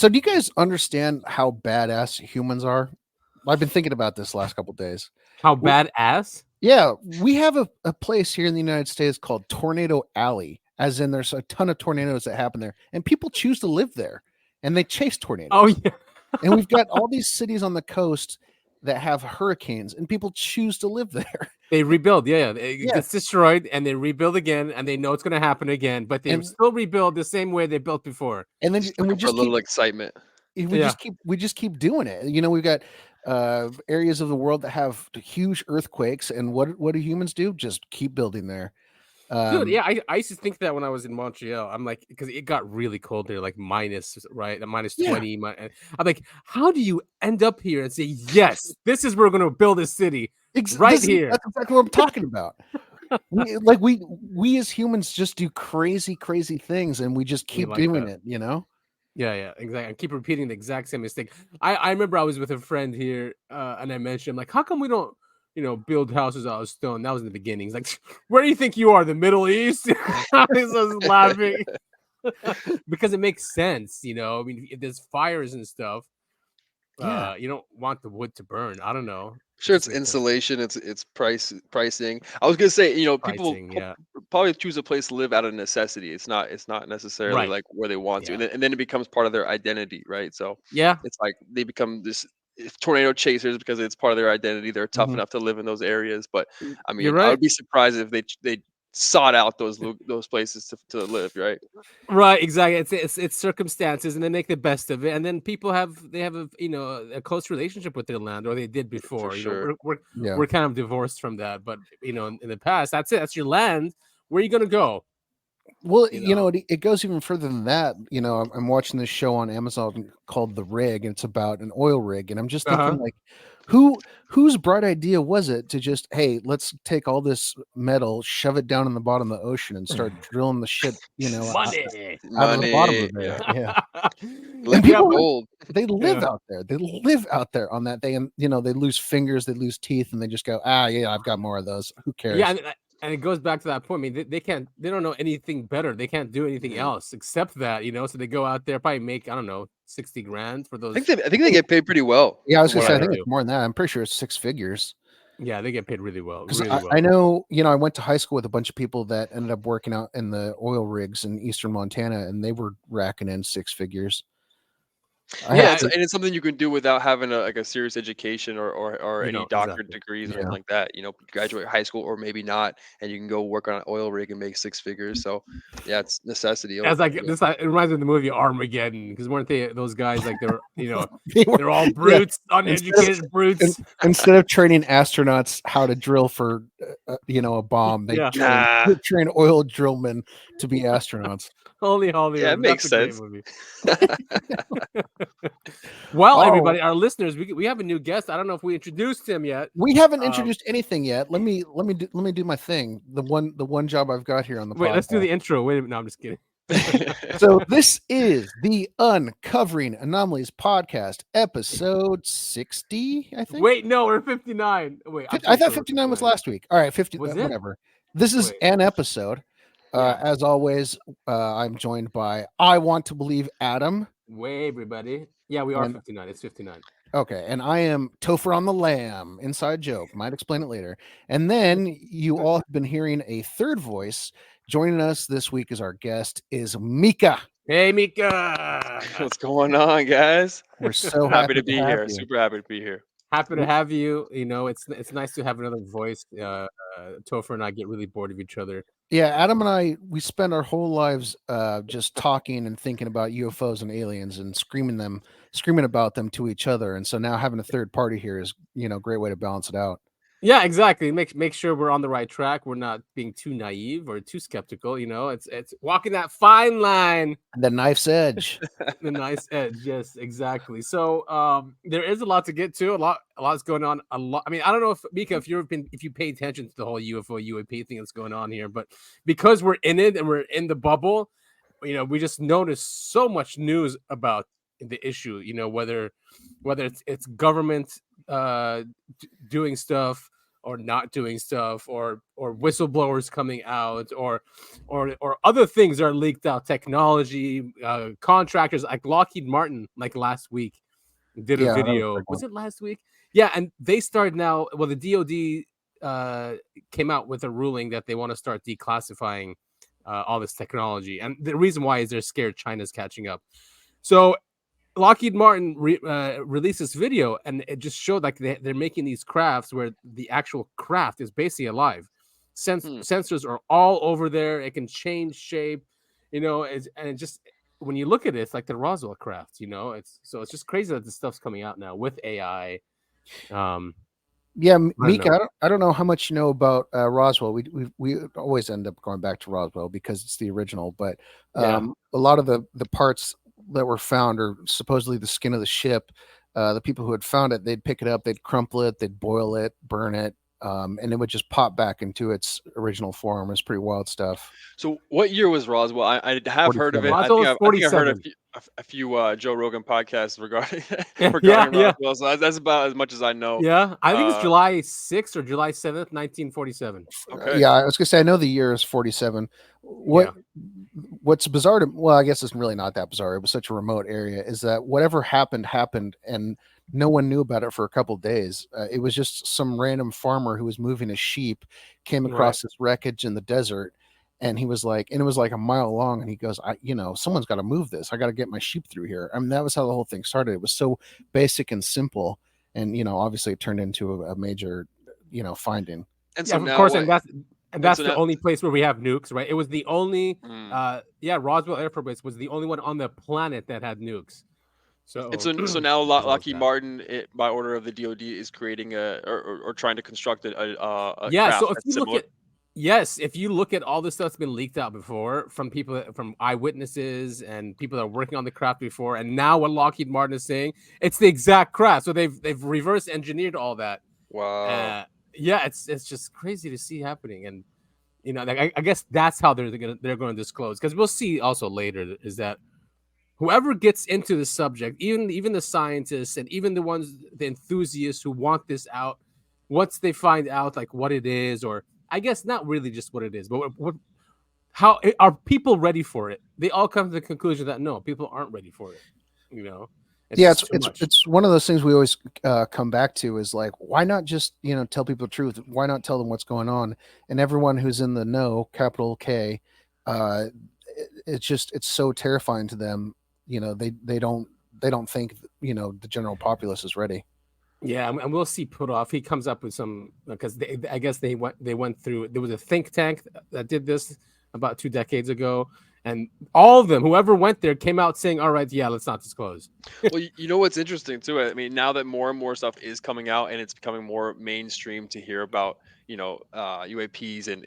So do you guys understand how badass humans are? I've been thinking about this last couple of days. How badass? Yeah, we have a place here in the United States called Tornado Alley, as in there's a ton of tornadoes that happen there, and people choose to live there, and they chase tornadoes. Oh yeah. And we've got all these cities on the coast that have hurricanes, and people choose to live there. They rebuild, it gets destroyed, and they rebuild again, and they know it's going to happen again, but they still rebuild the same way they built before. And then we just a little excitement. We just keep doing it. You know, we've got areas of the world that have huge earthquakes, and what do humans do? Just keep building there. Dude, yeah, I used to think that when I was in Montreal. I'm like, because it got really cold there, like minus 20. I'm like, how do you end up here and say, yes, this is where we're going to build a city here? That's exactly what I'm talking about. we as humans just do crazy things, and we just keep doing it, you know? Yeah, exactly. I keep repeating the exact same mistake. I remember I was with a friend here, and I mentioned, I'm like, how come we don't, build houses out of stone? That was in the beginning. He's like, where do you think you are? The Middle East? I was laughing because it makes sense, I mean, if there's fires and stuff, you don't want the wood to burn. I don't know. Sure, it's insulation. It's pricing. I was gonna say, people probably choose a place to live out of necessity. It's not necessarily like where they want to, and then it becomes part of their identity, right? So it's like they become this tornado chasers because it's part of their identity. They're tough enough to live in those areas, but I mean, I would be surprised if they sought out those places to live, right? Right, exactly. It's circumstances, and they make the best of it. And then people have a close relationship with their land, or they did before. For sure. We're kind of divorced from that, but in the past, that's it. That's your land. Where are you gonna go? Well, it goes even further than that. I'm watching this show on Amazon called The Rig, and it's about an oil rig, and I'm just thinking like, whose bright idea was it to just, hey, let's take all this metal, shove it down in the bottom of the ocean, and start drilling the shit, money out of the bottom of there. Yeah. And people, they live out there. They live out there on that day, and they lose fingers, they lose teeth, and they just go, I've got more of those. Who cares? Yeah. And it goes back to that point. I mean, they don't know anything better. They can't do anything else except that, so they go out there, probably make, I don't know, 60 grand for those. I think they get paid pretty well. Yeah, I was gonna say, I think it's more than that. I'm pretty sure it's six figures. Yeah, they get paid really well. I know, I went to high school with a bunch of people that ended up working out in the oil rigs in eastern Montana, and they were racking in six figures. And it's something you can do without having a serious education or any doctorate degrees or anything like that. Graduate high school or maybe not, and you can go work on an oil rig and make six figures. So yeah, it's necessity. It's like this. It reminds me of the movie Armageddon, because weren't they those guys like they're all brutes, uneducated brutes. Instead of training astronauts how to drill for a bomb, they train oil drillmen to be astronauts. Holy. Yeah, it makes sense. Well, everybody, our listeners, we have a new guest. I don't know if we introduced him yet. We haven't introduced anything yet. Let me do my thing. The one job I've got here on the podcast. Let's do the intro. Wait a minute. No, I'm just kidding. So this is the Uncovering Anomalies podcast, episode 60, I think. Wait, no, we're 59. Wait, I thought 59 was last week. All right, 50. Whatever. This is an episode. As always, I'm joined by I Want to Believe Adam. Way, everybody. Yeah, we are 59. It's 59. Okay, and I am Topher on the Lamb. Inside joke. Might explain it later. And then you all have been hearing a third voice. Joining us this week as our guest is Mika. Hey, Mika. What's going on, guys? We're so happy to be here. Super happy to be here. Happy to have you. It's nice to have another voice. Topher and I get really bored of each other. Yeah, Adam and I, we spend our whole lives just talking and thinking about UFOs and aliens and screaming about them to each other. And so now having a third party here is, a great way to balance it out. Yeah, exactly. Make sure we're on the right track. We're not being too naive or too skeptical. It's walking that fine line. The knife's edge. The nice edge. Yes, exactly. So there is a lot to get to. A lot's going on. I mean, I don't know if Mika, if you pay attention to the whole UFO UAP thing that's going on here, but because we're in it and we're in the bubble, we just noticed so much news about the issue. Whether it's government doing stuff, or not doing stuff, or whistleblowers coming out, or other things are leaked out, technology, contractors like Lockheed Martin, like last week did a video. Was it last week? Yeah, and they started now. Well, the DoD came out with a ruling that they want to start declassifying all this technology, and the reason why is they're scared China's catching up. So Lockheed Martin released this video, and it just showed like they're making these crafts where the actual craft is basically alive. Sensors are all over there. It can change shape, and it just, when you look at it, it's like the Roswell craft. It's just crazy that this stuff's coming out now with AI. Yeah, Mika, I don't know how much you know about Roswell. We always end up going back to Roswell because it's the original, but a lot of the parts that were found are supposedly the skin of the ship. The people who had found it, they'd pick it up, they'd crumple it, they'd boil it, burn it, and it would just pop back into its original form. It's pretty wild stuff. So what year was Roswell? I have heard of it. Roswell I think I heard a few Joe Rogan podcasts regarding Roswell. So that's about as much as I know. Yeah, I think it's July 6th or July 7th, 1947. Okay. Yeah, I was gonna say I know the year is 47. What's bizarre I guess it's really not that bizarre. It was such a remote area. Is that whatever happened, and no one knew about it for a couple of days. It was just some random farmer who was moving his sheep, came across this wreckage in the desert, and he was like, and it was like a mile long, and he goes, someone's got to move this. I got to get my sheep through here. I mean, that was how the whole thing started. It was so basic and simple, and obviously it turned into a major, finding. And so of course, and that's the only place where we have nukes, right? It was the only, Roswell Air Force Base was the only one on the planet that had nukes. So now Lockheed Martin, by order of the DoD, is creating or trying to construct a craft so if you similar. if you look at all the stuff that's been leaked out before from people, from eyewitnesses and people that are working on the craft before, and now what Lockheed Martin is saying, it's the exact craft. So they've reverse engineered all that. Wow. It's just crazy to see happening, and I guess that's how they're going to disclose, because we'll see also later is that whoever gets into the subject, even the scientists and even the enthusiasts who want this out, once they find out like what it is, or I guess not really just what it is, but how are people ready for it? They all come to the conclusion that no, people aren't ready for it. It's one of those things we always come back to is like, why not just tell people the truth? Why not tell them what's going on? And everyone who's in the know, capital K, it's so terrifying to them. They don't think the general populace is ready. Yeah, and we'll see Puthoff. He comes up with some, because I guess they went through. There was a think tank that did this about 2 decades ago, and all of them, whoever went there, came out saying, "All right, yeah, let's not disclose." Well, what's interesting too? I mean, now that more and more stuff is coming out, and it's becoming more mainstream to hear about, UAPs and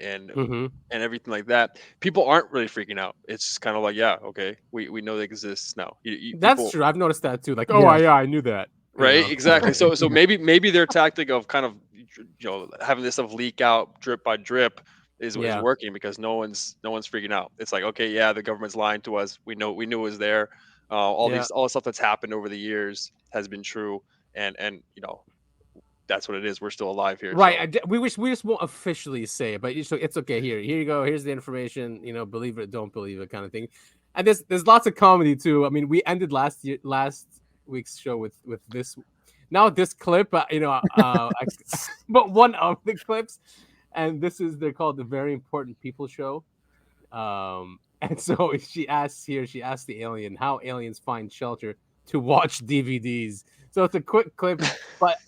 everything like that, people aren't really freaking out. It's just kind of like, yeah, okay, we know they exist now. That's true. I've noticed that too. Like, I knew that. Right, exactly. So maybe their tactic of kind of having this stuff leak out drip by drip is working, because no one's freaking out. It's like, okay, yeah, the government's lying to us. We knew it was there. All the stuff that's happened over the years has been true, and that's what it is. We're still alive here, right? So. We just won't officially say it, but it's okay. Here you go. Here's the information. Believe it, don't believe it, kind of thing. And there's lots of comedy too. I mean, we ended last week's show with this clip, but one of the clips, and they're called the Very Important People Show, and so she asks the alien how aliens find shelter to watch DVDs. So it's a quick clip, but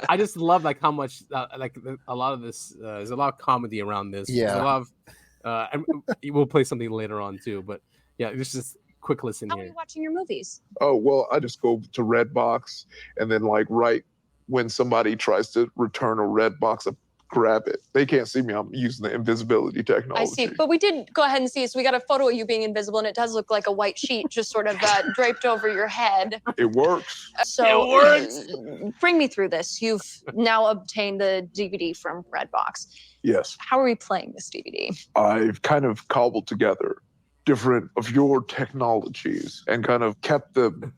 I just love like how much a lot of this there's a lot of comedy around this. There's a lot of and we'll play something later on too, but yeah, this is quick listen here. How are you watching your movies? Oh, well, I just go to Redbox, and then like right when somebody tries to return a Redbox, I grab it. They can't see me. I'm using the invisibility technology. I see. But we did go ahead and see. So we got a photo of you being invisible, and it does look like a white sheet just sort of draped over your head. It works. So it works. Bring me through this. You've now obtained the DVD from Redbox. Yes. How are we playing this DVD? I've kind of cobbled together different of your technologies and kind of kept the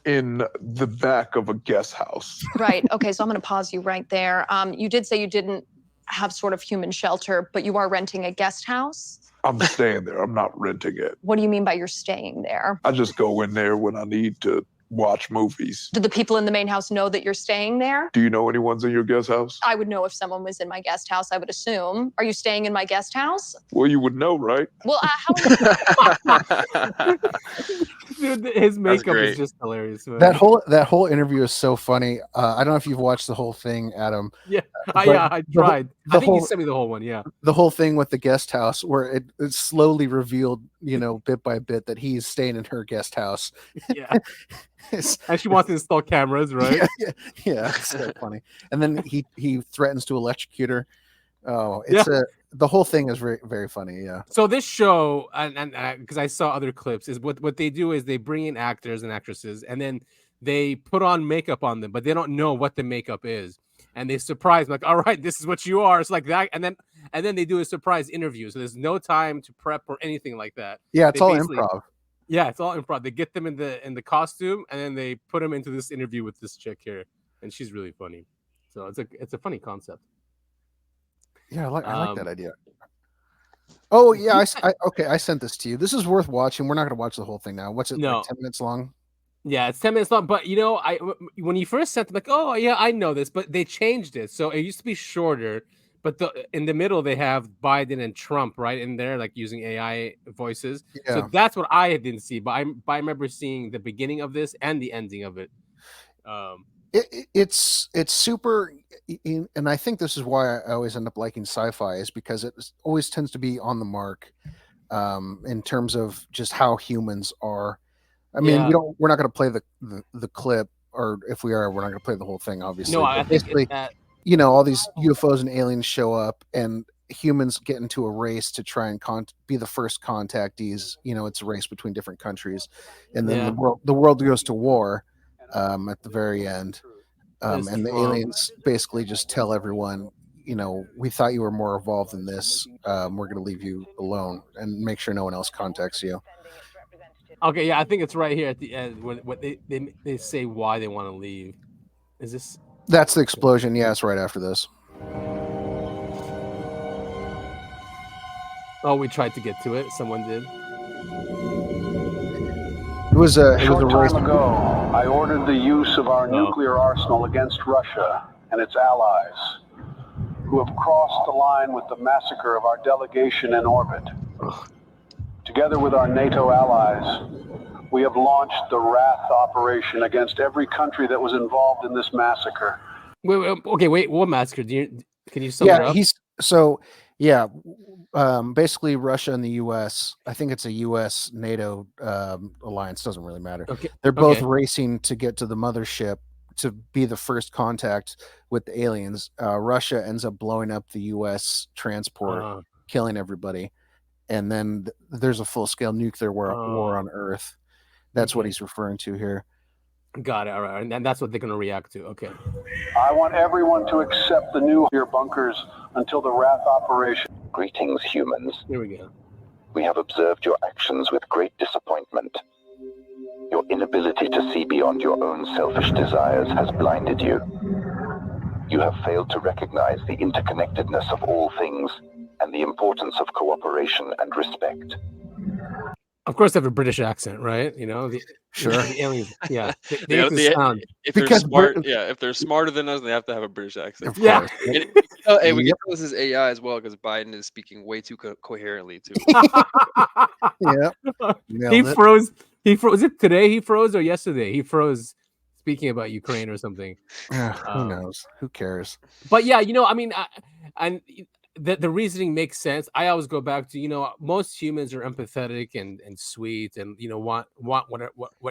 in the back of a guest house. Right. Okay. So I'm going to pause you right there. You did say you didn't have sort of human shelter, but you are renting a guest house? I'm staying there. I'm not renting it. What do you mean by you're staying there? I just go in there when I need to watch movies. Do the people in the main house know that you're staying there? Do you know anyone's in your guest house? I would know if someone was in my guest house, I would assume. Are you staying in my guest house? Well, you would know, right? Well, how Dude, his makeup is just hilarious. Man. That whole interview is so funny. I don't know if you've watched the whole thing, Adam. Yeah, I tried. I think you sent me the whole one. Yeah, the whole thing with the guest house, where it slowly revealed, bit by bit, that he's staying in her guest house. Yeah, and she wants to install cameras, right? Yeah, it's so funny. And then he threatens to electrocute her. Oh, the whole thing is very, very funny. Yeah. So this show, and because I saw other clips, is what they do is they bring in actors and actresses, and then they put on makeup on them, but they don't know what the makeup is, and they surprise them, like, all right, this is what you are. It's like that, and then they do a surprise interview, so there's no time to prep or anything like that. Yeah, it's all improv. Yeah, it's all improv. They get them in the costume, and then they put them into this interview with this chick here, and she's really funny. So it's a funny concept. Yeah, I like that idea. Oh yeah, I sent this to you. This is worth watching. We're not going to watch the whole thing now. What's it? No. Like 10 minutes long? Yeah, it's 10 minutes long. But when you first sent it, like, oh yeah, I know this, but they changed it. So it used to be shorter, but in the middle they have Biden and Trump right in there, like using AI voices. Yeah. So that's what I didn't see, but I remember seeing the beginning of this and the ending of it. It's super, and I think this is why I always end up liking sci-fi, is because it always tends to be on the mark in terms of just how humans are. I mean, we're not going to play the clip, or if we are, we're not going to play the whole thing, obviously. No, I basically, all these UFOs and aliens show up, and humans get into a race to try and be the first contactees. It's a race between different countries, and then the world goes to war. At the very end, and the aliens basically just tell everyone, we thought you were more evolved than this. We're going to leave you alone and make sure no one else contacts you. Okay, yeah, I think it's right here at the end when they say why they want to leave. Is this? That's the explosion. Yeah, it's right after this. Oh, we tried to get to it. Someone did. It was a time ago, I ordered the use of our nuclear arsenal against Russia and its allies, who have crossed the line with the massacre of our delegation in orbit. Together with our NATO allies, we have launched the Wrath operation against every country that was involved in this massacre. Wait, what massacre? Can you sum it up? Basically Russia and the U.S. I think it's a U.S.-NATO alliance. Doesn't really matter. Okay. They're both racing to get to the mothership to be the first contact with the aliens. Russia ends up blowing up the U.S. transport, killing everybody, and then there's a full-scale nuclear war on Earth. That's what he's referring to here. Got it. All right, and that's what they're going to react to. Okay. I want everyone to accept the nuclear bunkers until the Wrath operation. Greetings, humans. Here we go. We have observed your actions with great disappointment. Your inability to see beyond your own selfish desires has blinded you. You have failed to recognize the interconnectedness of all things and the importance of cooperation and respect. Of course, they have a British accent, right? Sure. The aliens, yeah. If they're smart, if they're smarter than us, they have to have a British accent. Yeah. Hey, we can tell this is AI as well because Biden is speaking way too coherently too. Yeah. He froze. Was it today? He froze or yesterday? He froze. Speaking about Ukraine or something. Who knows? Who cares? But yeah, I mean, the reasoning makes sense. I always go back to, most humans are empathetic and sweet and, want what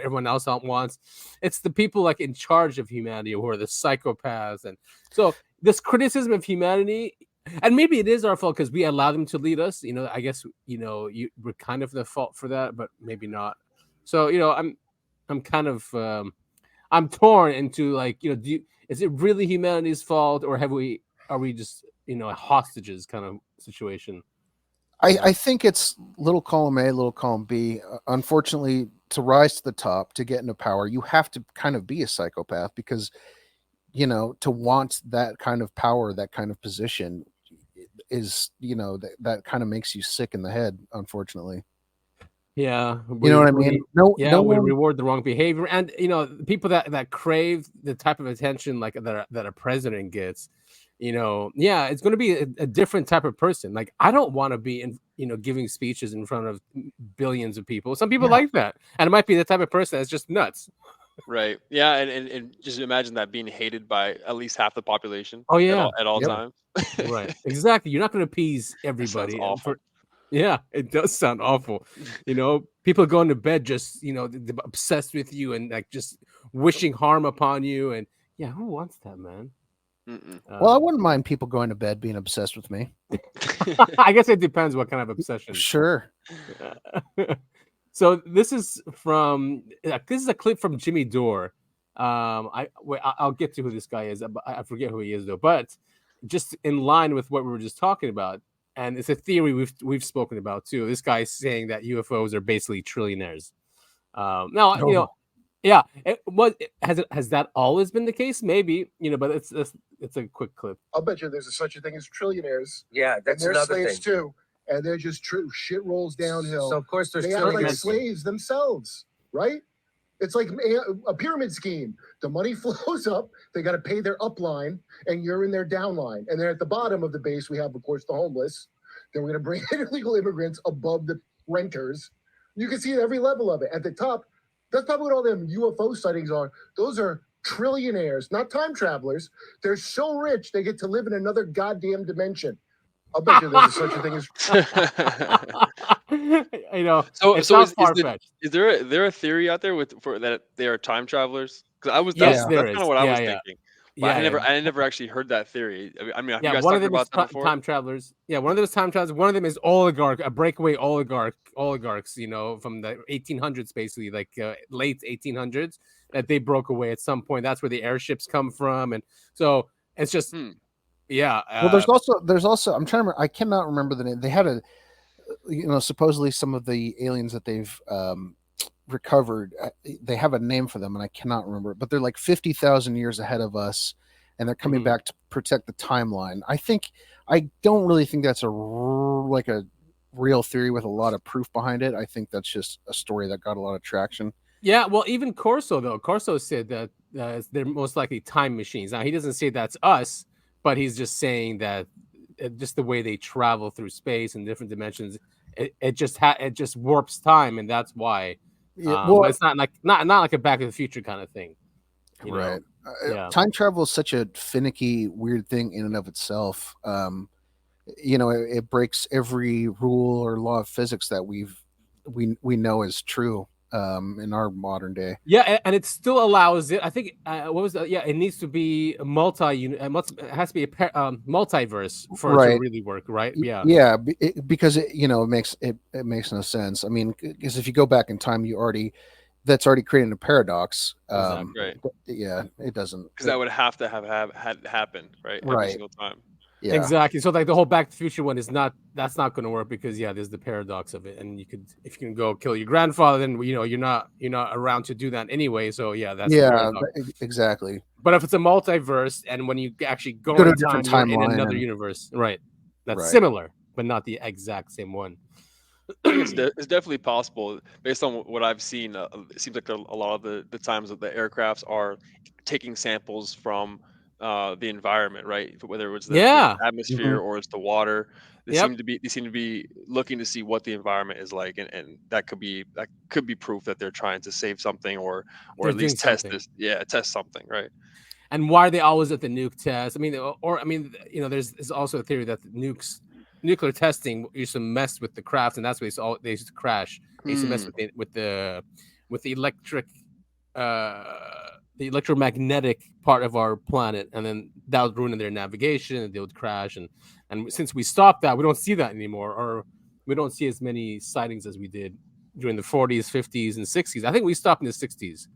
everyone else wants. It's the people like in charge of humanity who are the psychopaths. And so this criticism of humanity, and maybe it is our fault because we allow them to lead us. I guess, we're kind of the fault for that, but maybe not. So, I'm kind of, I'm torn into like, is it really humanity's fault or are we just, hostages kind of situation? I think it's little column A, little column B. Unfortunately, to rise to the top, to get into power, you have to kind of be a psychopath because, to want that kind of power, that kind of position is, that kind of makes you sick in the head, unfortunately. Yeah. You know what I mean? We reward the wrong behavior. And, people that crave the type of attention like that a president gets, it's going to be a different type of person. Like, I don't want to be giving speeches in front of billions of people. Some people like that. And it might be the type of person that's just nuts. Right. Yeah. And just imagine that being hated by at least half the population. Oh, yeah. At all times. Right. Exactly. You're not going to appease everybody. Awful. Yeah, it does sound awful. People going to bed just, obsessed with you and like just wishing harm upon you. And yeah, who wants that, man? Well, I wouldn't mind people going to bed being obsessed with me. I guess it depends what kind of obsession. Sure. So this is a clip from Jimmy Dore. I'll get to who this guy is. I forget who he is though. But just in line with what we were just talking about, and it's a theory we've spoken about too. This guy's saying that UFOs are basically trillionaires. Yeah, has that always been the case? Maybe, but it's a quick clip. I'll bet you there's such a thing as trillionaires. Yeah, that's and they're another slaves thing too, and they're just true. Shit rolls downhill. So of course they act like slaves themselves, right? It's like a pyramid scheme. The money flows up. They got to pay their upline, and you're in their downline. And then at the bottom of the base, we have, of course, the homeless. Then we're going to bring in illegal immigrants above the renters. You can see every level of it. At the top, that's probably what all them UFO sightings are. Those are trillionaires, not time travelers. They're so rich, they get to live in another goddamn dimension. I'll bet you there's such a thing as... So is there a theory out there for that they are time travelers? Because that's kind of what I was thinking. But I never actually heard that theory. I mean, have you guys one talked of them about is that before? Time travelers. Yeah, one of them is time travelers. One of them is breakaway oligarchs. From the 1800s, basically, like late 1800s, that they broke away at some point. That's where the airships come from, and so it's just, yeah. Well, there's also. I'm trying to remember. I cannot remember the name. They had supposedly some of the aliens that they've recovered, they have a name for them and I cannot remember it, but they're like 50,000 years ahead of us and they're coming back to protect the timeline. I don't really think that's a real theory with a lot of proof behind it. I think that's just a story that got a lot of traction. Yeah, well, even Corso said that they're most likely time machines. Now, he doesn't say that's us, but he's just saying that just the way they travel through space and different dimensions, it just warps time, and that's why. Well, it's not like a Back to the Future kind of thing, right? Time travel is such a finicky, weird thing in and of itself. It breaks every rule or law of physics that we know is true in our modern day. Yeah, and it still allows it. I think what was that? Yeah, it needs to be a it has to be a multiverse for it to really work, right? Yeah, because it makes no sense. I mean, because if you go back in time, that's already creating a paradox. Right. Yeah, it doesn't. Because that would have to have happened, right? Every single time. Yeah. Exactly. So like the whole Back to the Future one that's not going to work because there's the paradox of it, and if you can go kill your grandfather, then you're not around to do that anyway. So that's exactly. But if it's a multiverse, and when you actually go to in a different time, you're timeline in another universe, right? That's similar, but not the exact same one. It's definitely possible based on what I've seen. It seems like a lot of the times that the aircrafts are taking samples from the environment, right? Whether it's the atmosphere or it's the water, they seem to be looking to see what the environment is like, and that could be proof that they're trying to save something or at least test something, right? And why are they always at the nuke test? I mean, there's also a theory that nuclear testing used to mess with the craft, and that's why they used to crash. They used to mess with the electric. The electromagnetic part of our planet, and then that would ruin their navigation, and they would crash. And since we stopped that, we don't see that anymore, or we don't see as many sightings as we did during the 40s, 50s, and 60s. I think we stopped in the 60s,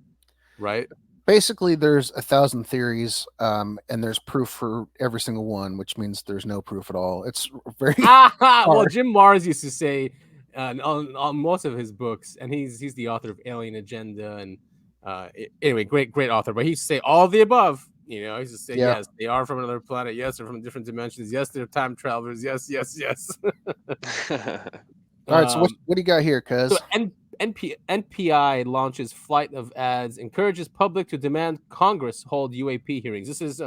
right? Basically, there's 1,000 theories, and there's proof for every single one, which means there's no proof at all. It's very well, Jim Marrs used to say on most of his books, and he's the author of Alien Agenda, and anyway, great author. But he used to say all the above. You know, he used to say yes, they are from another planet. Yes, they're from different dimensions. Yes, they're time travelers. Yes. All right, so what do you got here, cuz? So NPI launches flight of ads, encourages public to demand Congress hold UAP hearings. This is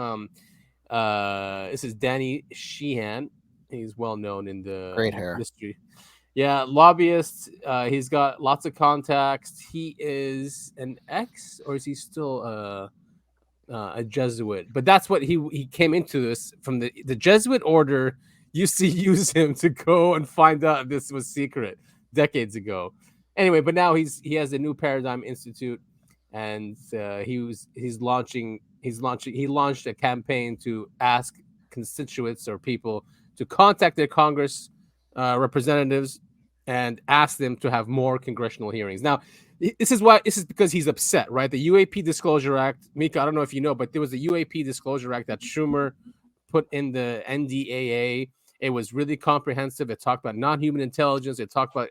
Danny Sheehan. He's well known in the great hair industry. Yeah, lobbyist. He's got lots of contacts. He is an ex, or is he still a Jesuit? But that's what he came into this from the Jesuit order. Used to use him to go and find out this was secret decades ago. Anyway, but now he has the New Paradigm Institute, and he launched a campaign to ask constituents or people to contact their Congress representatives and ask them to have more congressional hearings. Now, this is because he's upset, right? The UAP Disclosure Act, Mika, I don't know if you know, but there was a UAP Disclosure Act that Schumer put in the NDAA. It was really comprehensive. It talked about non-human intelligence. It talked about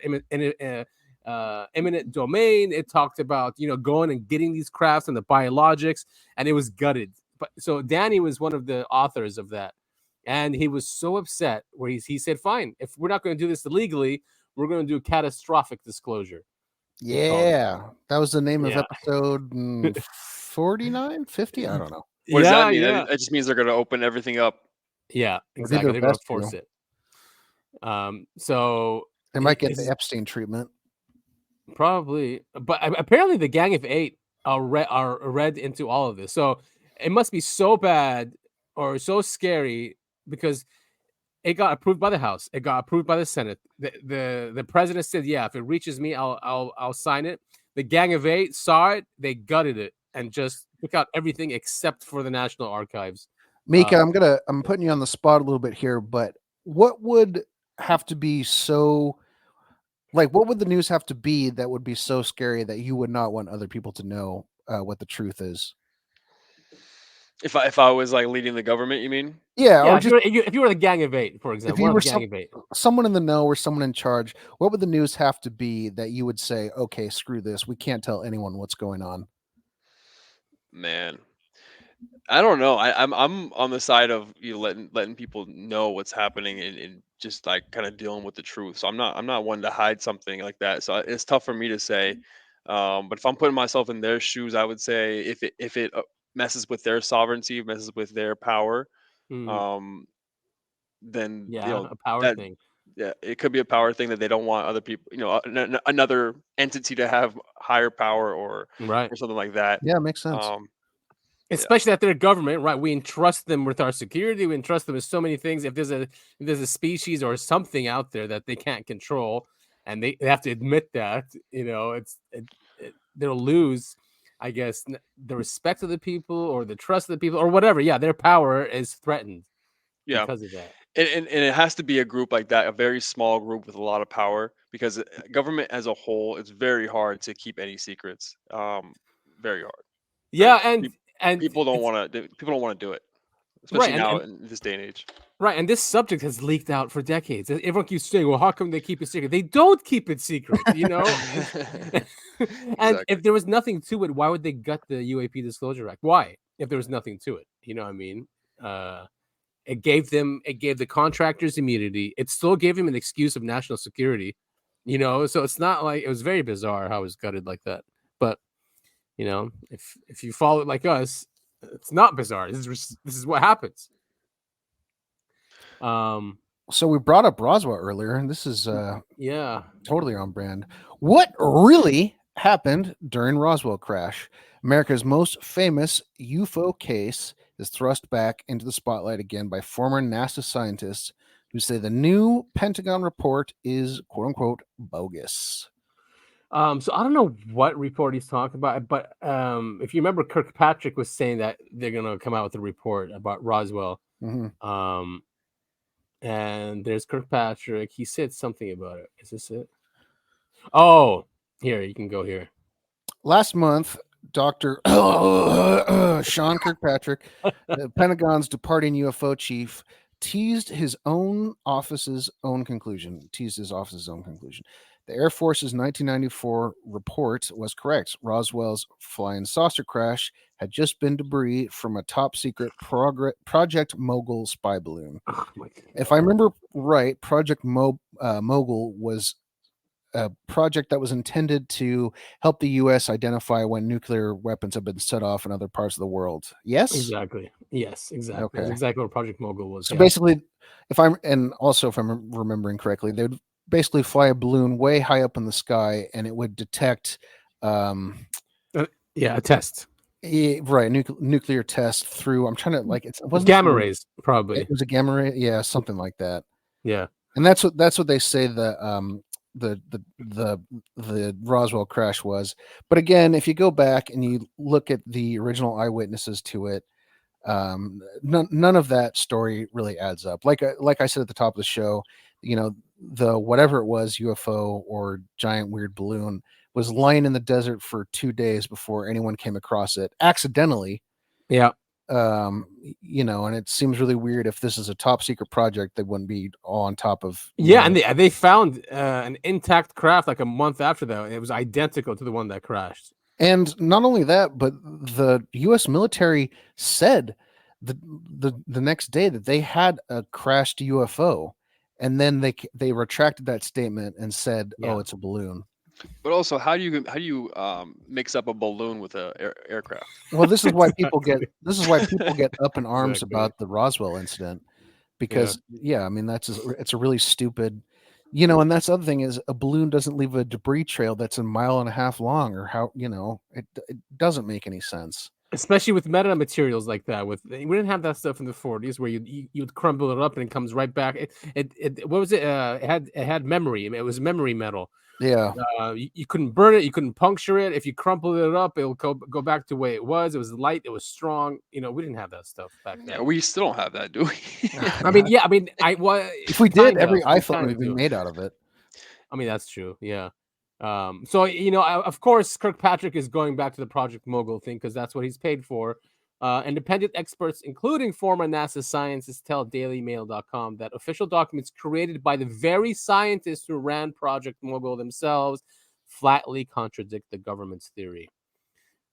eminent domain. It talked about going and getting these crafts and the biologics, and it was gutted. But so Danny was one of the authors of that, and he was so upset where he said, "Fine, if we're not going to do this illegally, we're going to do catastrophic disclosure." Yeah, that was the name of episode 49, 50. I don't know. What does that mean? It just means they're going to open everything up. Yeah, exactly. They're going to force it. So they might get the Epstein treatment. Probably, but apparently the Gang of Eight are read into all of this. So it must be so bad or so scary because it got approved by the House. It got approved by the Senate. The president said, "Yeah, if it reaches me, I'll sign it." The Gang of Eight saw it. They gutted it and just took out everything except for the National Archives. Mika, I'm putting you on the spot a little bit here, but what would have to be so, like, what would the news have to be that would be so scary that you would not want other people to know what the truth is? If I was like leading the government, you mean? Yeah, or if you were the Gang of Eight, for example, if you were someone in the know or someone in charge, what would the news have to be that you would say, okay, screw this, we can't tell anyone what's going on? Man, I don't know. I'm on the side of letting people know what's happening and just like kind of dealing with the truth. So I'm not one to hide something like that. So it's tough for me to say. But if I'm putting myself in their shoes, I would say if it messes with their sovereignty, messes with their power, then a power thing. Yeah, it could be a power thing that they don't want other people, another entity to have higher power or something like that. Yeah, makes sense. Especially that they're government, right? We entrust them with our security. We entrust them with so many things. If there's a species or something out there that they can't control, and they have to admit that, they'll lose, I guess, the respect of the people or the trust of the people or whatever. Yeah, their power is threatened. Yeah, because of that. And it has to be a group like that, a very small group with a lot of power, because government as a whole, it's very hard to keep any secrets. Very hard. Yeah, and people don't want to do it, especially now in this day and age. Right, and this subject has leaked out for decades. Everyone keeps saying, "Well, how come they keep it secret?" They don't keep it secret, And Exactly. if there was nothing to it, why would they gut the UAP Disclosure Act? Why? If there was nothing to it, you know what I mean? It gave the contractors immunity. It still gave him an excuse of national security, So it's not like it was very bizarre how it was gutted like that. But if you follow it like us, it's not bizarre. This is what happens. So we brought up Roswell earlier, and this is totally on brand. What really happened during Roswell crash? America's most famous UFO case is thrust back into the spotlight again by former NASA scientists who say the new Pentagon report is quote unquote bogus. So I don't know what report he's talking about, but if you remember, Kirkpatrick was saying that they're gonna come out with a report about Roswell. Mm-hmm. And there's Kirkpatrick. He said something about it. Is this it? Oh, here, you can go here. Last month, Dr. Sean Kirkpatrick, the Pentagon's departing UFO chief, teased his office's own conclusion. The Air Force's 1994 report was correct. Roswell's flying saucer crash had just been debris from a top secret Project Mogul spy balloon. Oh, if I remember right, Project Mogul was a project that was intended to help the U.S. identify when nuclear weapons have been set off in other parts of the world. Yes? Exactly. Yes, exactly. Okay. That's exactly what Project Mogul was. So basically, if I'm remembering correctly, they would basically fly a balloon way high up in the sky, and it would detect a test. Right, nuclear test through. I'm trying to it wasn't gamma rays, probably. It was a gamma ray, something like that. Yeah, and that's what they say the Roswell crash was. But again, if you go back and you look at the original eyewitnesses to it, none of that story really adds up. Like I said at the top of the show, the whatever it was, UFO or giant weird balloon, was lying in the desert for 2 days before anyone came across it accidentally. Yeah. And it seems really weird. If this is a top secret project, they wouldn't be all on top of. And they found an intact craft like a month after that. It was identical to the one that crashed. And not only that, but the U.S. military said the next day that they had a crashed UFO, and then they retracted that statement and said, "Oh, it's a balloon." But also, how do you mix up a balloon with an aircraft? Well, this is why people get up in arms about the Roswell incident, because it's a really stupid, and that's the other thing is a balloon doesn't leave a debris trail that's a mile and a half long, or how it doesn't make any sense. Especially with meta materials like that. We didn't have that stuff in the 40s where you'd crumble it up and it comes right back. What was it? It had memory. It was memory metal. Yeah. You couldn't burn it. You couldn't puncture it. If you crumpled it up, it'll go back to the way it was. It was light. It was strong. We didn't have that stuff back then. Yeah, we still don't have that, do we? If we did, every iPhone would be made out of it. I mean, that's true. Yeah. Of course, Kirkpatrick is going back to the Project Mogul thing because that's what he's paid for. Independent experts, including former NASA scientists, tell DailyMail.com that official documents created by the very scientists who ran Project Mogul themselves flatly contradict the government's theory.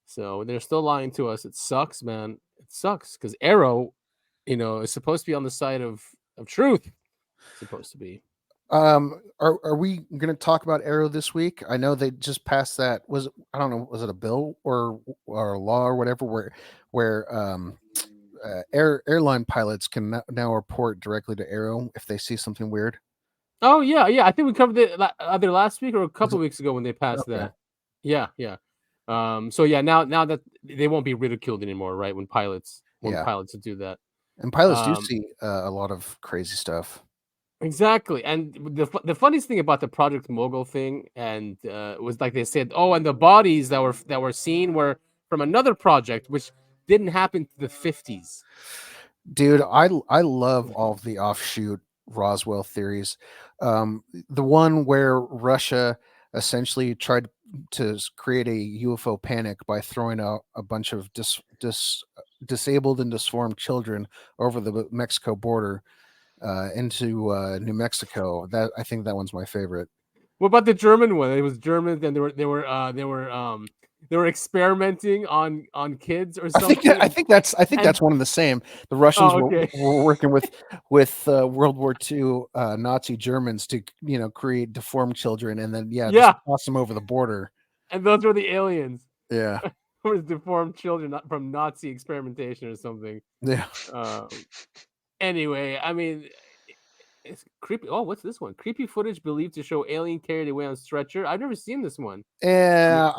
So they're still lying to us. It sucks, man. It sucks because Arrow, is supposed to be on the side of truth. It's supposed to be. Are we going to talk about Arrow this week? I know they just passed that. Was it a bill or a law or whatever where airline pilots can now report directly to Arrow if they see something weird? Oh yeah. I think we covered it either last week or a couple of weeks ago when they passed that. Yeah. Now that they won't be ridiculed anymore, right? When pilots do that, and pilots do see a lot of crazy stuff. Exactly, and the funniest thing about the Project Mogul thing, and was like they said, and the bodies that were seen were from another project, which didn't happen to the 50s. Dude, I love all of the offshoot Roswell theories. The one where Russia essentially tried to create a UFO panic by throwing out a bunch of disabled and disformed children over the Mexico border. Into New Mexico. I think that one's my favorite. What about the German one? It was German, and they were experimenting on kids or something. I think that's one and the same. The Russians were working with World War II Nazi Germans to create deformed children, and then just toss them over the border. And those were the aliens. Yeah, or deformed children from Nazi experimentation or something. Yeah. Anyway, I mean, it's creepy. Oh, what's this one? Creepy footage believed to show alien carried away on stretcher. I've never seen this one. Yeah,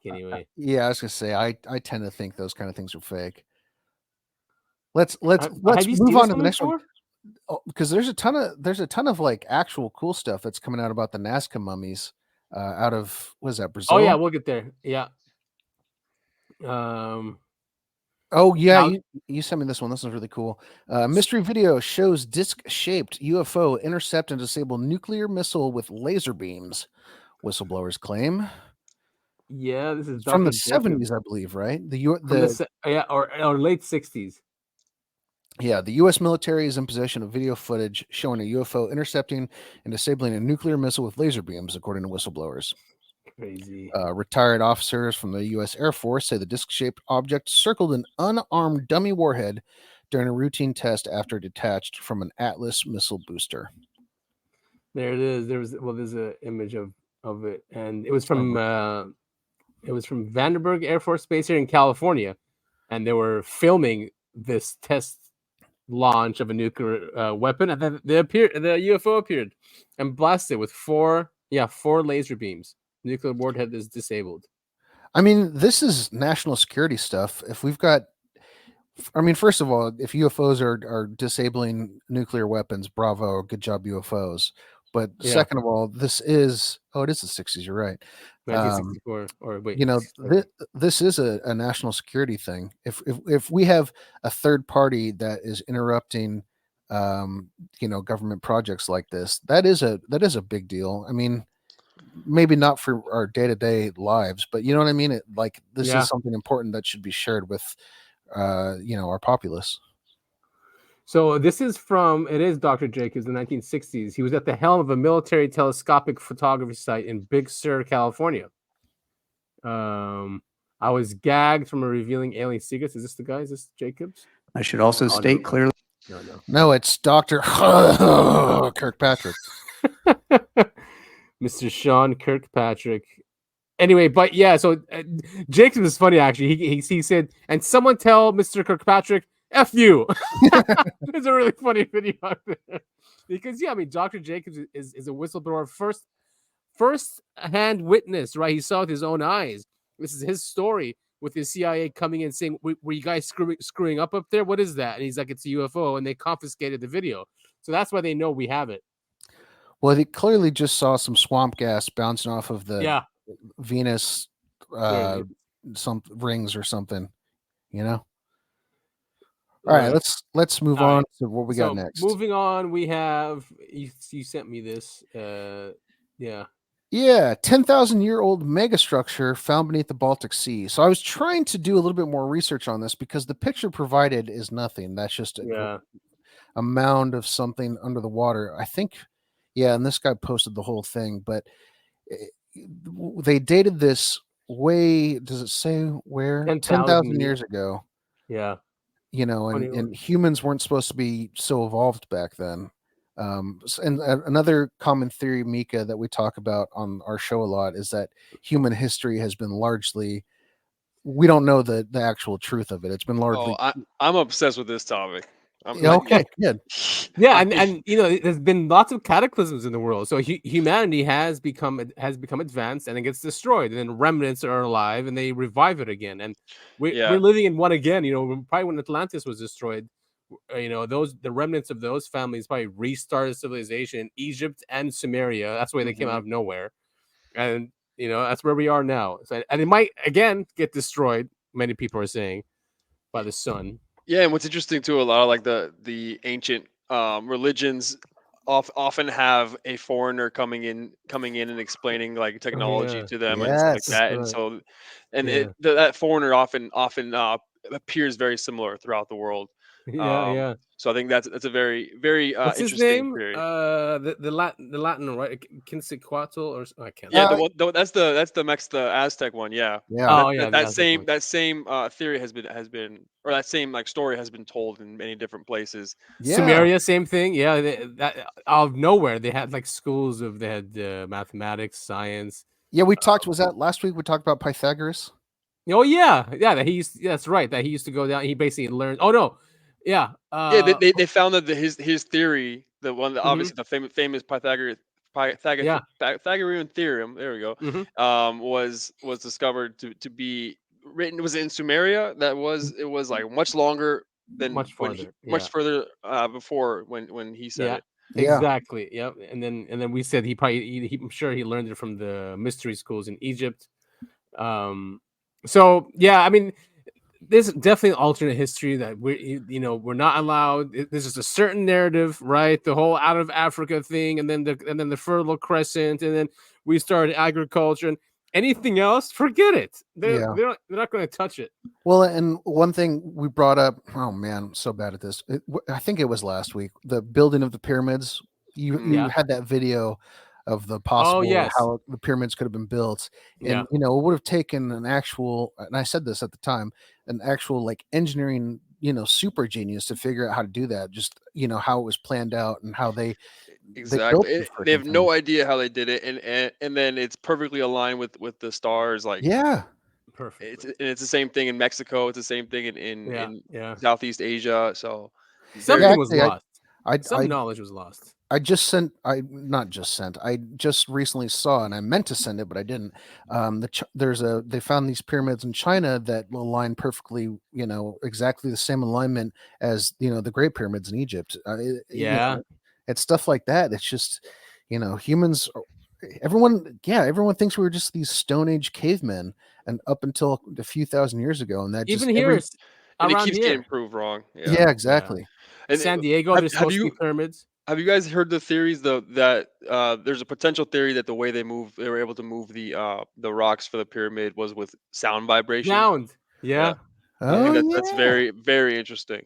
anyway. Yeah, I was gonna say I tend to think those kind of things are fake. Let's move on to the next one, because there's a ton of like actual cool stuff that's coming out about the Nazca mummies out of Brazil? Oh yeah, we'll get there. Yeah. Oh yeah, you sent me this one. This is really cool. Mystery video shows disc-shaped UFO intercept and disable nuclear missile with laser beams. Whistleblowers claim. Yeah, this is from Dr. the 70s, I believe, right? Or late 60s. Yeah, the U.S. military is in possession of video footage showing a UFO intercepting and disabling a nuclear missile with laser beams, according to whistleblowers. Crazy. Retired officers from the U.S. Air Force say the disc-shaped object circled an unarmed dummy warhead during a routine test after detached from an Atlas missile booster. There it is. There's an image of it, and it was from Vandenberg Air Force Base here in California, and they were filming this test launch of a nuclear weapon, and then the UFO appeared and blasted with four laser beams. Nuclear warhead is disabled. I mean, this is national security stuff. If we've got, I mean, first of all, if UFOs are disabling nuclear weapons, bravo, good job, UFOs. But second of all, it is the 60s. You're right. 1964, or wait, you know, this is a national security thing. If we have a third party that is interrupting, government projects like this, that is a big deal. I mean, maybe not for our day-to-day lives, but you know what I mean? This is something important that should be shared with, our populace. So it is Dr. Jacobs in the 1960s. He was at the helm of a military telescopic photography site in Big Sur, California. I was gagged from revealing alien secrets. Is this the guy? Is this Jacobs? I should also state clearly. No, it's Dr. Kirkpatrick. Mr. Sean Kirkpatrick. Anyway, but yeah, so Jacobs is funny, actually. He said, and someone tell Mr. Kirkpatrick, F you. It's a really funny video out there. Because, Dr. Jacobs is a whistleblower, first-hand witness, right? He saw with his own eyes. This is his story with the CIA coming in saying, were you guys screwing up there? What is that? And he's like, it's a UFO, and they confiscated the video. So that's why they know we have it. Well, he clearly just saw some swamp gas bouncing off of the Venus some rings or something, All right, let's move on to what we got next. Moving on, we have you sent me this. 10,000-year-old megastructure found beneath the Baltic Sea. So I was trying to do a little bit more research on this because the picture provided is nothing. That's just a mound of something under the water. I think, and this guy posted the whole thing, but they dated this way. Does it say where? 10,000 years ago. Yeah. And humans weren't supposed to be so evolved back then. And another common theory, Mika, that we talk about on our show a lot is that human history has been largely, we don't know the actual truth of it. It's been largely. I'm obsessed with this topic. Okay, good. Yeah, and there's been lots of cataclysms in the world. So humanity has become advanced, and it gets destroyed, and then remnants are alive, and they revive it again. And we're living in one again. Probably when Atlantis was destroyed, the remnants of those families probably restarted civilization in Egypt and Sumeria. That's why they came out of nowhere, and that's where we are now. So, and it might again get destroyed. Many people are saying by the sun. Yeah, and what's interesting too, a lot of like the ancient religions often have a foreigner coming in and explaining like technology to them and stuff like that, and so that foreigner often appears very similar throughout the world. So I think that's a very very What's interesting his name? theory. The Latin, right? Quetzalcoatl, or I can't. Yeah, that's the Aztec one. Yeah. That same theory has been, or that same like story has been told in many different places. Sumeria, same thing. Yeah, that out of nowhere they had like schools they had mathematics, science. Yeah, we talked. Was that last week? We talked about Pythagoras. Oh yeah. That's right. That he used to go down. He basically learned. Oh no. Yeah. They found that his theory, the one that obviously the famous Pythagorean theorem, there we go, was discovered to be written. Was it in Sumeria? It was like much longer than much further before when he said it. Exactly. Yep. And then we said I'm sure he learned it from the mystery schools in Egypt. So yeah, I mean, there's definitely an alternate history that we're not allowed. There's just a certain narrative, right? The whole out of Africa thing, and then the Fertile Crescent, and then we started agriculture, and Anything else, forget it. They're not going to touch it. Well, and one thing we brought up, oh man, I'm so bad at this. I think it was last week, the building of the pyramids. You had that video of the possible how the pyramids could have been built, and it would have taken an actual, and I said this at the time, an actual like engineering, super genius to figure out how to do that. Just how it was planned out and how they exactly. They have no idea how they did it, and then it's perfectly aligned with the stars. Like perfect. It's the same thing in Mexico. It's the same thing in Southeast Asia. So something was lost. Some knowledge was lost. I just recently saw, and I meant to send it, but I didn't. They found these pyramids in China that align perfectly, exactly the same alignment as the Great Pyramids in Egypt. It's stuff like that. It's just, humans. Everyone thinks we were just these Stone Age cavemen, and up until a few thousand years ago, and that even just here, and it keeps getting proved wrong. Yeah, exactly. And San Diego, there's supposed to be pyramids. Have you guys heard the theories though that there's a potential theory that the way they were able to move the rocks for the pyramid was with sound vibration? Sound, yeah. I think that's very, very interesting.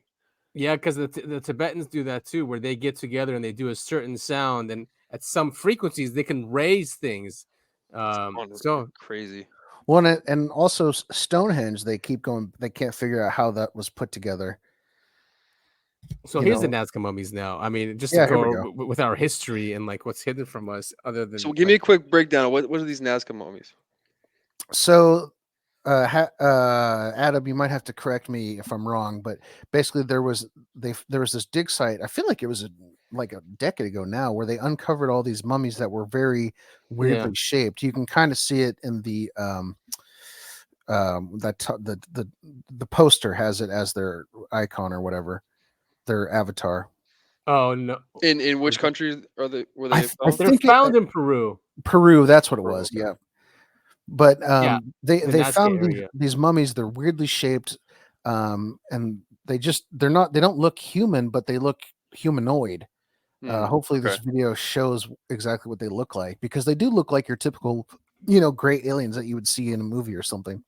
Yeah, because the Tibetans do that too, where they get together and they do a certain sound, and at some frequencies they can raise things. So crazy. Well, and also Stonehenge, they keep going. They can't figure out how that was put together. So here's the Nazca mummies now. I mean, just to go with our history and like what's hidden from us, other than. So give me a quick breakdown. What are these Nazca mummies? So, Adam, you might have to correct me if I'm wrong, but basically there was this dig site. I feel like it was like a decade ago now, where they uncovered all these mummies that were very weirdly shaped. You can kind of see it in the the poster has it as their icon or whatever. Their avatar. Oh no! In which country were they found? They're found in Peru. Peru, that's what it was. Okay. Yeah, but they found these mummies. They're weirdly shaped, and they don't look human, but they look humanoid. Hopefully, this video shows exactly what they look like, because they do look like your typical, gray aliens that you would see in a movie or something.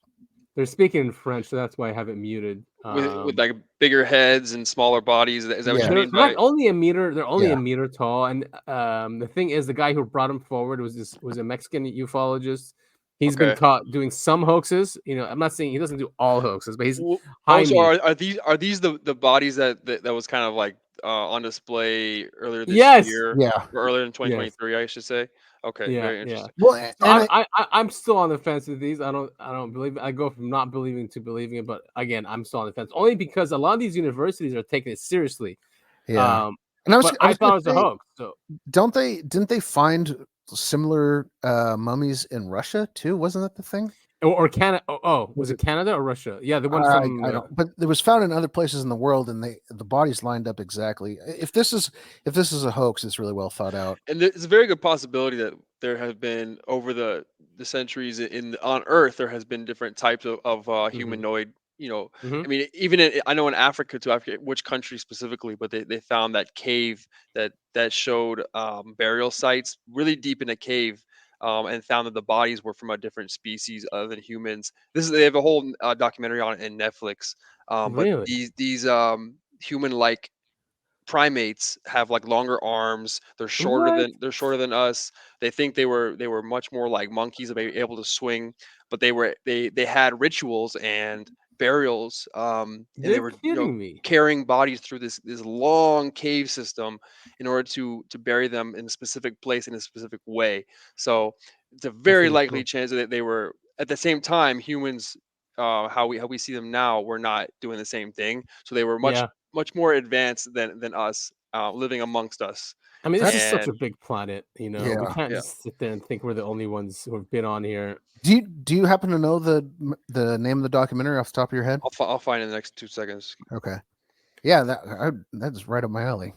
They're speaking in French, so that's why I have it muted. With like bigger heads and smaller bodies. Is that what you mean? They're only a meter. They're only a meter tall. And the thing is, the guy who brought him forward was a Mexican ufologist. He's been caught doing some hoaxes. I'm not saying he doesn't do all hoaxes, but he's. Are these the bodies that was kind of like on display earlier this year? Or earlier in 2023, I should say. Okay, very interesting. Well, I'm still on the fence with these. I don't believe it. I go from not believing to believing it, but again, I'm still on the fence only because a lot of these universities are taking it seriously. Yeah, and I thought it was a hoax. So didn't they find similar mummies in Russia too? Wasn't that the thing? Or Canada? Was it Canada or Russia? Yeah, the one from. I don't. But it was found in other places in the world, and the bodies lined up exactly. If this is a hoax, it's really well thought out. And there's a very good possibility that there have been over the centuries on Earth, there has been different types of humanoid. I mean, even I know in Africa too. I forget which country specifically, but they found that cave that showed burial sites really deep in a cave. And found that the bodies were from a different species other than humans. They have a whole documentary on it in Netflix. But these human-like primates have like longer arms. They're shorter than us. They think they were much more like monkeys, able to swing. But they had rituals and burials, and they were carrying bodies through this long cave system in order to bury them in a specific place in a specific way. So it's a very likely chance that they were at the same time humans. How we see them now, we're not doing the same thing. So they were much more advanced than us, living amongst us. I mean, this is such a big planet. We can't just sit there and think we're the only ones who have been on here. Do you happen to know the name of the documentary off the top of your head? I'll find it in the next 2 seconds. Okay. Yeah, that's right up my alley.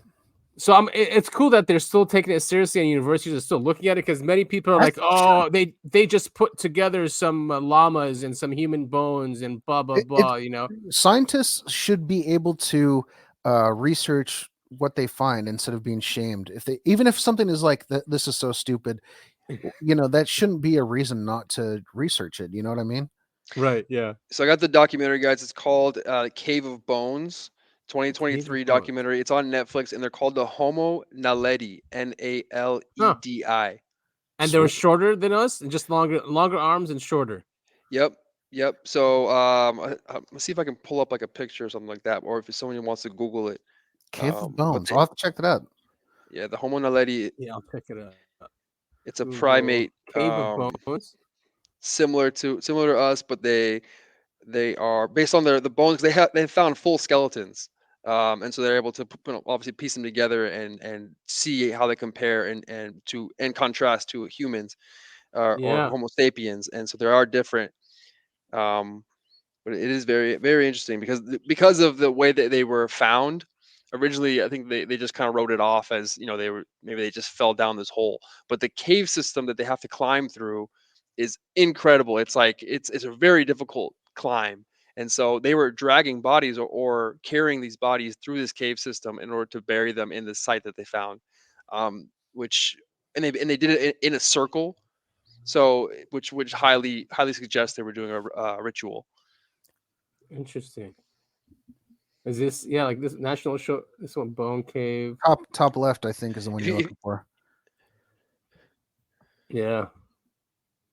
So it's cool that they're still taking it seriously and universities are still looking at it, because many people are they just put together some llamas and some human bones and blah blah blah. Scientists should be able to research what they find instead of being shamed. Even if something is like this is so stupid, that shouldn't be a reason not to research it. You know what I mean? Right. Yeah. So I got the documentary, guys. It's called Cave of Bones, 2023 documentary. It's on Netflix, and they're called the Homo naledi, Naledi. And they were shorter than us, and just longer arms and shorter. Yep. So let's see if I can pull up like a picture or something like that, or if someone wants to Google it. Cave of Bones. I'll have to check that out. Yeah, the Homo naledi. Yeah, I'll pick it up. It's a primate. Cave of Bones. Similar to us, but they are based on the bones. They found full skeletons, and so they're able to obviously piece them together and see how they compare and contrast to humans or Homo sapiens. And so there are different. But it is very, very interesting because of the way that they were found. Originally, I think they just kind of wrote it off as maybe they just fell down this hole. But the cave system that they have to climb through is incredible. It's a very difficult climb, and so they were dragging bodies or carrying these bodies through this cave system in order to bury them in the site that they found. Which they did it in a circle, so which highly suggests they were doing a ritual. Interesting. Is this like this national show? This one, Bone Cave. Top left, I think, is the one you're looking for. Yeah.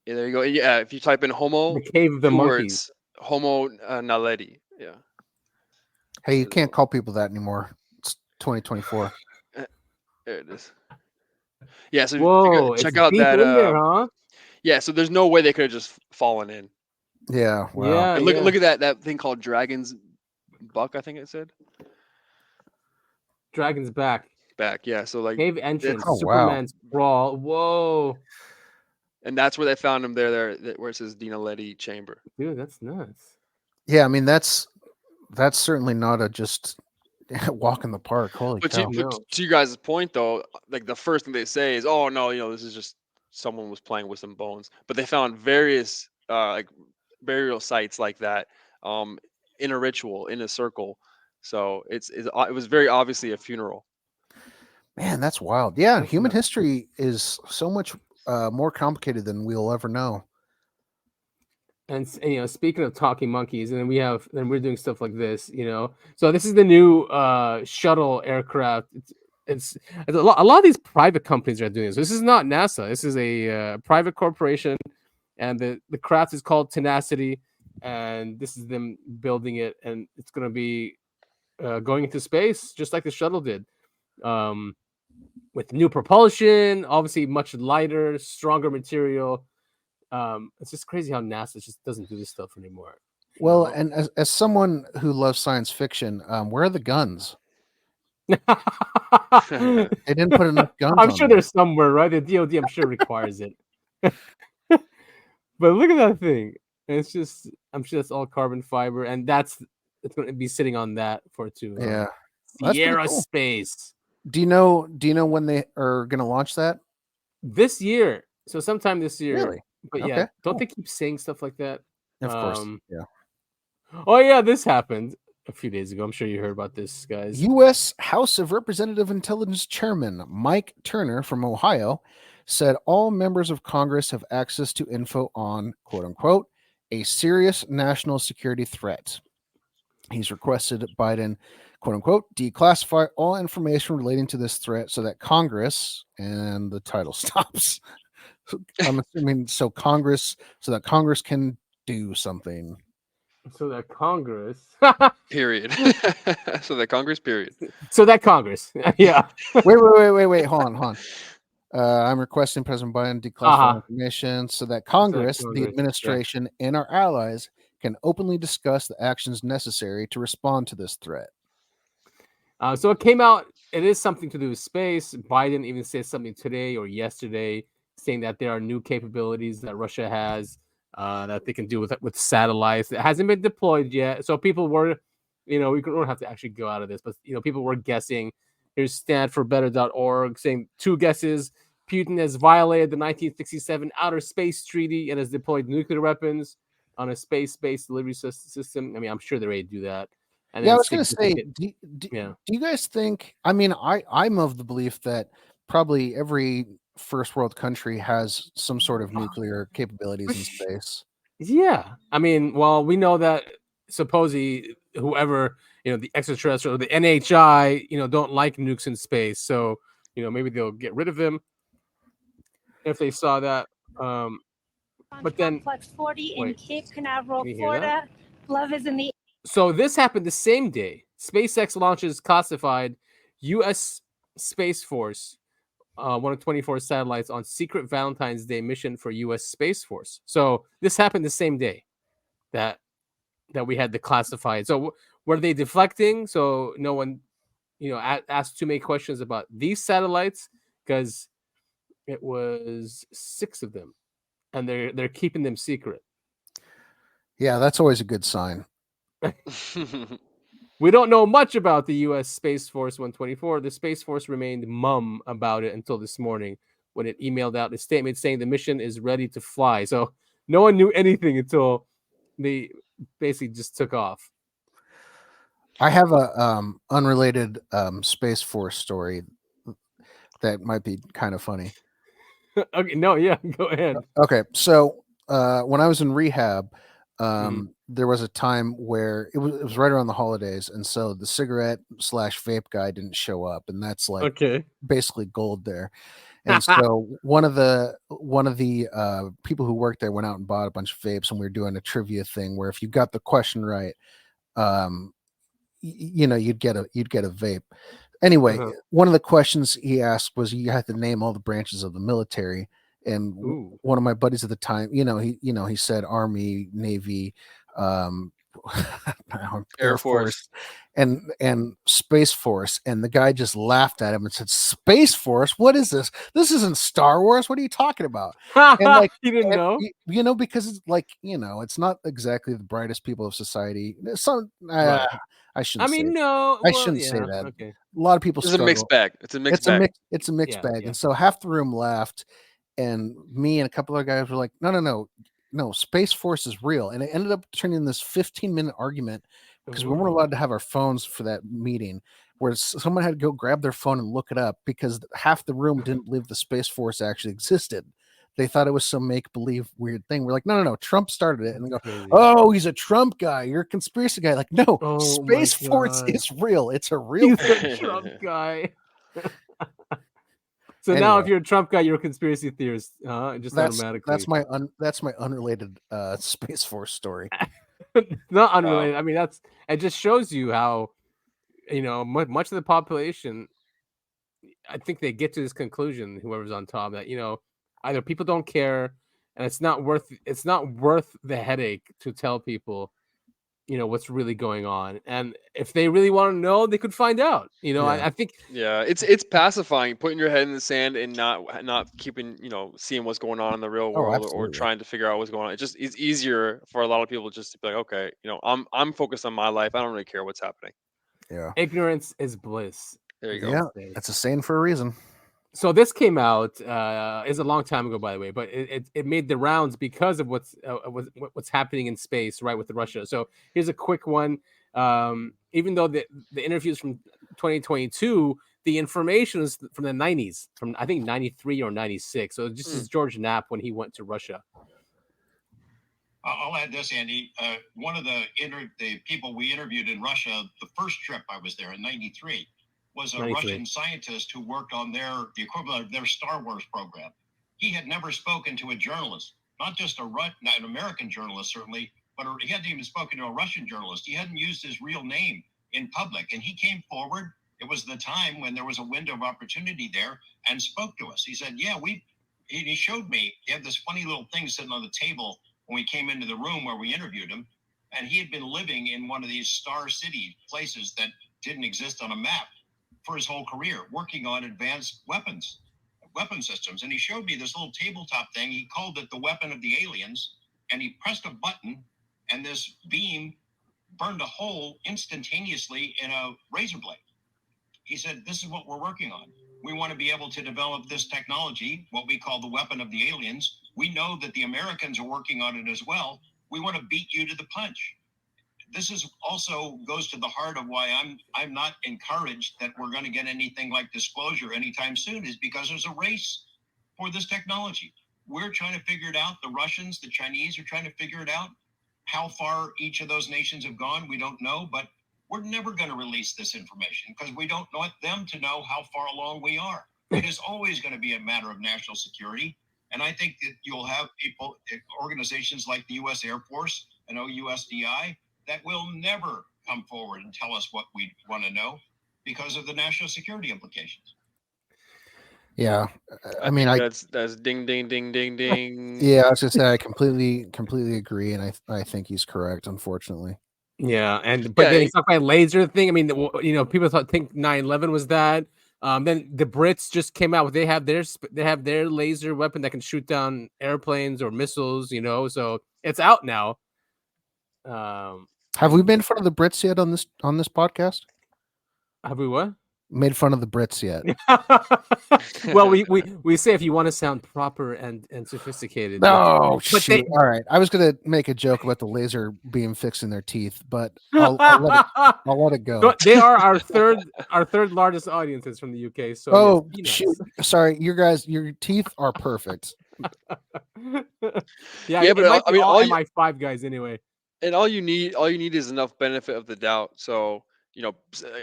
Yeah, there you go. Yeah, if you type in Homo, the Cave of the Monkeys, Homo naledi. Yeah. Hey, you can't call people that anymore. It's 2024. There it is. Yeah, so whoa, check out that. In there, huh? Yeah, so there's no way they could have just fallen in. Yeah. Wow. Yeah. And look at that thing called Dragon's Buck, I think it said. Dragon's Back. Yeah. So like cave entrance, Superman's brawl. Whoa. And that's where they found him there where it says Dina Letty chamber. Dude, that's nuts. Yeah, I mean that's certainly not a just walk in the park. Holy cow. To you guys' point though, like the first thing they say is, oh no, this is just someone was playing with some bones. But they found various like burial sites like that in a ritual, in a circle. So it was very obviously a funeral. Man, that's wild. Yeah, human history is so much more complicated than we'll ever know. And speaking of talking monkeys, and then we're doing stuff like this, So this is the new shuttle aircraft. It's a lot of these private companies are doing this. This is not NASA. This is a private corporation, and the craft is called Tenacity, and this is them building it, and it's going to be going into space just like the shuttle did. With new propulsion, obviously much lighter, stronger material. It's just crazy how NASA just doesn't do this stuff anymore. Well, and as someone who loves science fiction, where are the guns? They didn't put enough guns. I'm sure there's somewhere, right? The DoD, I'm sure, requires it. But look at that thing. And it's just, I'm sure that's all carbon fiber, and it's going to be sitting on that for too long. Yeah, Sierra Space. Do you know when they are going to launch that? This year. So sometime this year. Really? But yeah, don't they keep saying stuff like that? Of course. Yeah. Oh yeah, this happened a few days ago. I'm sure you heard about this, guys. U.S. House of Representative Intelligence Chairman Mike Turner from Ohio said all members of Congress have access to info on, quote unquote, a serious national security threat. He's requested Biden, quote unquote, declassify all information relating to this threat so that Congress, and the title stops. I'm assuming so that Congress can do something. So that Congress period. So that Congress period. So that Congress. Yeah. Wait. Hold on. I'm requesting President Biden declassify information so that Congress, the administration, and our allies can openly discuss the actions necessary to respond to this threat. So it came out. It is something to do with space. Biden even said something today or yesterday saying that there are new capabilities that Russia has that they can do with satellites. It hasn't been deployed yet. So people were, we don't have to actually go out of this, but, people were guessing. Here's StandForBetter.org saying 2 guesses. Putin has violated the 1967 Outer Space Treaty and has deployed nuclear weapons on a space-based delivery system. I mean, I'm sure they're ready to do that. And yeah, I was going to say, do you guys think? I mean, I'm of the belief that probably every first world country has some sort of nuclear capabilities in space. Yeah, I mean, well, we know that supposedly whoever, the extraterrestrial, the NHI, don't like nukes in space, so maybe they'll get rid of them if they saw that. But then, Complex 40 in wait, Cape Canaveral, can you hear that? Florida. Love is in the. So this happened the same day. SpaceX launches classified U.S. Space Force, one of 24 satellites on secret Valentine's Day mission for U.S. Space Force. So this happened the same day that we had the classified. So were they deflecting? So no one, asked too many questions about these satellites, because it was 6 of them, and they're keeping them secret. Yeah, that's always a good sign. We don't know much about the U.S. Space Force 124. The Space Force remained mum about it until this morning, when it emailed out a statement saying the mission is ready to fly. So no one knew anything until they basically just took off. I have a unrelated Space Force story that might be kind of funny. Okay, no, yeah, go ahead. Okay, so when I was in rehab, there was a time where it was right around the holidays, and so the cigarette / vape guy didn't show up, and that's like basically gold there. And so one of the people who worked there went out and bought a bunch of vapes, and we were doing a trivia thing where if you got the question right, you'd get a vape. Anyway, one of the questions he asked was you had to name all the branches of the military. And one of my buddies at the time, he said Army, Navy, Air Force, and Space Force. And the guy just laughed at him and said, "Space Force? What is this? This isn't Star Wars. What are you talking about?" And like, he didn't know, because it's like, it's not exactly the brightest people of society. Some, right. I shouldn't. I shouldn't say that. Okay. A lot of people It's struggle. a mixed bag. It's a mixed bag. It's a mixed bag. And so half the room laughed, and me and a couple of guys were like, no, Space Force is real. And it ended up turning this 15-minute argument because we weren't allowed to have our phones for that meeting, where someone had to go grab their phone and look it up because half the room didn't believe the Space Force actually existed. They thought it was some make-believe weird thing. We're like, no, Trump started it. And they go, "Oh, he's a Trump guy. You're a conspiracy guy." Like, no, Space Force is real. It's a real thing. Trump guy. So anyway, now if you're a Trump guy, you're a conspiracy theorist. Just automatically. That's my unrelated Space Force story. Not unrelated. I mean, it just shows you how, much of the population, I think they get to this conclusion, whoever's on top, that, either people don't care, and it's not worth the headache to tell people, what's really going on. And if they really want to know, they could find out. I think it's pacifying, putting your head in the sand and not keeping, seeing what's going on in the real world, or trying to figure out what's going on. It's easier for a lot of people just to be like, okay, I'm focused on my life. I don't really care what's happening. Yeah. Ignorance is bliss. There you go. Yeah, that's a saying for a reason. So this came out is a long time ago, by the way, but it made the rounds because of what's happening in space, right, with Russia. So here's a quick one. Even though the interviews from 2022, the information is from the 90s, from I think 93 or 96. So this is George Knapp when he went to Russia. I'll add this, Andy. One of the people we interviewed in Russia, the first trip I was there in 93, was a Russian scientist who worked on the equivalent of their Star Wars program. He had never spoken to a journalist, not just an American journalist, certainly, but he hadn't even spoken to a Russian journalist. He hadn't used his real name in public. And he came forward. It was the time when there was a window of opportunity there, and spoke to us. He said, he showed me, he had this funny little thing sitting on the table when we came into the room where we interviewed him. And he had been living in one of these star city places that didn't exist on a map for his whole career, working on advanced weapon systems. And he showed me this little tabletop thing. He called it the weapon of the aliens. And he pressed a button, and this beam burned a hole instantaneously in a razor blade. He said, "This is what we're working on. We want to be able to develop this technology, what we call the weapon of the aliens. We know that the Americans are working on it as well. We want to beat you to the punch." This is also goes to the heart of why I'm not encouraged that we're going to get anything like disclosure anytime soon, is because there's a race for this technology. We're trying to figure it out. The Russians, the Chinese are trying to figure it out. How far each of those nations have gone, we don't know, but we're never going to release this information because we don't want them to know how far along we are. It is always going to be a matter of national security. And I think that you'll have people, organizations like the U.S. Air Force and OUSDI that will never come forward and tell us what we want to know because of the national security implications. Yeah, I mean, that's ding, ding, ding, ding, ding. Yeah, I was just say I completely agree, and I think he's correct. Unfortunately. Yeah, but then he's talking about laser thing. I mean, people think 9/11 was that. Then the Brits just came out with they have their laser weapon that can shoot down airplanes or missiles. So it's out now. Have we made fun of the Brits yet on this podcast? Have we what? Made fun of the Brits yet? Well, we say if you want to sound proper and sophisticated. No, shoot. All right. I was gonna make a joke about the laser beam fixing their teeth, but I'll let it go. They are our third largest audiences from the UK. So shoot. Sorry, your teeth are perfect. yeah, but I mean, all MI5 guys anyway. And all you need is enough benefit of the doubt. So,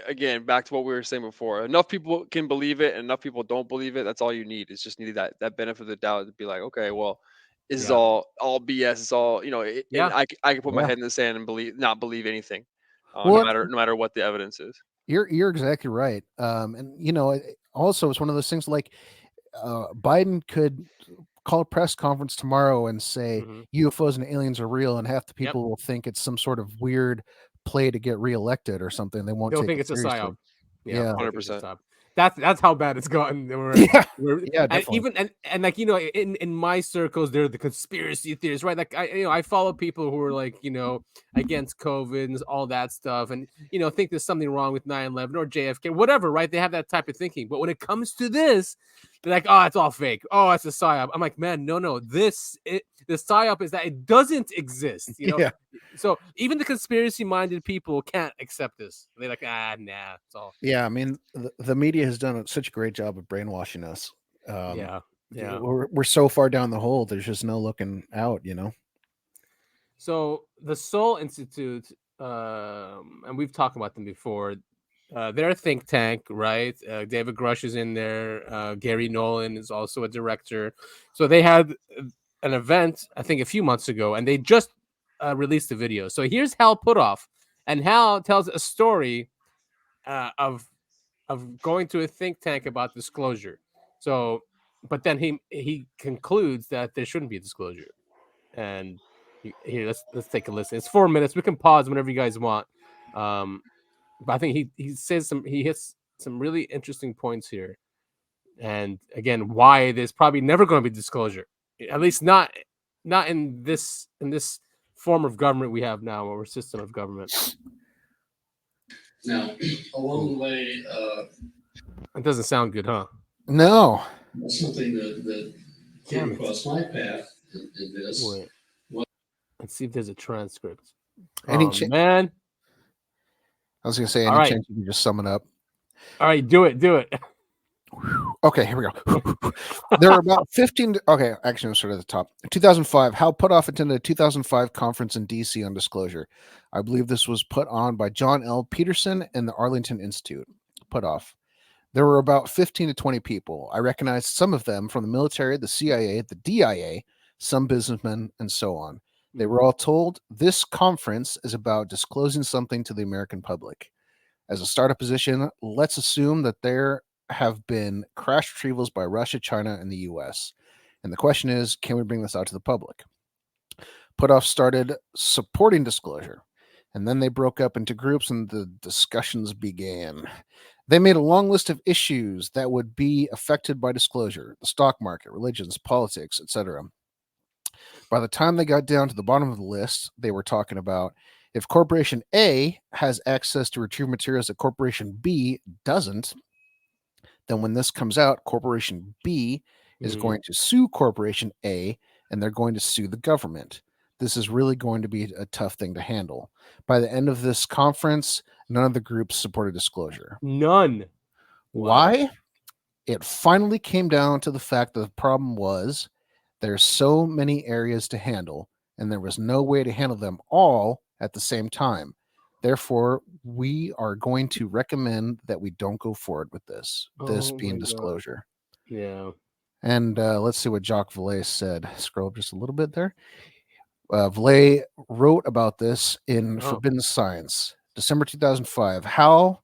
again, back to what we were saying before, enough people can believe it and enough people don't believe it. That's all you need. It's just need that benefit of the doubt to be like, okay, well, this is all BS. It's all, I can put my head in the sand and not believe anything, no matter what the evidence is. You're exactly right. And also it's one of those things like Biden could call a press conference tomorrow and say UFOs and aliens are real, and half the people will think it's some sort of weird play to get reelected or something. They won't think it's seriously. a psyop. Yeah, 100%. That's how bad it's gotten. Definitely. And like in my circles, they're the conspiracy theorists, right? Like I follow people who are like against COVID and all that stuff, and think there's something wrong with 9/11 or JFK, whatever, right? They have that type of thinking. But when it comes to this, they're like, oh, it's all fake. Oh, it's a psyop. I'm like, man, no. The psyop is that it doesn't exist. Yeah. So even the conspiracy-minded people can't accept this. They're like, nah, it's all. Yeah, I mean, the media has done such a great job of brainwashing us. Yeah. We're so far down the hole. There's just no looking out. So the Seoul Institute, and we've talked about them before. They're a think tank, right? David Grush is in there. Gary Nolan is also a director. So they had an event, I think, a few months ago, and they just released a video. So here's Hal Puthoff, and Hal tells a story of going to a think tank about disclosure. So, but then he concludes that there shouldn't be a disclosure. And here, let's take a listen. It's 4 minutes. We can pause whenever you guys want. But I think he hits some really interesting points here. And again, why there's probably never going to be disclosure, at least not in this form of government we have now, or system of government. Now, along the way, it doesn't sound good, huh? No. Something that came across my path in this. Wait. Let's see if there's a transcript. Man. I was going to say, any chance you can just sum it up? All right, do it. Okay, here we go. There are about 15. Okay, actually, I'm sort of at the top. 2005, Hal Puthoff attended a 2005 conference in D.C. on disclosure. I believe this was put on by John L. Peterson and the Arlington Institute. Puthoff. There were about 15 to 20 people. I recognized some of them from the military, the CIA, the DIA, some businessmen, and so on. They were all told this conference is about disclosing something to the American public. As a startup position, let's assume that there have been crash retrievals by Russia, China, and the U.S. And the question is, can we bring this out to the public? Puthoff started supporting disclosure, and then they broke up into groups and the discussions began. They made a long list of issues that would be affected by disclosure: the stock market, religions, politics, etc. By the time they got down to the bottom of the list, they were talking about if Corporation A has access to retrieve materials that Corporation B doesn't, then when this comes out, Corporation B is going to sue Corporation A, and they're going to sue the government. This is really going to be a tough thing to handle. By the end of this conference, none of the groups supported disclosure. None. Why? It finally came down to the fact that the problem was there's so many areas to handle, and there was no way to handle them all at the same time. Therefore, we are going to recommend that we don't go forward with this. This being disclosure. Yeah. And let's see what Jacques Vallée said. Scroll up just a little bit there. Vallée wrote about this in Forbidden Science, December 2005. Hal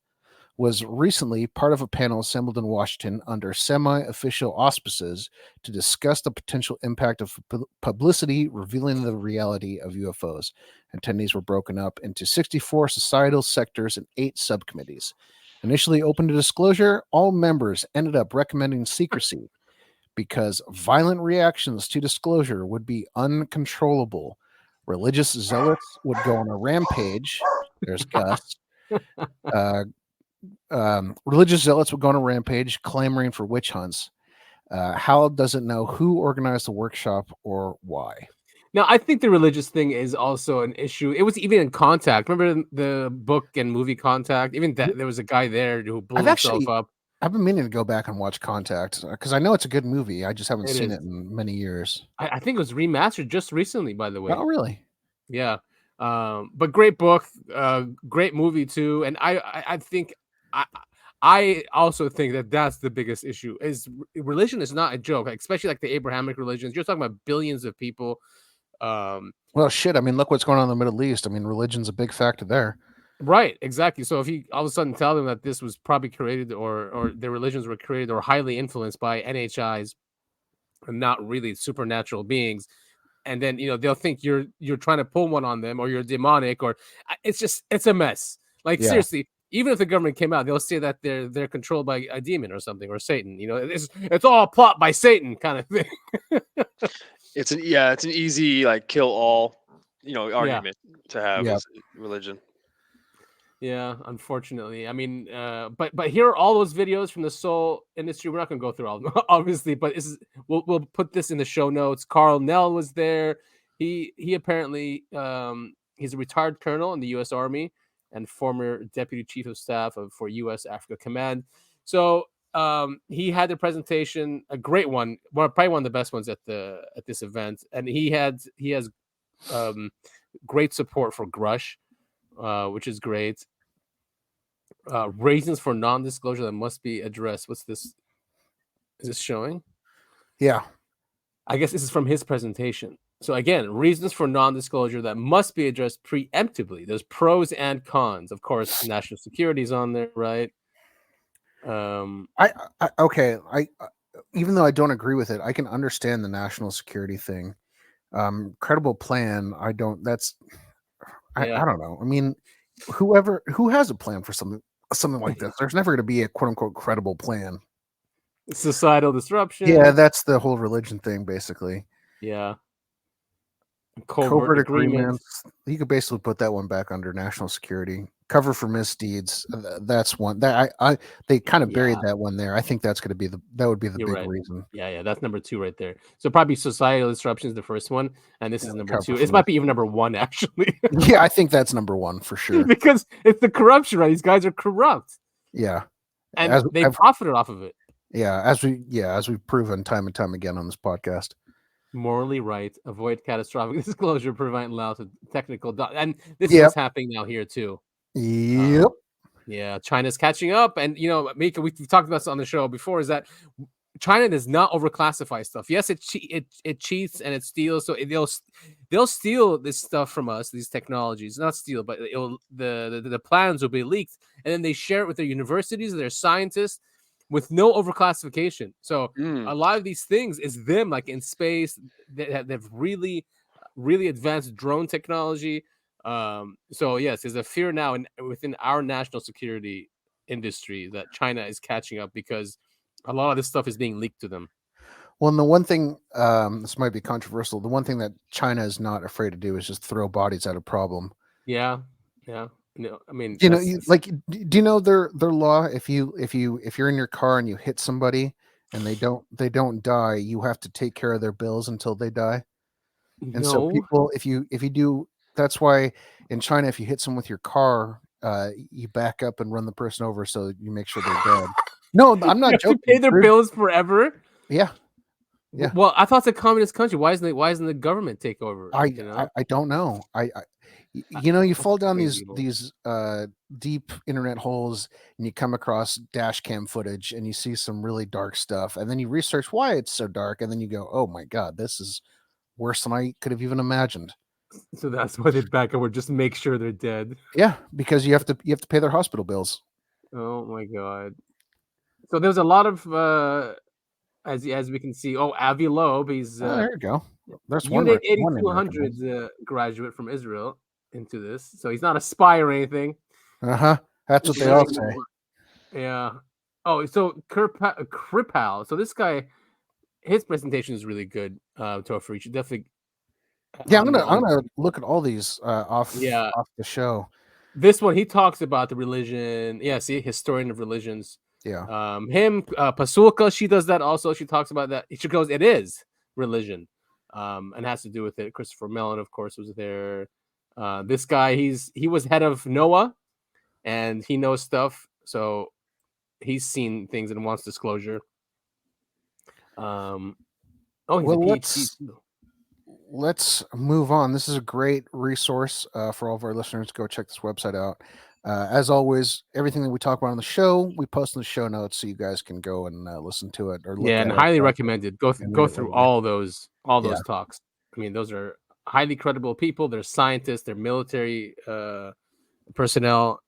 was recently part of a panel assembled in Washington under semi-official auspices to discuss the potential impact of publicity revealing the reality of UFOs. Attendees were broken up into 64 societal sectors and 8 subcommittees. Initially open to disclosure, all members ended up recommending secrecy because violent reactions to disclosure would be uncontrollable. Religious zealots would go on a rampage. There's Gus. Religious zealots would go on a rampage, clamoring for witch hunts. Hal doesn't know who organized the workshop or why. Now, I think the religious thing is also an issue. It was even in Contact. Remember the book and movie Contact? Even that there was a guy there who blew himself up. I've been meaning to go back and watch Contact because I know it's a good movie. I just haven't seen it in many years. I think it was remastered just recently, by the way. Oh, really? Yeah. But great book, great movie too. And I think I also think that that's the biggest issue is religion is not a joke, especially like the Abrahamic religions. You're talking about billions of people. Well, shit. I mean, look what's going on in the Middle East. I mean, religion's a big factor there. Right, exactly. So if you all of a sudden tell them that this was probably created or their religions were created or highly influenced by NHIs and not really supernatural beings, and then they'll think you're trying to pull one on them or you're demonic or it's a mess. Like seriously, even if the government came out, they'll say that they're controlled by a demon or something or Satan. It's all a plot by Satan kind of thing. It's an easy like kill all argument to have with religion. Yeah, unfortunately. I mean, but here are all those videos from the soul industry. We're not going to go through all of them, obviously, but we'll put this in the show notes. Carl Nell was there. He apparently he's a retired colonel in the U.S. Army and former deputy chief of staff for U.S. Africa Command. So he had the presentation, a great one, probably one of the best ones at this event, and he has great support for Grush. Which is great. Reasons for non-disclosure that must be addressed. What's this? Is this showing? Yeah. I guess this is from his presentation. So again, reasons for non-disclosure that must be addressed preemptively. There's pros and cons. Of course, national security is on there, right? Okay. Even though I don't agree with it, I can understand the national security thing. Credible plan. I don't know. I mean, who has a plan for something like this? There's never going to be a quote unquote credible plan. Societal disruption. Yeah, that's the whole religion thing, basically. Yeah. Covert agreements. You could basically put that one back under national security. Cover for misdeeds. That's one that they kind of buried that one there. I think that's going to be that would be the big reason. Yeah, that's number 2 right there. So probably societal disruption is the first one, and this is number 2. It might be even number 1 actually. Yeah, I think that's number 1 for sure. Because it's the corruption, right? These guys are corrupt. Yeah, and they profited off of it. Yeah, as we've proven time and time again on this podcast. Morally right, avoid catastrophic disclosure, prevent loud technical and this is what's happening now here too. Yep. Yeah, China's catching up, and Mika, we've talked about this on the show before. Is that China does not overclassify stuff? Yes, it cheats and it steals. So they'll steal this stuff from us, these technologies. Not steal, but the plans will be leaked, and then they share it with their universities, their scientists, with no overclassification. So a lot of these things is them like in space. They've really, really advanced drone technology. So yes, there's a fear now within our national security industry that China is catching up because a lot of this stuff is being leaked to them. Well, and the one thing, this might be controversial, the one thing that China is not afraid to do is just throw bodies at a problem. Yeah. No, I mean, do you know their law? If you're in your car and you hit somebody and they don't die, you have to take care of their bills until they die. And so people, if you do, that's why in China, if you hit someone with your car, you back up and run the person over so you make sure they're dead. No, I'm not joking. To pay their bills forever. Yeah. Yeah. Well, I thought it's a communist country. Why isn't the government take over? I don't know. You fall down these deep internet holes and you come across dash cam footage and you see some really dark stuff, and then you research why it's so dark, and then you go, oh my god, this is worse than I could have even imagined. So that's why they back up, or just make sure they're dead. Yeah, because you have to pay their hospital bills. Oh my god. So there's a lot of as we can see. Oh, Avi Loeb, he's there you go. There's Unit 8200 graduate from Israel into this. So he's not a spy or anything. That's what they all say. Yeah. Oh, so Kripal. So this guy, his presentation is really good. Topher, you should definitely. Yeah, I'm gonna look at all these off the show. This one, he talks about the religion. Yeah, see, historian of religions. Yeah. Pasulka, she does that also. She talks about that. She goes, it is religion, and has to do with it. Christopher Mellon, of course, was there. This guy, he was head of NOAA, and he knows stuff. So he's seen things and wants disclosure. Let's move on. This is a great resource for all of our listeners. Go check this website out. As always, everything that we talk about on the show, we post in the show notes so you guys can go and listen to it. Or look and highly recommended. Go through all those talks. I mean, those are highly credible people. They're scientists. They're military personnel.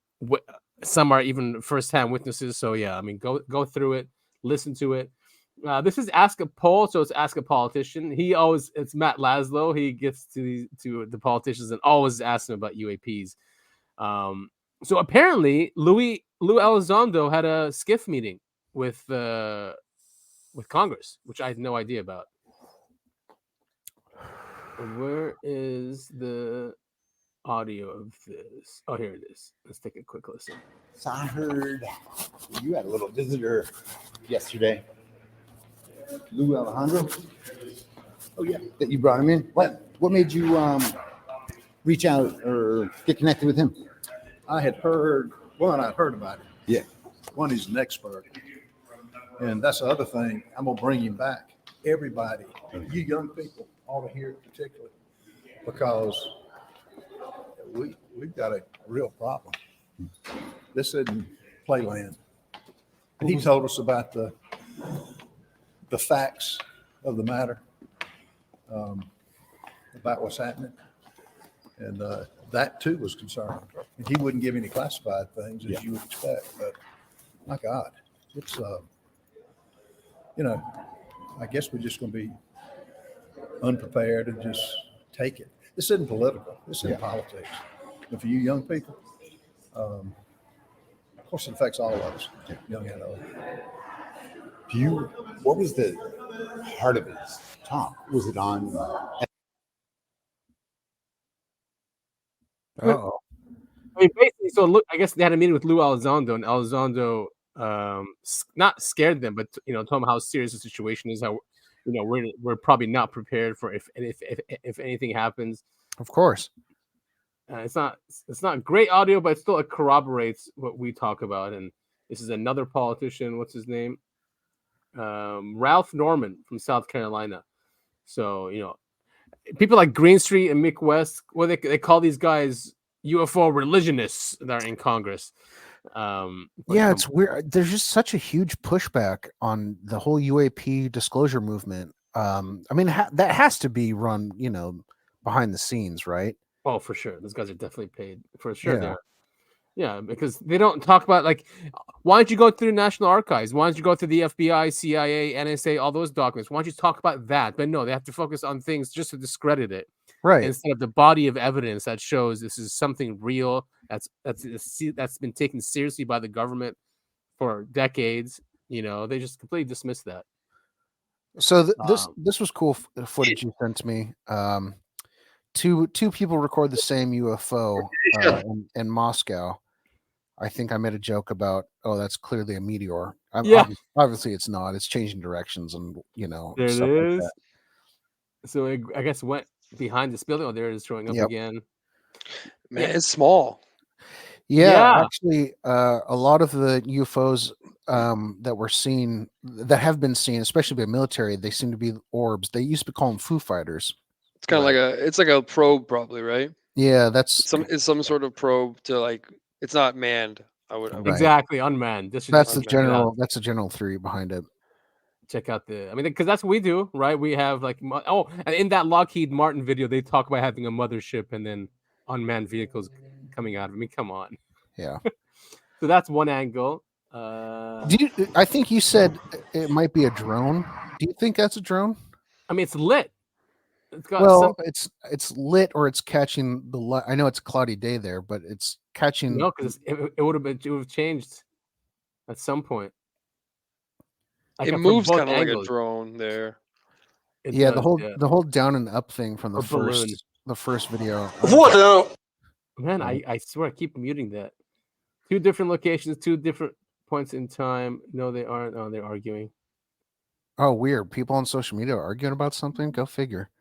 Some are even first-hand witnesses. So yeah, I mean, go through it, listen to it. This is Ask a Poll, so it's Ask a Politician. It's Matt Laszlo. He gets to the politicians and always asks them about UAPs. So apparently, Lou Elizondo had a skiff meeting with Congress, which I had no idea about. Where is the audio of this? Oh, here it is. Let's take a quick listen. So I heard you had a little visitor yesterday. Lou Alejandro. Oh yeah, that you brought him in. What made you reach out or get connected with him? I had heard about it. Yeah. One, he's an expert, and that's the other thing. I'm gonna bring him back. Everybody, you young people, ought to hear it particularly, because we've got a real problem. This isn't playland. And he told us about the facts of the matter, about what's happening. And that too was concerning. And he wouldn't give any classified things as you would expect. But my God, it's, I guess we're just going to be unprepared and just take it. This isn't political. This isn't politics. But for you young people, of course, it affects all of us, young and old. What was the heart of his talk? Was it on? Oh, I mean, basically, so look, I guess they had a meeting with Lou Elizondo, and Elizondo not scared them, but told them how serious the situation is. How we're probably not prepared for if anything happens. Of course, it's not great audio, but still it corroborates what we talk about. And this is another politician. What's his name? Ralph Norman from South Carolina. So people like Greenstreet and Mick West, they call these guys UFO religionists that are in Congress. It's weird. There's just such a huge pushback on the whole UAP disclosure movement. I mean, that has to be run, behind the scenes, right? Oh, for sure. Those guys are definitely paid for sure. Yeah. Yeah, because they don't talk about, like, why don't you go through the National Archives? Why don't you go through the FBI, CIA, NSA, all those documents? Why don't you talk about that? But no, they have to focus on things just to discredit it, right? Instead of the body of evidence that shows this is something real that's been taken seriously by the government for decades. They just completely dismiss that. So this was cool footage you sent to me. Two people record the same UFO in Moscow. I think I made a joke about, that's clearly a meteor. Obviously it's not. It's changing directions and there it is. Like so I guess went behind this building. Oh, there it is showing up again. Man, it's small. Yeah, actually, a lot of the UFOs that we're seeing, that have been seen, especially by military, they seem to be orbs. They used to call them Foo Fighters. It's kind of like it's like a probe, probably, right? Yeah, that's it's some sort of probe to like. It's not manned. I would exactly unmanned. That's the general. That's the general theory behind it. Check out because that's what we do, right? We have like and in that Lockheed Martin video, they talk about having a mothership and then unmanned vehicles coming out of it. I mean, come on. Yeah. So that's one angle. I think you said it might be a drone. Do you think that's a drone? I mean, it's lit. It's got it's lit, or it's catching the light. I know it's a cloudy day there, but it's catching. No, because it would have changed at some point. It moves kind of like a drone there. Yeah, the whole down and up thing from the first video. What? Man, I swear I keep muting that. 2 different locations, 2 different points in time. No, they aren't. Oh, they're arguing. Oh, weird. People on social media are arguing about something. Go figure.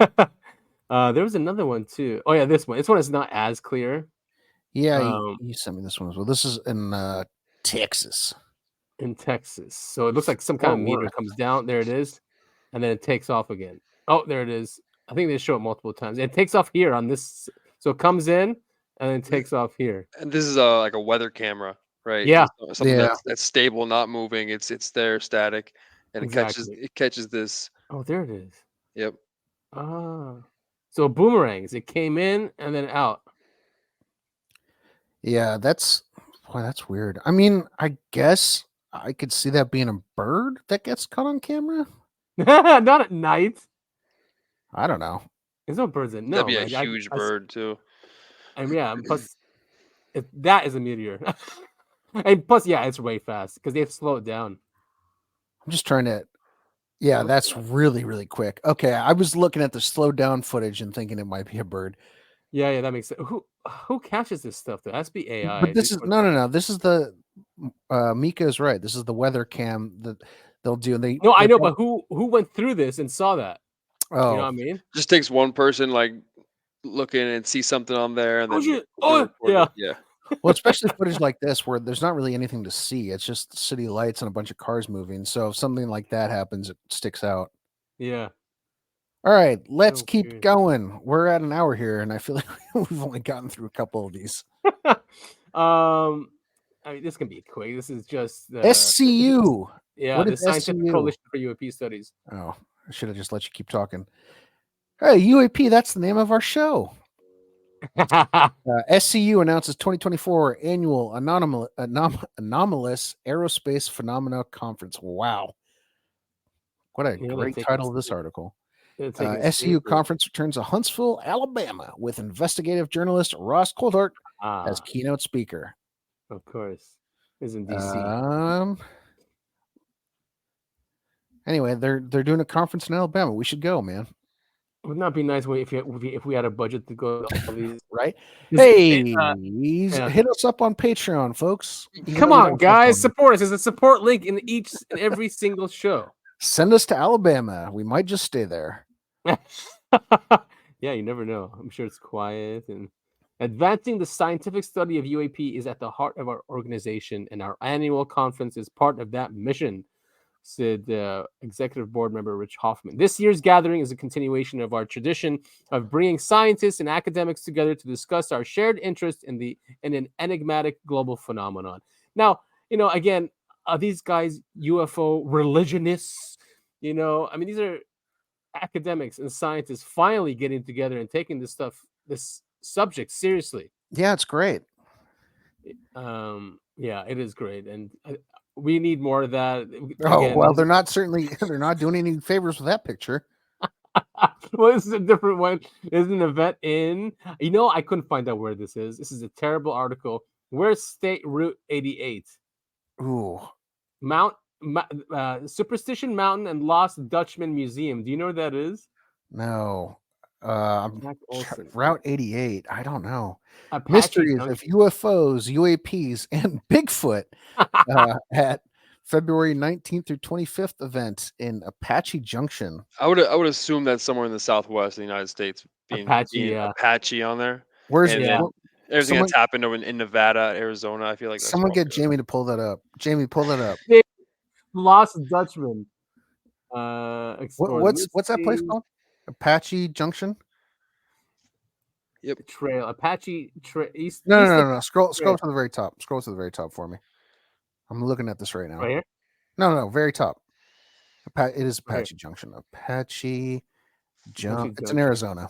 There was another one too. Oh yeah, this one. This one is not as clear. Yeah, you sent me this one as well. This is in Texas. In Texas. So it looks like some kind of meter comes down. There it is. And then it takes off again. Oh, there it is. I think they show it multiple times. It takes off here on this. So it comes in and then takes off here. And this is like a weather camera, right? Yeah. Something that's stable, not moving. It's there static. And Exactly. it catches this. Oh, there it is. Yep. So boomerangs. It came in and then out. Yeah, that's weird. I mean, I guess I could see that being a bird that gets caught on camera. Not at night. I don't know. There's no birds in. No, that'd be a huge bird too. And yeah, plus that is a meteor. And plus, yeah, it's way fast because they have to slow it down. I'm just trying to. Yeah, that's really, really quick. Okay, I was looking at the slowed down footage and thinking it might be a bird. Yeah, that makes sense. Who catches this stuff though? It has to be AI. But this is no. This is the Mika is right. This is the weather cam that they'll do. No, I know, but who went through this and saw that? Oh, you know what I mean? Just takes one person like looking and see something on there, and then yeah. Well, especially footage like this where there's not really anything to see. It's just city lights and a bunch of cars moving. So if something like that happens, it sticks out. Yeah. All right, let's keep going. We're at an hour here, and I feel like we've only gotten through a couple of these. I mean, this can be quick. This is just SCU. Yeah, the Scientific Coalition for UAP Studies. Oh, I should have just let you keep talking. Hey, UAP, that's the name of our show. SCU announces 2024 annual anomalous aerospace phenomena conference. Wow, what a great title of this article. SCU conference returns to Huntsville, Alabama, with investigative journalist Ross Coulthart as keynote speaker. Of course, is in DC. Anyway, they're doing a conference in Alabama. We should go, man. Would not be nice if we had a budget to go to all these, right? Hey, hit us up on Patreon, folks. Come on, guys, support us. There's a support link in every single show. Send us to Alabama. We might just stay there. Yeah, you never know. I'm sure it's quiet. And advancing the scientific study of UAP is at the heart of our organization, and our annual conference is part of that mission, said executive board member Rich Hoffman. This year's gathering is a continuation of our tradition of bringing scientists and academics together to discuss our shared interest in an enigmatic global phenomenon. Now, again, are these guys UFO religionists? I mean, these are academics and scientists finally getting together and taking this subject seriously. Yeah, it's great. Yeah, it is great, and we need more of that. Again, well, they're not doing any favors with that picture. Well, this is a different one. There's an event in, I couldn't find out where this is. This is a terrible article. Where's State Route 88? Ooh. Superstition Mountain and Lost Dutchman Museum. Do you know where that is? No. Route 88. I don't know. Apache Mysteries Junction. of UFOs, UAPs, and Bigfoot at February 19th through 25th event in Apache Junction. I would assume that's somewhere in the Southwest of the United States. Being Apache on there. Where's Everything that's happened in Nevada, Arizona. I feel like that's someone get Jamie to pull that up. Jamie, pull that up. Lost Dutchman. What's that place called? Apache Junction. Yep. Trail Apache East. No. Scroll to the very top. Scroll to the very top for me. I'm looking at this right now. Right here? No, very top. It is Apache Junction. Apache Junction. It's in Arizona.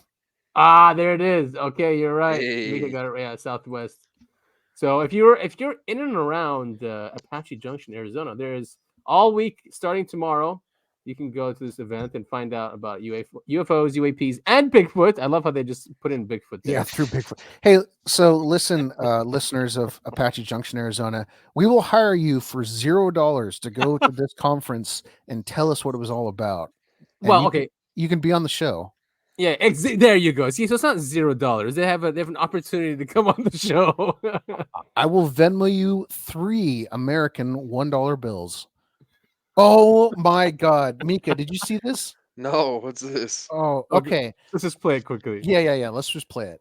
Ah, there it is. Okay, you're right. Hey. Mika got it right. Yeah, Southwest. So if you're in and around Apache Junction, Arizona, there is all week starting tomorrow. You can go to this event and find out about UFOs, UAPs, and Bigfoot. I love how they just put in Bigfoot there. Yeah, through Bigfoot. Hey, so listen, listeners of Apache Junction, Arizona, we will hire you for $0 to go to this conference and tell us what it was all about. And you can be on the show. Yeah, there you go. See, so it's not $0. They have an opportunity to come on the show. I will Venmo you 3 American $1 bills. Oh my God, Mika, did you see this? No, what's this? Oh, okay. Let's just play it quickly. Yeah. Let's just play it.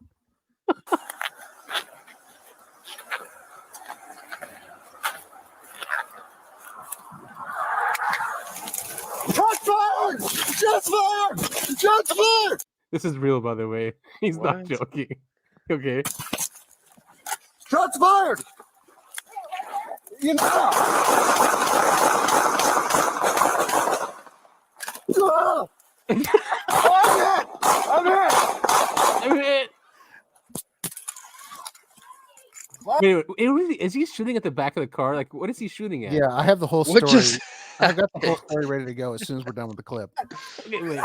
Shots fired! This is real, by the way. He's not joking. Okay. Shots fired! You know. I'm hit. Wait, really? Is he shooting at the back of the car? Like, what is he shooting at? Yeah, I have the whole story. I've got the whole story ready to go as soon as we're done with the clip. Hey, in the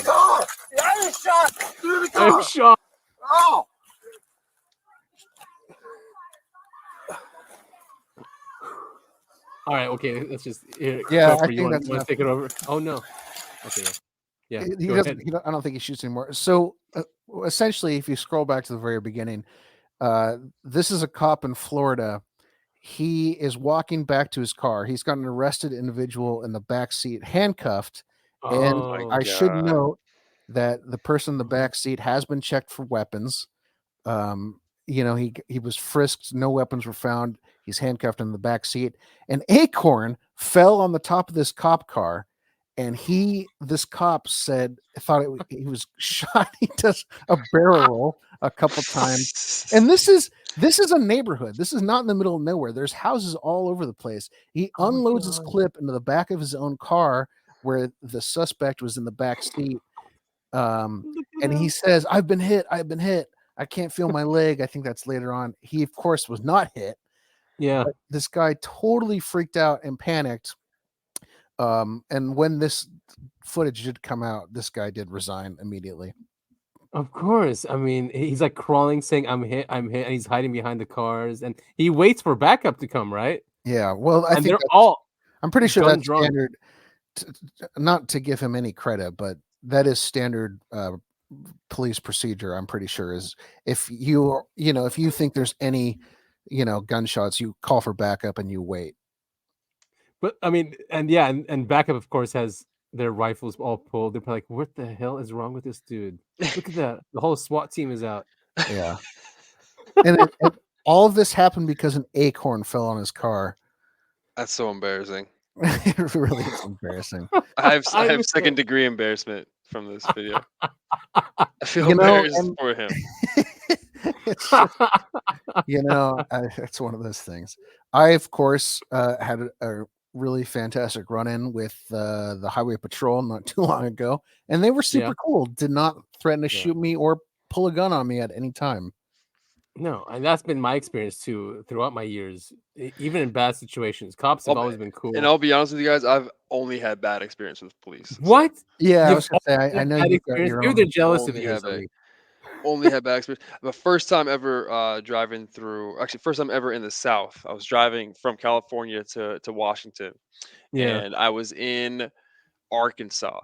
car! I was shot through the car! I'm shot. Oh! All right, okay, let's just. Yeah, I think that's want to take it over. Oh no. Okay. Yeah. He doesn't. I don't think he shoots anymore. So essentially, if you scroll back to the very beginning, this is a cop in Florida. He is walking back to his car. He's got an arrested individual in the back seat, handcuffed. And I should note that the person in the back seat has been checked for weapons. He was frisked. No weapons were found. He's handcuffed in the back seat. An acorn fell on the top of this cop car. And this cop thought he was shot. He does a barrel roll a couple times. And this is a neighborhood. This is not in the middle of nowhere. There's houses all over the place. He unloads his clip into the back of his own car where the suspect was in the back seat. And he says, I've been hit. I can't feel my leg. I think that's later on. He, of course, was not hit. Yeah. But this guy totally freaked out and panicked. And when this footage did come out, this guy did resign immediately. Of course. I mean, he's like crawling, saying, I'm hit, and he's hiding behind the cars, and he waits for backup to come, right? Yeah. Well, I think I'm pretty sure that's standard. Not to give him any credit, but that is standard police procedure. I'm pretty sure is if you think there's any, gunshots, you call for backup and you wait. But I mean, and backup, of course, has their rifles all pulled. They're like, what the hell is wrong with this dude? Look at that. The whole SWAT team is out. Yeah. and all of this happened because an acorn fell on his car. That's so embarrassing. It really is embarrassing. I have second degree embarrassment from this video. I feel embarrassed for him. It's one of those things. I, of course, had a really fantastic run-in with the highway patrol not too long ago, and they were super cool. Did not threaten to shoot me or pull a gun on me at any time. No, and that's been my experience too throughout my years, even in bad situations. Cops have always been cool. And I'll be honest with you guys, I've only had bad experience with police. What? Yeah, I was gonna say, I know you've got your own. They're jealous of you. Only had bad experience. The first time ever driving through, actually, first time ever in the South. I was driving from California to Washington, and I was in Arkansas.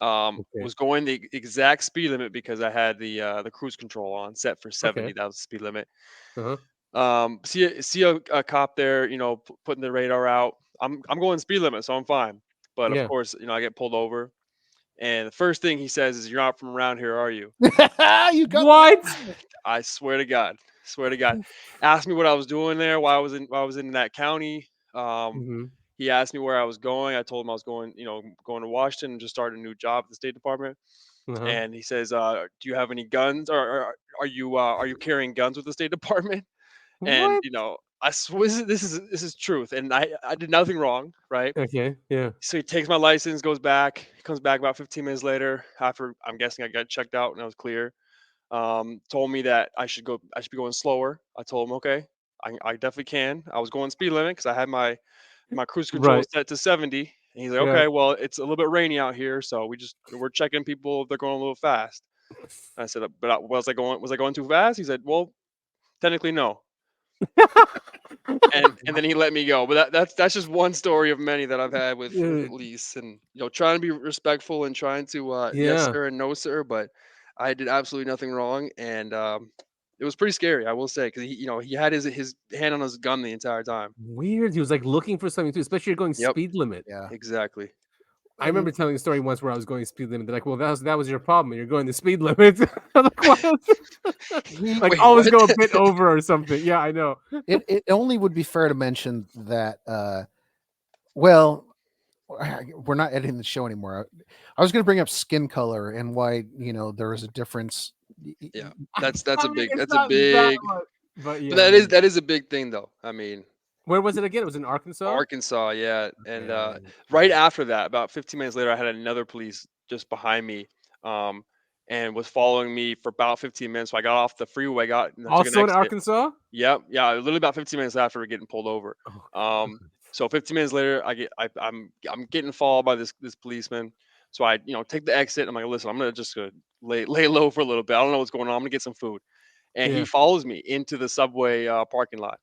Was going the exact speed limit because I had the cruise control on set for 70. Okay. That was the speed limit. See a cop there, putting the radar out. I'm going speed limit, so I'm fine. But of course, I get pulled over, And the first thing he says is, "You're not from around here, are you?" You got what? I swear to God. Swear to God. Asked me what I was doing there, why I was in that county. He asked me where I was going. I told him I was going, going to Washington and just started a new job at the State Department. And he says, "Do you have any guns, or are you carrying guns with the State Department?" And What? I swear this is truth, and I did nothing wrong, right? Okay, yeah. So he takes my license, goes back. He comes back about 15 minutes later after I'm guessing I got checked out and I was clear. Told me that I should be going slower. I told him, okay, I definitely can. I was going speed limit because I had my cruise control Right. set to 70. And he's like, Yeah. okay, well, it's a little bit rainy out here, so we're checking people if they're going a little fast. I said, but was I going too fast? He said, well, technically no. and then he let me go. But that's just one story of many that I've had with police, and trying to be respectful and trying to yes Yeah. sir and no sir, but I did absolutely nothing wrong, and it was pretty scary, I will say, because he had his hand on his gun the entire time. Weird. He was like looking for something too, especially you're going Yep. speed limit. Yeah. Exactly. I remember telling a story once where I was going speed limit. They're like, "Well, that was your problem. You're going the speed limit." I'm like, what? Like, Wait, always what? go a bit over or something. Yeah, I know. It only would be fair to mention that well, we're not editing the show anymore. I was going to bring up skin color and why there is a difference. Yeah, that's a I mean, big it's that's a not that big much, but yeah, but that is a big thing though. I mean, where was it again? It was in Arkansas. Arkansas, yeah. And Okay. right after that, about 15 minutes later, I had another police just behind me, and was following me for about 15 minutes. So I got off the freeway, took an Also in exit. Arkansas. Yep, yeah, literally about 15 minutes after getting pulled over. So 15 minutes later, I'm getting followed by this policeman. So I take the exit. I'm like, listen, I'm gonna just lay low for a little bit. I don't know what's going on. I'm gonna get some food. And he Yeah. follows me into the subway parking lot.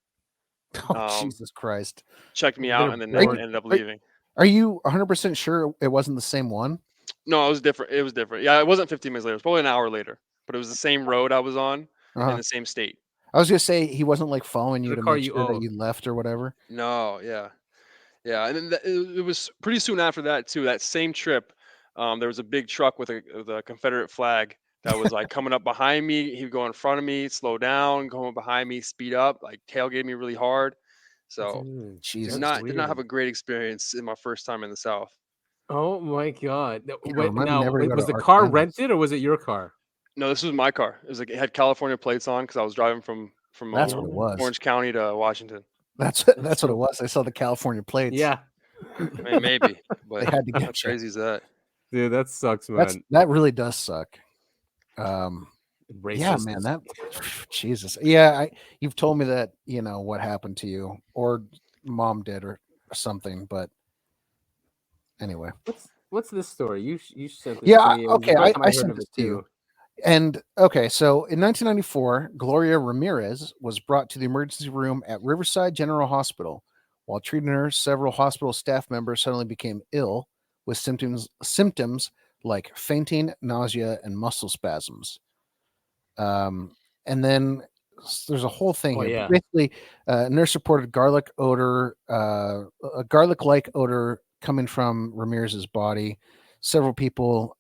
Oh, Jesus Christ. Checked me out and then ended up leaving. Are you 100% sure it wasn't the same one? No, it was different. It was different. Yeah, it wasn't 15 minutes later. It was probably an hour later, but it was the same road I was on in the same state. I was gonna say he wasn't like following you The to car make you sure that own. you left or whatever. No, yeah. Yeah, and then it was pretty soon after that too. That same trip, there was a big truck with a Confederate flag that was like coming up behind me. He would go in front of me, slow down, going behind me, speed up, like tailgate me really hard. So Jesus, did not have a great experience in my first time in the South. Oh my God! Now, was the car rented or was it your car? No, this was my car. It was like it had California plates on because I was driving from That's what it was. Orange County to Washington. That's what it was. I saw the California plates. Yeah. I mean, maybe, but they had to how get you. crazy is that? Dude, that sucks, man. That really does suck. Racist. Yeah, man. That Jesus. Yeah, you've told me that what happened to you or mom did or something, but anyway. What's this story? You sent this yeah, to me. Okay, I sent of it to you. And okay, so in 1994, Gloria Ramirez was brought to the emergency room at Riverside General Hospital. While treating her, several hospital staff members suddenly became ill with symptoms like fainting, nausea, and muscle spasms. And then there's a whole thing here. Yeah. Basically, nurse reported a garlic-like odor coming from Ramirez's body. Several people,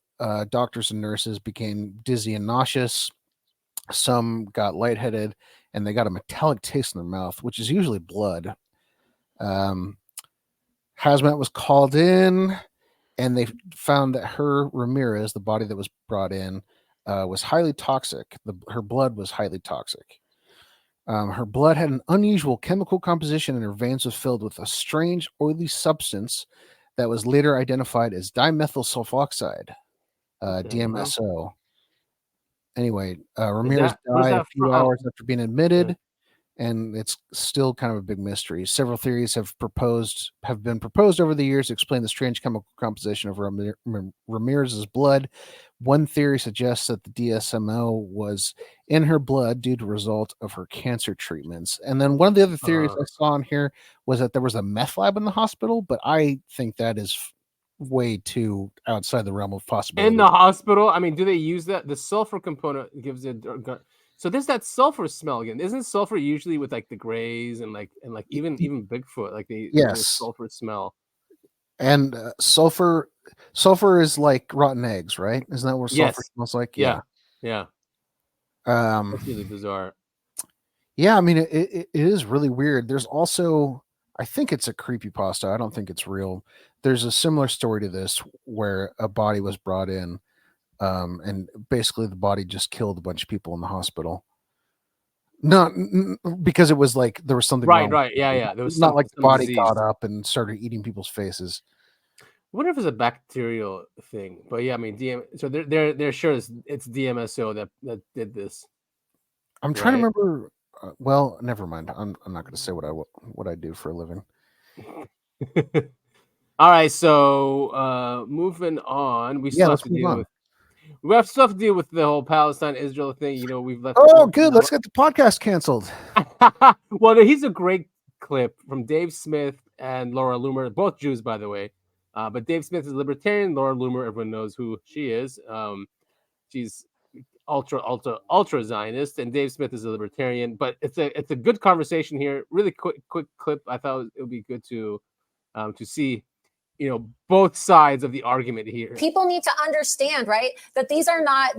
doctors and nurses, became dizzy and nauseous. Some got lightheaded, and they got a metallic taste in their mouth, which is usually blood. Hazmat was called in, and they found that Ramirez, the body that was brought in, was highly toxic. Her blood was highly toxic. Her blood had an unusual chemical composition, and her veins was filled with a strange oily substance that was later identified as dimethyl sulfoxide, DMSO. Anyway, Ramirez died a few hours after being admitted, and it's still kind of a big mystery. Several theories have been proposed over the years to explain the strange chemical composition of Ramirez's blood. One theory suggests that the DSMO was in her blood due to a result of her cancer treatments. And then one of the other theories I saw in here was that there was a meth lab in the hospital, but I think that is way too outside the realm of possibility. In the hospital? I mean, do they use that? The sulfur component gives it. So there's that sulfur smell again. Isn't sulfur usually with like the grays and even Bigfoot? Like they yes, sulfur smell. And sulfur is like rotten eggs, right? Isn't that what sulfur smells like? Yeah. That's really bizarre. Yeah, I mean, it is really weird. There's also, I think it's a creepypasta. I don't think it's real. There's a similar story to this where a body was brought in, and basically the body just killed a bunch of people in the hospital. Not because it was like there was something wrong. Right. Yeah. There was not like the body disease. got up and started eating people's faces. I wonder if it's a bacterial thing, but yeah, I mean, so they're sure it's DMSO that did this. I'm trying to remember. Well, never mind. I'm not going to say what I do for a living. All right, so moving on, we still have to deal with the whole Palestine-Israel thing. You know, we've left. Oh, good. Let's get the podcast canceled. Well, here's a great clip from Dave Smith and Laura Loomer, both Jews, by the way. But Dave Smith is a libertarian. Laura Loomer, everyone knows who she is. She's ultra Zionist, and Dave Smith is a libertarian. But it's a good conversation here. Really quick clip. I thought it would be good to see, you know, both sides of the argument here. People need to understand, right, that these are not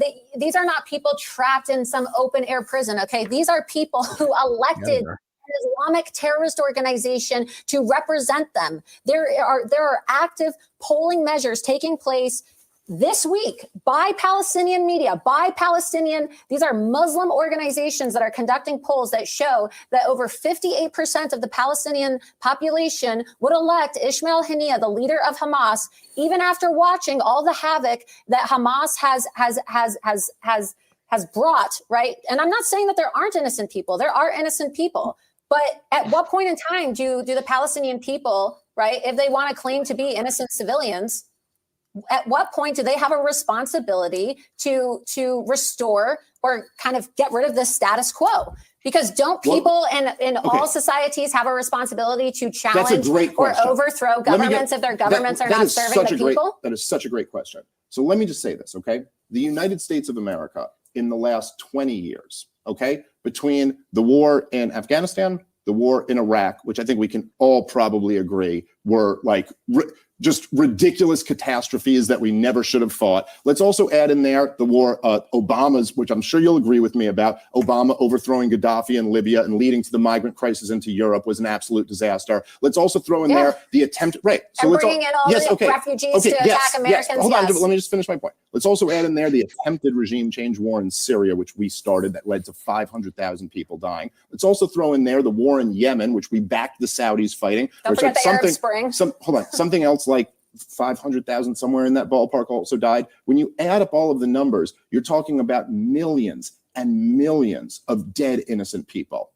people trapped in some open air prison. Okay, these are people who elected an Islamic terrorist organization to represent them. There are active polling measures taking place this week by Palestinian media, these are Muslim organizations that are conducting polls that show that over 58% of the Palestinian population would elect Ismail Haniyeh, the leader of Hamas, even after watching all the havoc that Hamas has brought, right? And I'm not saying that there aren't innocent people. There are innocent people. But at what point in time do the Palestinian people, right, if they want to claim to be innocent civilians, at what point do they have a responsibility to restore or kind of get rid of the status quo? Because don't people in all societies have a responsibility to challenge or overthrow governments if their governments are not serving the people? That is such a great question. So let me just say this, okay? The United States of America in the last 20 years, okay, between the war in Afghanistan, the war in Iraq, which I think we can all probably agree were like just ridiculous catastrophes that we never should have fought. Let's also add in there the war, Obama's, which I'm sure you'll agree with me about, Obama overthrowing Gaddafi in Libya and leading to the migrant crisis into Europe was an absolute disaster. Let's also throw in there the attempt, right? So and let's bringing in all the refugees to attack Americans. Hold on, let me just finish my point. Let's also add in there the attempted regime change war in Syria, which we started, that led to 500,000 people dying. Let's also throw in there the war in Yemen, which we backed the Saudis fighting. Don't forget the Arab Spring. Something else like 500,000 somewhere in that ballpark also died. When you add up all of the numbers, you're talking about millions and millions of dead innocent people.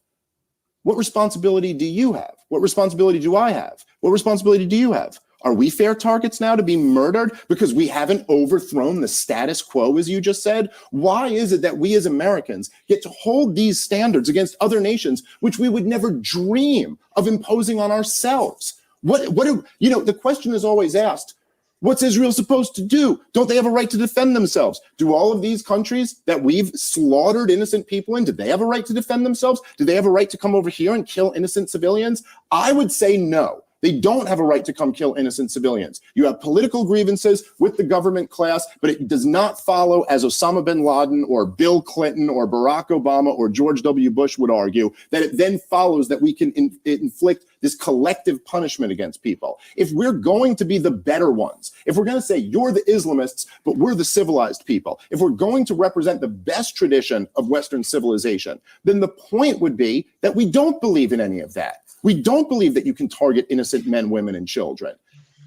What responsibility do you have? What responsibility do I have? What responsibility do you have? Are we fair targets now to be murdered because we haven't overthrown the status quo, as you just said? Why is it that we as Americans get to hold these standards against other nations, which we would never dream of imposing on ourselves? The question is always asked, what's Israel supposed to do? Don't they have a right to defend themselves? Do all of these countries that we've slaughtered innocent people in, do they have a right to defend themselves? Do they have a right to come over here and kill innocent civilians? I would say no. They don't have a right to come kill innocent civilians. You have political grievances with the government class, but it does not follow, as Osama bin Laden or Bill Clinton or Barack Obama or George W. Bush would argue, that it then follows that we can inflict this collective punishment against people. If we're going to be the better ones, if we're going to say you're the Islamists, but we're the civilized people, if we're going to represent the best tradition of Western civilization, then the point would be that we don't believe in any of that. We don't believe that you can target innocent men, women, and children.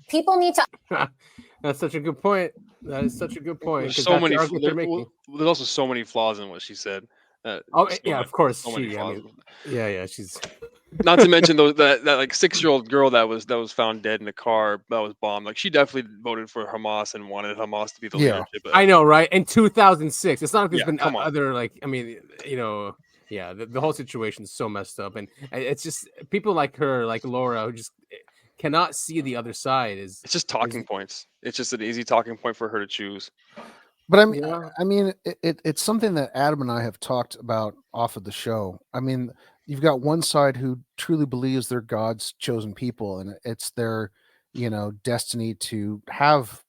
People need to. That's such a good point. That is such a good point. There's also so many flaws in what she said. Of course. She's not to mention that like 6-year-old girl that was found dead in a car that was bombed. Like she definitely voted for Hamas and wanted Hamas to be the leadership. I know, right? In 2006, it's not like there's been other the whole situation is so messed up, and it's just people like her, like Laura, who just cannot see the other side. It's just talking points. It's just an easy talking point for her to choose. But I mean, it's something that Adam and I have talked about off of the show. I mean, you've got one side who truly believes they're God's chosen people, and it's their destiny to have,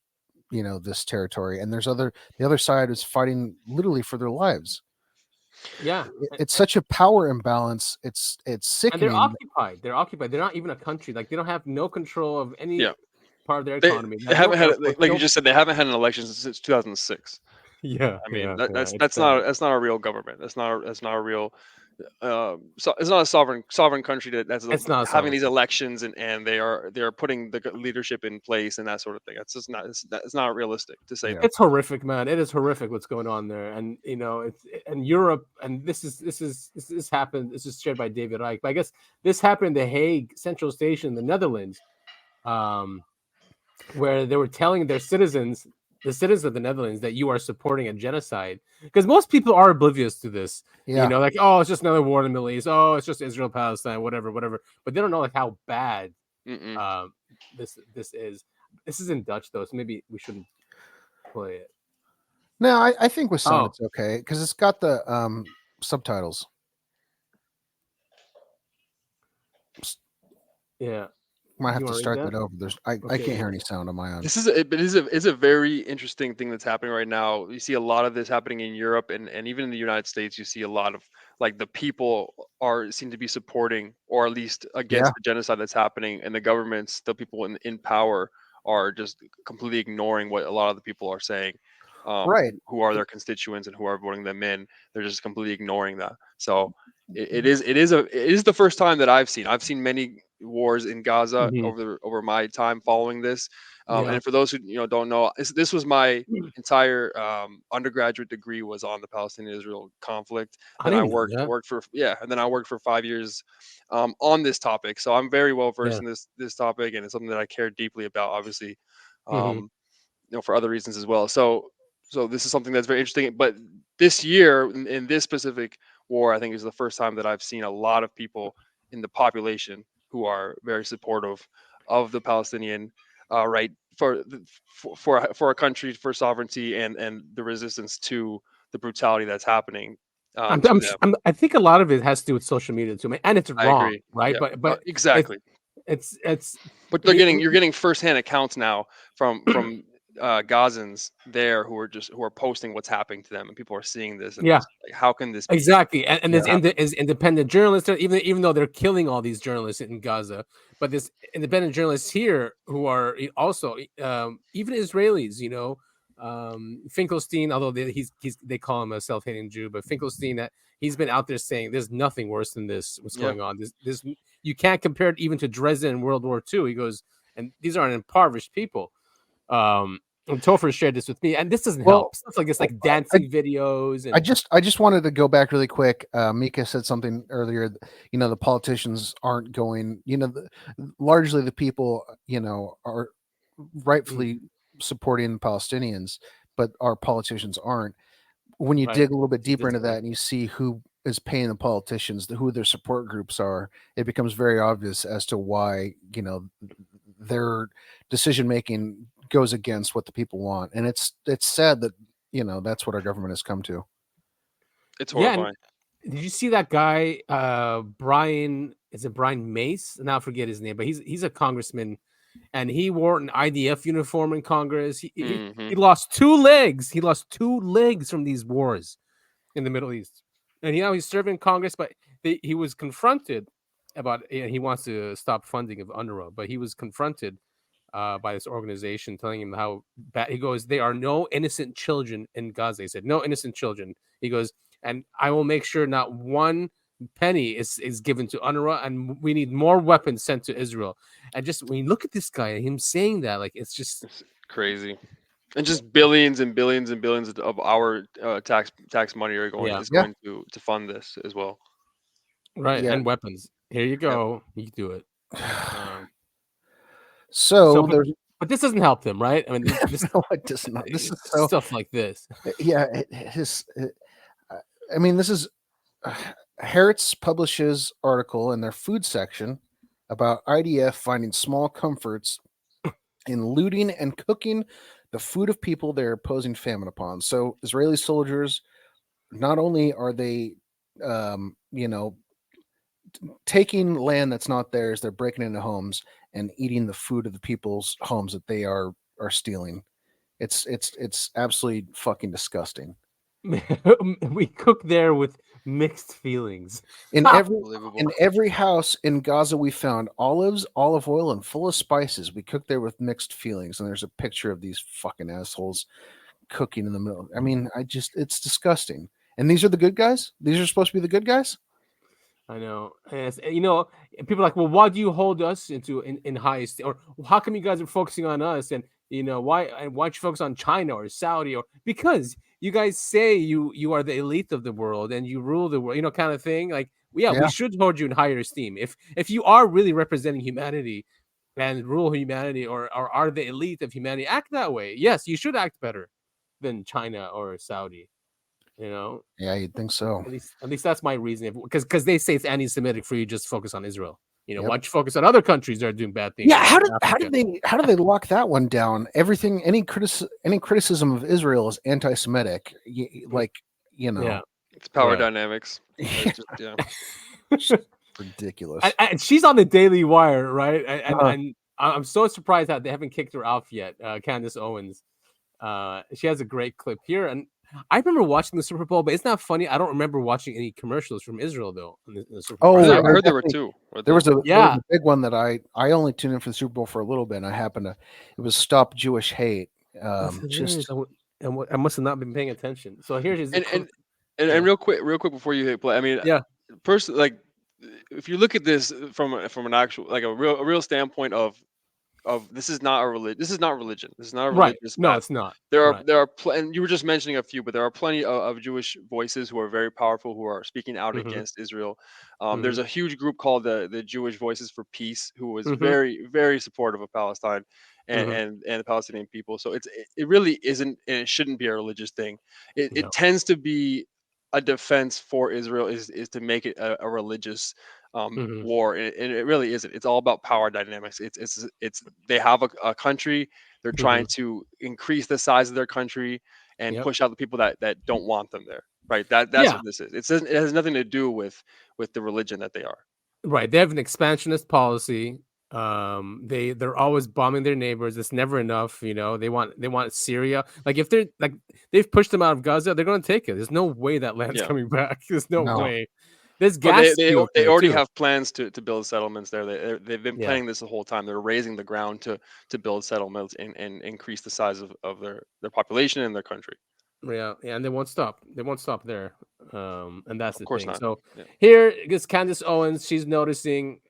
this territory, and the other side is fighting literally for their lives. Yeah, it's such a power imbalance. It's and sickening. they're occupied. They're not even a country. Like, they don't have no control of any part of their They, economy. they haven't had, like you just said, they haven't had an election since 2006. Yeah, I mean, yeah, that's not a real government. That's not a real. So it's not a sovereign country that's It's not having these elections, and they are putting the leadership in place and that sort of thing. That's just not it's not realistic to say. It's horrific, man. It is horrific what's going on there, and and Europe, and this happened. This is shared by David Icke, but I guess this happened in The Hague Central Station, the Netherlands, where they were telling their citizens, the citizens of the Netherlands, that you are supporting a genocide, because most people are oblivious to this. Yeah. Like, oh, it's just another war in the Middle East. Oh, it's just Israel, Palestine, whatever. But they don't know like how bad this is. This is in Dutch though, so maybe we shouldn't play it. No, I think with sound it's okay because it's got the subtitles. Yeah. Might have to start that over. I can't hear any sound on my own. This is a very interesting thing that's happening right now. You see a lot of this happening in Europe and even in the United States. You see a lot of, like, the people seem to be supporting or at least against the genocide that's happening, and the governments, the people in power, are just completely ignoring what a lot of the people are saying. Right. Who are their constituents and who are voting them in? They're just completely ignoring that. So it is the first time that I've seen many wars in Gaza over my time following this. And for those who don't know, this was my entire undergraduate degree was on the Palestinian-Israel conflict. And I worked for 5 years on this topic. So I'm very well versed in this topic, and it's something that I care deeply about, obviously, for other reasons as well. So this is something that's very interesting. But this year, in this specific war, I think is the first time that I've seen a lot of people in the population who are very supportive of the Palestinian right for a country, for sovereignty, and the resistance to the brutality that's happening. I think a lot of it has to do with social media too, and it's wrong, I agree. right? Yeah. But exactly, it's. But you're getting firsthand accounts now from Gazans there who are posting what's happening to them, and people are seeing this. And like, how can this be? Exactly? And there's independent journalists, even though they're killing all these journalists in Gaza, but there's independent journalists here who are also even Israelis. Finkelstein, although they call him a self-hating Jew, but Finkelstein, that he's been out there saying there's nothing worse than this. What's going on? This you can't compare it even to Dresden in World War II. He goes, and these aren't impoverished people. And Topher shared this with me, and this doesn't help. Stuff like this, like dancing videos. And I just wanted to go back really quick. Mika said something earlier. The politicians aren't going. Largely the people, are rightfully supporting the Palestinians, but our politicians aren't. When you dig a little bit deeper into that and you see who is paying the politicians, who their support groups are, it becomes very obvious as to why their decision making goes against what the people want. And it's sad that that's what our government has come to. It's horrifying. Did you see that guy, Brian? Is it Brian Mace? Now I forget his name, but he's a congressman, and he wore an IDF uniform in Congress. He lost 2 legs. He lost 2 legs from these wars in the Middle East, and he's serving Congress. But he was confronted about he wants to stop funding of UNRWA, but he was confronted by this organization telling him how bad. He goes, there are no innocent children in Gaza. He said, no innocent children. He goes, and I will make sure not one penny is given to UNRWA, and we need more weapons sent to Israel. And just when you look at this guy, him saying that, like, it's crazy. And just billions and billions and billions of our tax money are going to fund this as well. Right, and weapons. Here you go. You can do it. But this doesn't help them, right? I mean, no, it does not. This is stuff like this. Yeah, I mean, this is Hertz publishes article in their food section about IDF finding small comforts in looting and cooking the food of people they're imposing famine upon. So Israeli soldiers, not only are they, taking land that's not theirs. They're breaking into homes and eating the food of the people's homes that they are stealing. It's absolutely fucking disgusting. We cook there with mixed feelings. In every house in Gaza we found olives, olive oil, and full of spices. We cook there with mixed feelings. And there's a picture of these fucking assholes cooking in the middle. I mean, it's disgusting. And these are the good guys? These are supposed to be the good guys? I know. And people are like, well, why do you hold us in high esteem? Or how come you guys are focusing on us? And why don't you focus on China or Saudi? Or because you guys say you are the elite of the world and you rule the world, kind of thing. Like, we should hold you in higher esteem. If you are really representing humanity and rule humanity or are the elite of humanity, act that way. Yes, you should act better than China or Saudi. Yeah, you'd think so. At least that's my reasoning. Because they say it's anti-Semitic for you just focus on Israel. Why don't you focus on other countries that are doing bad things? Yeah, how did they lock that one down? Everything, any criticism of Israel is anti-Semitic. Yeah, it's power dynamics. It's just, ridiculous. And she's on the Daily Wire, right? And I'm so surprised that they haven't kicked her off yet. Candace Owens. She has a great clip here, and I remember watching the Super Bowl, but it's not funny. I don't remember watching any commercials from Israel though. In the Super Bowl. I heard there were two. There was a big one that I only tuned in for the Super Bowl for a little bit, and it was Stop Jewish Hate. I must have not been paying attention. So here's and real quick before you hit play. I mean, personally, like if you look at this from an actual a real standpoint of this is not a religion. This is not religion. This is not a religious. No, it's not. There are and you were just mentioning a few, but there are plenty of Jewish voices who are very powerful who are speaking out against Israel. There's a huge group called the Jewish Voices for Peace, who was very, very supportive of Palestine and the Palestinian people. So it really isn't, and it shouldn't be a religious thing. It tends to be a defense for Israel is to make it a religious war, and it really isn't. It's all about power dynamics. It's they have a country. They're trying to increase the size of their country and push out the people that don't want them there. Right. That's what this is. It has nothing to do with the religion that they are. Right. They have an expansionist policy. They're always bombing their neighbors. It's never enough. They want Syria. Like if they've pushed them out of Gaza, they're going to take it. There's no way that land's coming back. There's no way. There's gas. They already have plans to build settlements there. They've been planning this the whole time. They're raising the ground to build settlements and increase the size of their population and their country. Yeah, and they won't stop. They won't stop there. And that's the thing. Not. So here is Candace Owens. She's noticing,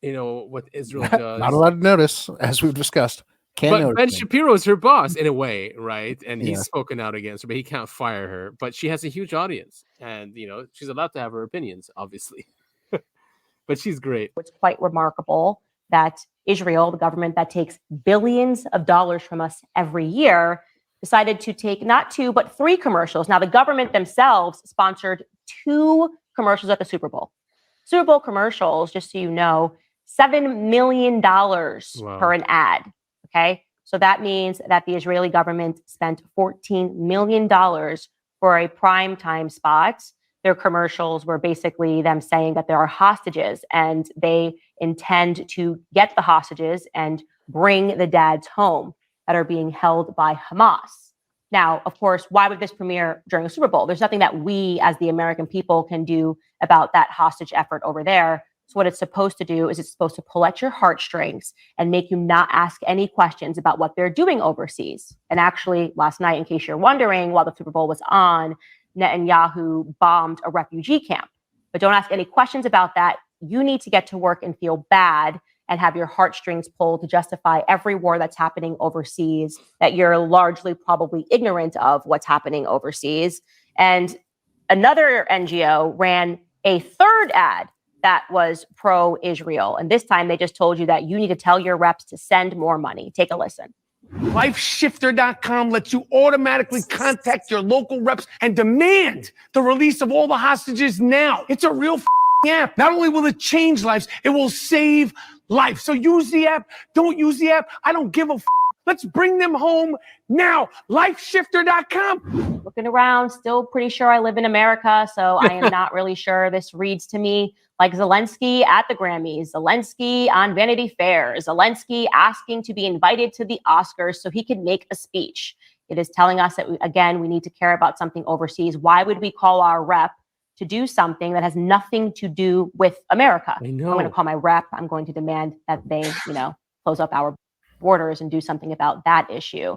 what Israel does. Not allowed to notice, as we've discussed. But Ben Shapiro is her boss in a way, right? And he's spoken out against her, but he can't fire her. But she has a huge audience, and she's allowed to have her opinions, obviously. But she's great. It's quite remarkable that Israel, the government that takes billions of dollars from us every year, decided to take not 2 but 3 commercials. Now, the government themselves sponsored 2 commercials at the Super Bowl. Super Bowl commercials, just so you know, $7 million per an ad. Okay, so that means that the Israeli government spent $14 million for a primetime spot. Their commercials were basically them saying that there are hostages and they intend to get the hostages and bring the dads home that are being held by Hamas. Now, of course, why would this premiere during a Super Bowl? There's nothing that we as the American people can do about that hostage effort over there. So what it's supposed to do is it's supposed to pull at your heartstrings and make you not ask any questions about what they're doing overseas. And actually, last night, in case you're wondering, while the Super Bowl was on, Netanyahu bombed a refugee camp. But don't ask any questions about that. You need to get to work and feel bad and have your heartstrings pulled to justify every war that's happening overseas, that you're largely probably ignorant of what's happening overseas. And another NGO ran a third ad that was pro-Israel. And this time they just told you that you need to tell your reps to send more money. Take a listen. LifeShifter.com lets you automatically contact your local reps and demand the release of all the hostages now. It's a real app. Not only will it change lives, it will save life. So use the app. Don't use the app. I don't give a Let's bring them home now. Lifeshifter.com. Looking around, still pretty sure I live in America, so I am not really sure. This reads to me like Zelensky at the Grammys, Zelensky on Vanity Fair, Zelensky asking to be invited to the Oscars so he can make a speech. It is telling us that, again, we need to care about something overseas. Why would we call our rep to do something that has nothing to do with America? I'm going to call my rep. I'm going to demand that they, close up our borders and do something about that issue.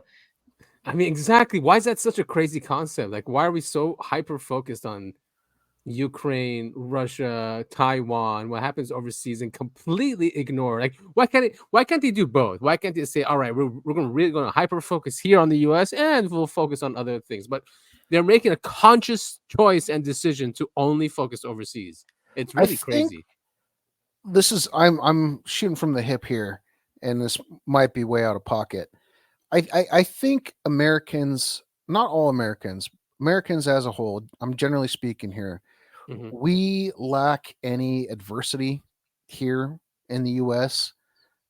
I mean, exactly. Why is that such a crazy concept? Like, why are we so hyper focused on Ukraine, Russia, Taiwan, what happens overseas, and completely ignore? Like, why can't they do both? Why can't they say, all right, we're really going to hyper focus here on the US and we'll focus on other things? But they're making a conscious choice and decision to only focus overseas. It's really crazy. This is I'm shooting from the hip here, and this might be way out of pocket. I think Americans, not all Americans, Americans as a whole, I'm generally speaking here, we lack any adversity here in the US.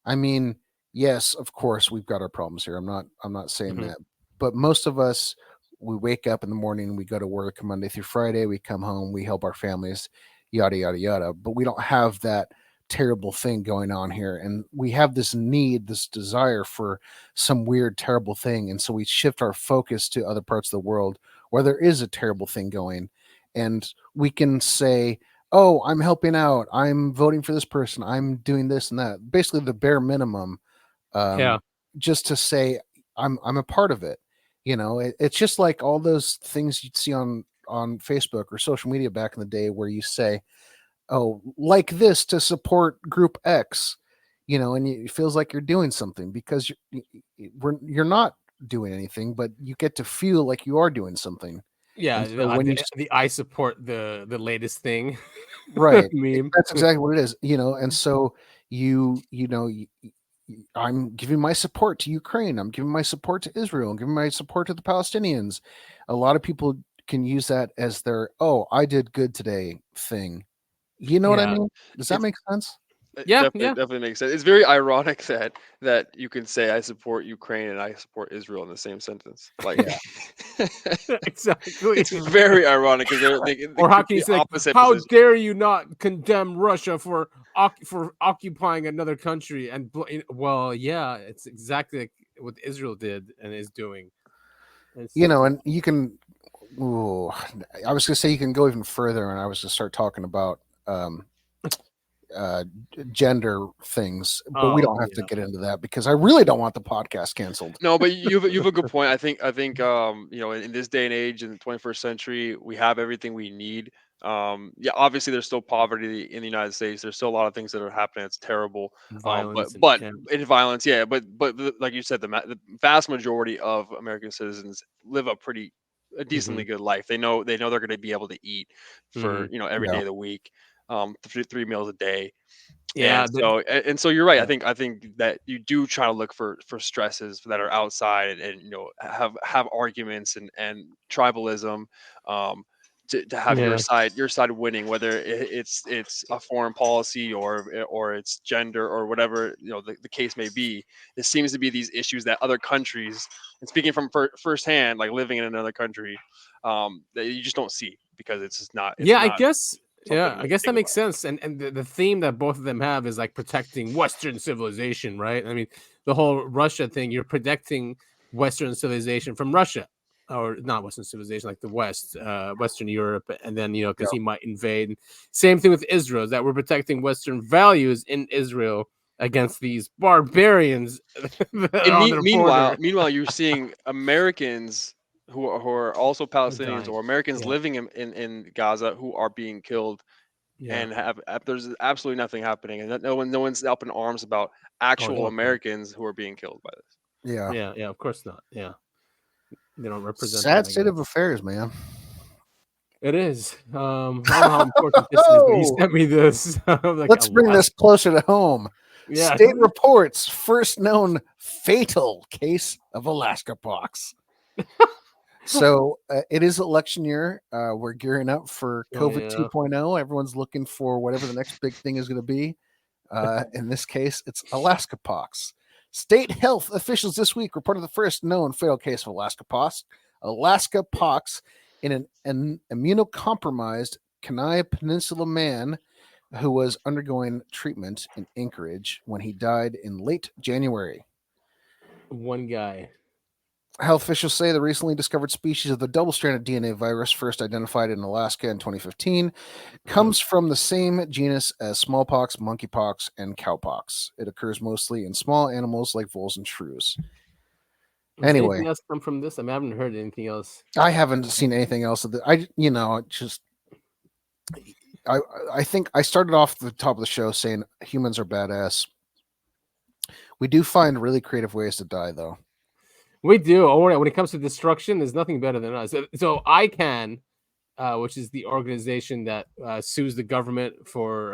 I mean, yes, of course, we've got our problems here. I'm not saying that. But most of us, we wake up in the morning, we go to work Monday through Friday, we come home, we help our families, yada, yada, yada. But we don't have that terrible thing going on here, and we have this need, this desire for some weird terrible thing, and so we shift our focus to other parts of the world where there is a terrible thing going, and we can say, oh, I'm helping out, I'm voting for this person, I'm doing this and that, basically the bare minimum, just to say I'm a part of it. It's just like all those things you'd see on Facebook or social media back in the day where you say, oh, like this to support group X, and it feels like you're doing something because you're not doing anything, but you get to feel like you are doing something. Yeah, so when the I support the latest thing, right? meme. That's exactly what it is, and so I'm giving my support to Ukraine. I'm giving my support to Israel. I'm giving my support to the Palestinians. A lot of people can use that as their, oh, I did good today thing. You know what I mean? Does that make sense? Definitely makes sense. It's very ironic that you can say I support Ukraine and I support Israel in the same sentence. Like, exactly. It's very ironic because they're or how can you say, opposite. How position. dare you not condemn Russia for occupying another country? And well, yeah, it's exactly like what Israel did and is doing. And you can. Ooh, I was gonna say you can go even further, and I was gonna start talking about gender things, but we don't have to get into that because I really don't want the podcast canceled. No, but you've a good point. I think in this day and age in the 21st century, we have everything we need. Obviously there's still poverty in the United States. There's still a lot of things that are happening. It's terrible. Violence, but in violence, but like you said, the vast majority of American citizens live a decently good life. They know they're going to be able to eat for every day of the week, 3 meals a day. Yeah. And so you're right. I think that you do try to look for stresses that are outside and have arguments and tribalism, to have your side winning, whether it's a foreign policy or it's gender or whatever the case may be. It seems to be these issues that other countries, and speaking from firsthand, like living in another country, that you just don't see because it's just not. I guess that makes sense. And the theme that both of them have is like protecting Western civilization, right? I mean, the whole Russia thing, you're protecting Western civilization from Russia, or not Western civilization, like the West, Western Europe, and then because he might invade. Same thing with Israel, is that we're protecting Western values in Israel against these barbarians. Meanwhile, you're seeing Americans who are also Palestinians or Americans living in Gaza who are being killed, and there's absolutely nothing happening, and no one's up in arms about actual Americans who are being killed by this. Yeah, of course not. Yeah, they don't represent. Sad state of affairs, man. It is. I don't know how important this is, but he sent me this. Like, let's bring this closer to home. Yeah. State reports first known fatal case of Alaska pox. So it is election year. We're gearing up for COVID 2.0. Everyone's looking for whatever the next big thing is going to be. In this case, it's Alaska pox. State health officials this week reported the first known fatal case of Alaska pox in an immunocompromised Kenai Peninsula man who was undergoing treatment in Anchorage when he died in late January. One guy. Health officials say the recently discovered species of the double-stranded DNA virus, first identified in Alaska in 2015, comes from the same genus as smallpox, monkeypox, and cowpox. It occurs mostly in small animals like voles and shrews. Does Anyway, anything else come from this? I haven't heard anything else. I haven't seen anything else of the. I think I started off the top of the show saying humans are badass. We do find really creative ways to die, though. We do. When it comes to destruction, there's nothing better than us. So ICANN, which is the organization that sues the government for,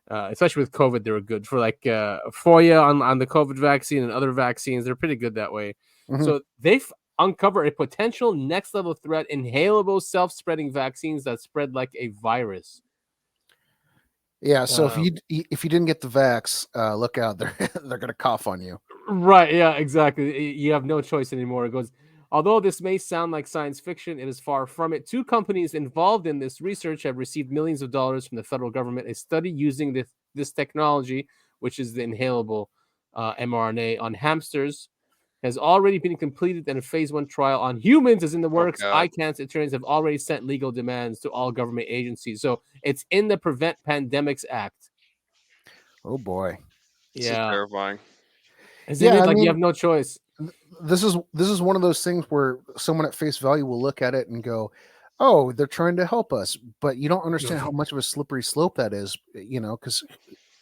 especially with COVID, they were good for like FOIA on the COVID vaccine and other vaccines. They're pretty good that way. Mhm. So they've uncovered a potential next level threat: inhalable, self-spreading vaccines that spread like a virus. Yeah. So if you didn't get the vax, look out. They're gonna cough on you. Right. Yeah, exactly. You have no choice anymore. It goes, although this may sound like science fiction, it is far from it. 2 companies involved in this research have received millions of dollars from the federal government. A study using this technology, which is the inhalable mRNA on hamsters, has already been completed, and a phase 1 trial on humans is in the works. ICANN's attorneys have already sent legal demands to all government agencies. So it's in the Prevent Pandemics Act. Oh boy. This is terrifying. You have no choice. This is one of those things where someone at face value will look at it and go, "Oh, they're trying to help us," but you don't understand how much of a slippery slope that is. Because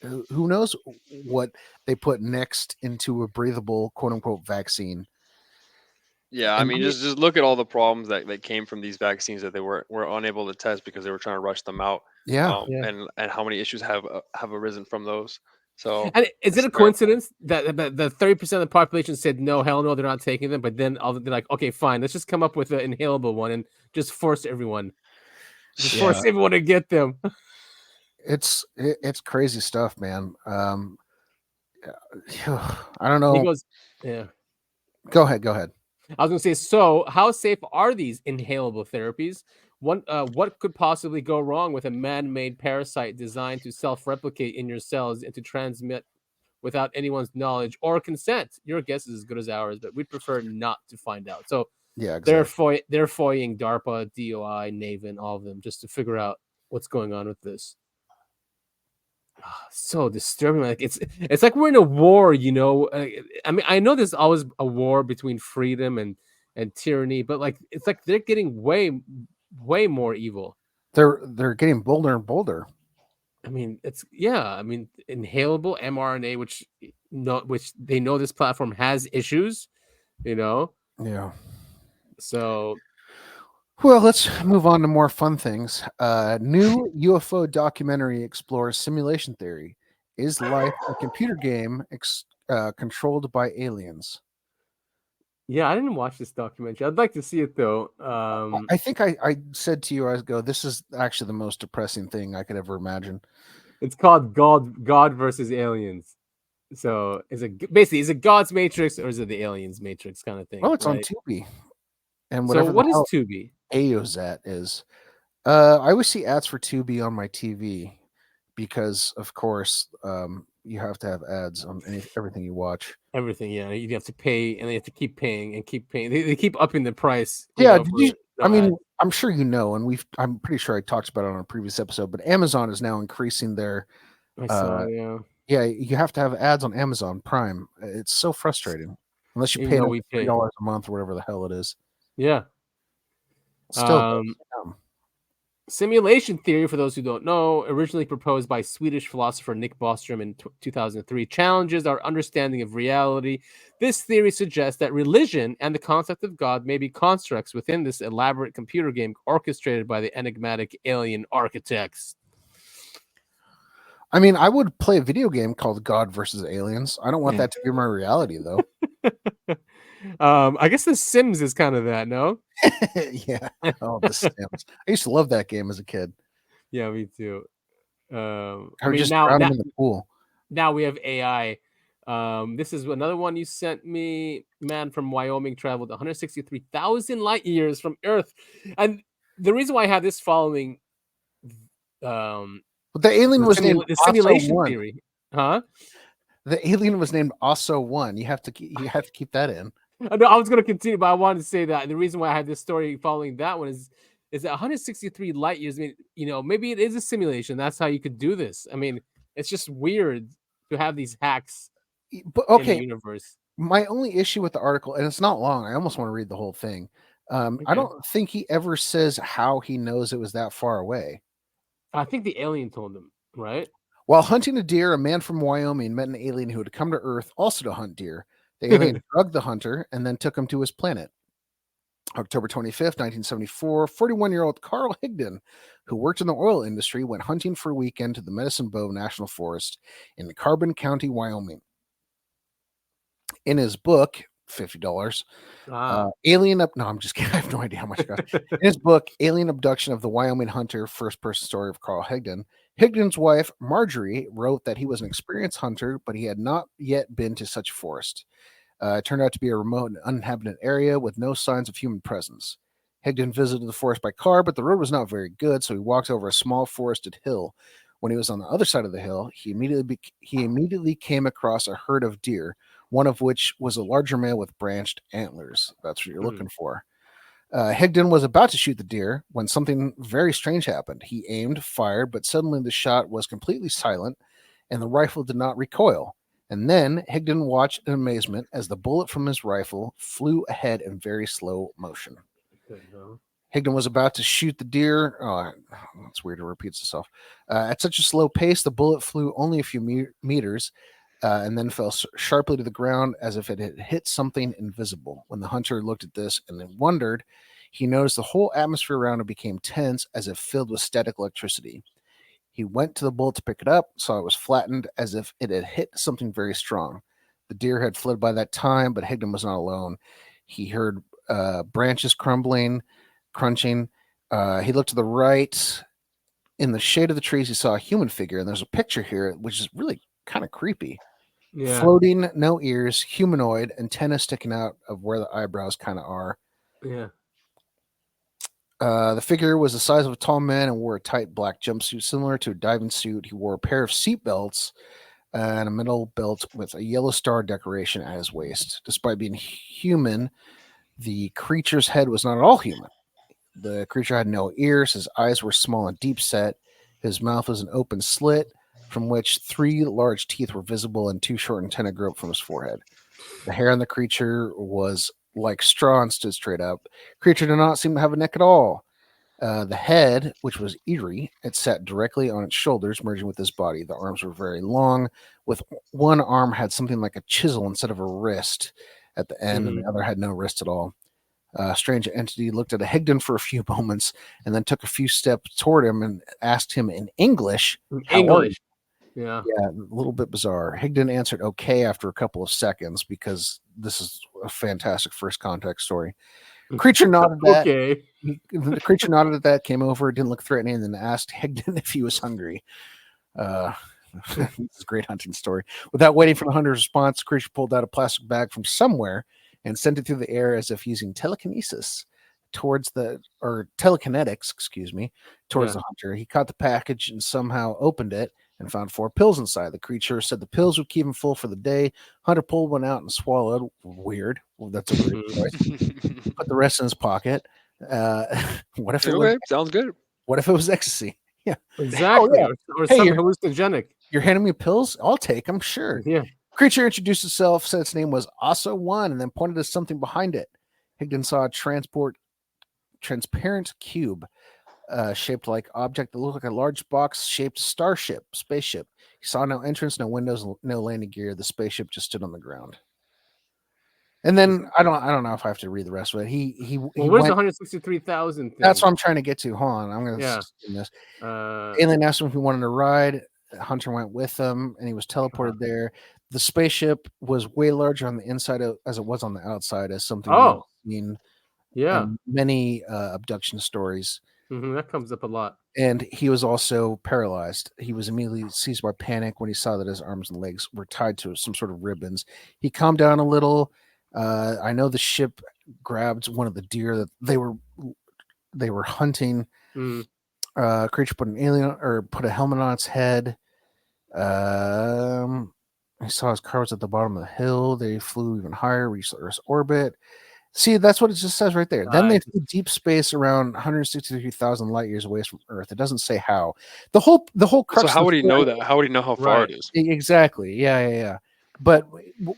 who knows what they put next into a breathable "quote unquote" vaccine. Yeah, I mean, just look at all the problems that came from these vaccines that they were unable to test because they were trying to rush them out. Yeah. And how many issues have arisen from those. So, and is it a coincidence that the 30% of the population said no, hell no, they're not taking them, but then they're like, okay, fine, let's just come up with an inhalable one and just force everyone, force everyone to get them. It's crazy stuff, man. I don't know. He goes, yeah. Go ahead. I was going to say, so how safe are these inhalable therapies? What could possibly go wrong with a man-made parasite designed to self-replicate in your cells and to transmit without anyone's knowledge or consent? Your guess is as good as ours, but we'd prefer not to find out. So yeah, exactly. they're FOIAing DARPA, DOI, NAVN, all of them, just to figure out what's going on with this. So disturbing. Like it's like we're in a war, I mean, I know there's always a war between freedom and tyranny, but like it's like they're getting way more evil. They're getting bolder and bolder. I mean, inhalable mRNA, which they know this platform has issues, Yeah. So well, let's move on to more fun things. New UFO documentary explores simulation theory. Is life a computer game controlled by aliens? Yeah, I didn't watch this documentary. I'd like to see it though. I think I said to you, this is actually the most depressing thing I could ever imagine. It's called God versus Aliens. So is it God's Matrix or is it the Aliens Matrix kind of thing? Oh, it's right? On Tubi. And whatever. So what is Tubi? AOZat is. I always see ads for Tubi on my TV because, of course, you have to have ads on everything you watch. Everything, yeah. You have to pay, and they have to keep paying and keep paying. They keep upping the price. Yeah, I'm sure you know, and I'm pretty sure I talked about it on a previous episode, but Amazon is now increasing their. I saw, yeah. Yeah, you have to have ads on Amazon Prime. It's so frustrating unless you pay $3 a month or whatever the hell it is. Yeah. Still. Simulation theory, for those who don't know, originally proposed by Swedish philosopher Nick Bostrom in 2003, challenges our understanding of reality. This theory suggests that religion and the concept of God may be constructs within this elaborate computer game orchestrated by the enigmatic alien architects. I mean, I would play a video game called God versus Aliens. I don't want that to be my reality, though. I guess The Sims is kind of that, no? Yeah. Oh, The Sims. I used to love that game as a kid. Yeah, me too. I mean, just drown them in the pool. Now we have AI This is another one you sent me. Man from Wyoming traveled 163,000 light years from Earth, and the reason why I have this following, but the alien was named the simulation Osso-1. theory, huh? The alien was named Osso-1. You have to keep that in. I was going to continue, but I wanted to say that the reason why I had this story following that one is that 163 light years. I mean, you know, maybe it is a simulation. That's how you could do this. I mean, it's just weird to have these hacks but in okay, the universe. My only issue with the article, and it's not long, I almost want to read the whole thing. I don't think he ever says how he knows it was that far away. I think the alien told him, right? While hunting a deer, a man from Wyoming met an alien who had come to Earth also to hunt deer. The alien drugged the hunter and then took him to his planet. October 25th, 1974, 41-year-old Carl Higdon, who worked in the oil industry, went hunting for a weekend to the Medicine Bow National Forest in Carbon County, Wyoming. In his book, $50, Alien Up. No, I'm just kidding. I have no idea how much it cost. In his book, Alien Abduction of the Wyoming Hunter, first-person story of Carl Higdon, Higdon's wife, Marjorie, wrote that he was an experienced hunter, but he had not yet been to such a forest. It turned out to be a remote and uninhabited area with no signs of human presence. Higdon visited the forest by car, but the road was not very good, so he walked over a small forested hill. When he was on the other side of the hill, he immediately came across a herd of deer, one of which was a larger male with branched antlers. That's what you're looking for. Higdon was about to shoot the deer when something very strange happened. He aimed, fired, but suddenly the shot was completely silent, and the rifle did not recoil. And then Higdon watched in amazement as the bullet from his rifle flew ahead in very slow motion. Higdon was about to shoot the deer. Oh, that's weird. It repeats itself. At such a slow pace, the bullet flew only a few meters and then fell sharply to the ground as if it had hit something invisible. When the hunter looked at this and then wondered, he noticed the whole atmosphere around him became tense as if filled with static electricity. He went to the bullet to pick it up, saw it was flattened as if it had hit something very strong. The deer had fled by that time, but Higdon was not alone. He heard branches crunching. He looked to the right. In the shade of the trees, he saw a human figure, and there's a picture here, which is really kind of creepy. Yeah. Floating, no ears, humanoid, antenna sticking out of where the eyebrows kind of are. Yeah. The figure was the size of a tall man and wore a tight black jumpsuit similar to a diving suit. He wore a pair of seat belts and a metal belt with a yellow star decoration at his waist. Despite being human, the creature's head was not at all human. The creature had no ears. His eyes were small and deep set. His mouth was an open slit from which 3 large teeth were visible and 2 short antennae grew up from his forehead. The hair on the creature was like straw and stood straight up. Creature did not seem to have a neck at all. The head, which was eerie, it sat directly on its shoulders, merging with his body. The arms were very long, with one arm had something like a chisel instead of a wrist at the end, and the other had no wrist at all. Strange entity looked at Higdon for a few moments and then took a few steps toward him and asked him in English. Yeah. Yeah, a little bit bizarre. Higdon answered okay after a couple of seconds because this is a fantastic first contact story. Creature nodded that. Okay. The creature nodded at that, came over, didn't look threatening, and then asked Higdon if he was hungry. This is a great hunting story. Without waiting for the hunter's response, the creature pulled out a plastic bag from somewhere and sent it through the air as if using telekinetics towards the hunter. He caught the package and somehow opened it and found 4 pills inside. The creature said the pills would keep him full for the day. Hunter pulled one out and swallowed. Weird. Well, that's a weird choice. Put the rest in his pocket. What if it was? Sounds good. What if it was ecstasy? Yeah, exactly. Oh, Or hey, something hallucinogenic. You're handing me pills? I'll take them, sure. Yeah. Creature introduced itself, said its name was Osso-1, and then pointed to something behind it. Higdon saw a transparent cube shaped like object that looked like a large box-shaped spaceship. He saw no entrance, no windows, no landing gear. The spaceship just stood on the ground. And then I don't know if I have to read the rest of it. Where's the 163,000 thing? That's what I'm trying to get to. Hold on, I'm going to skim this. Alien asked him if he wanted to ride. Hunter went with him, and he was teleported there. The spaceship was way larger on the inside as it was on the outside, as something we've seen. Yeah, many abduction stories. That comes up a lot. And he was also paralyzed. He was immediately seized by panic when he saw that his arms and legs were tied to some sort of ribbons. He calmed down a little. I know the ship grabbed one of the deer that they were hunting. Creature put a helmet on its head. He saw his car was at the bottom of the hill. They flew even higher, reached the Earth's orbit. See, that's what it just says right there. Then they flew deep space around 163,000 light years away from Earth. It doesn't say how. The whole crux. So how would he know that? How would he know how far it is? Exactly. Yeah. But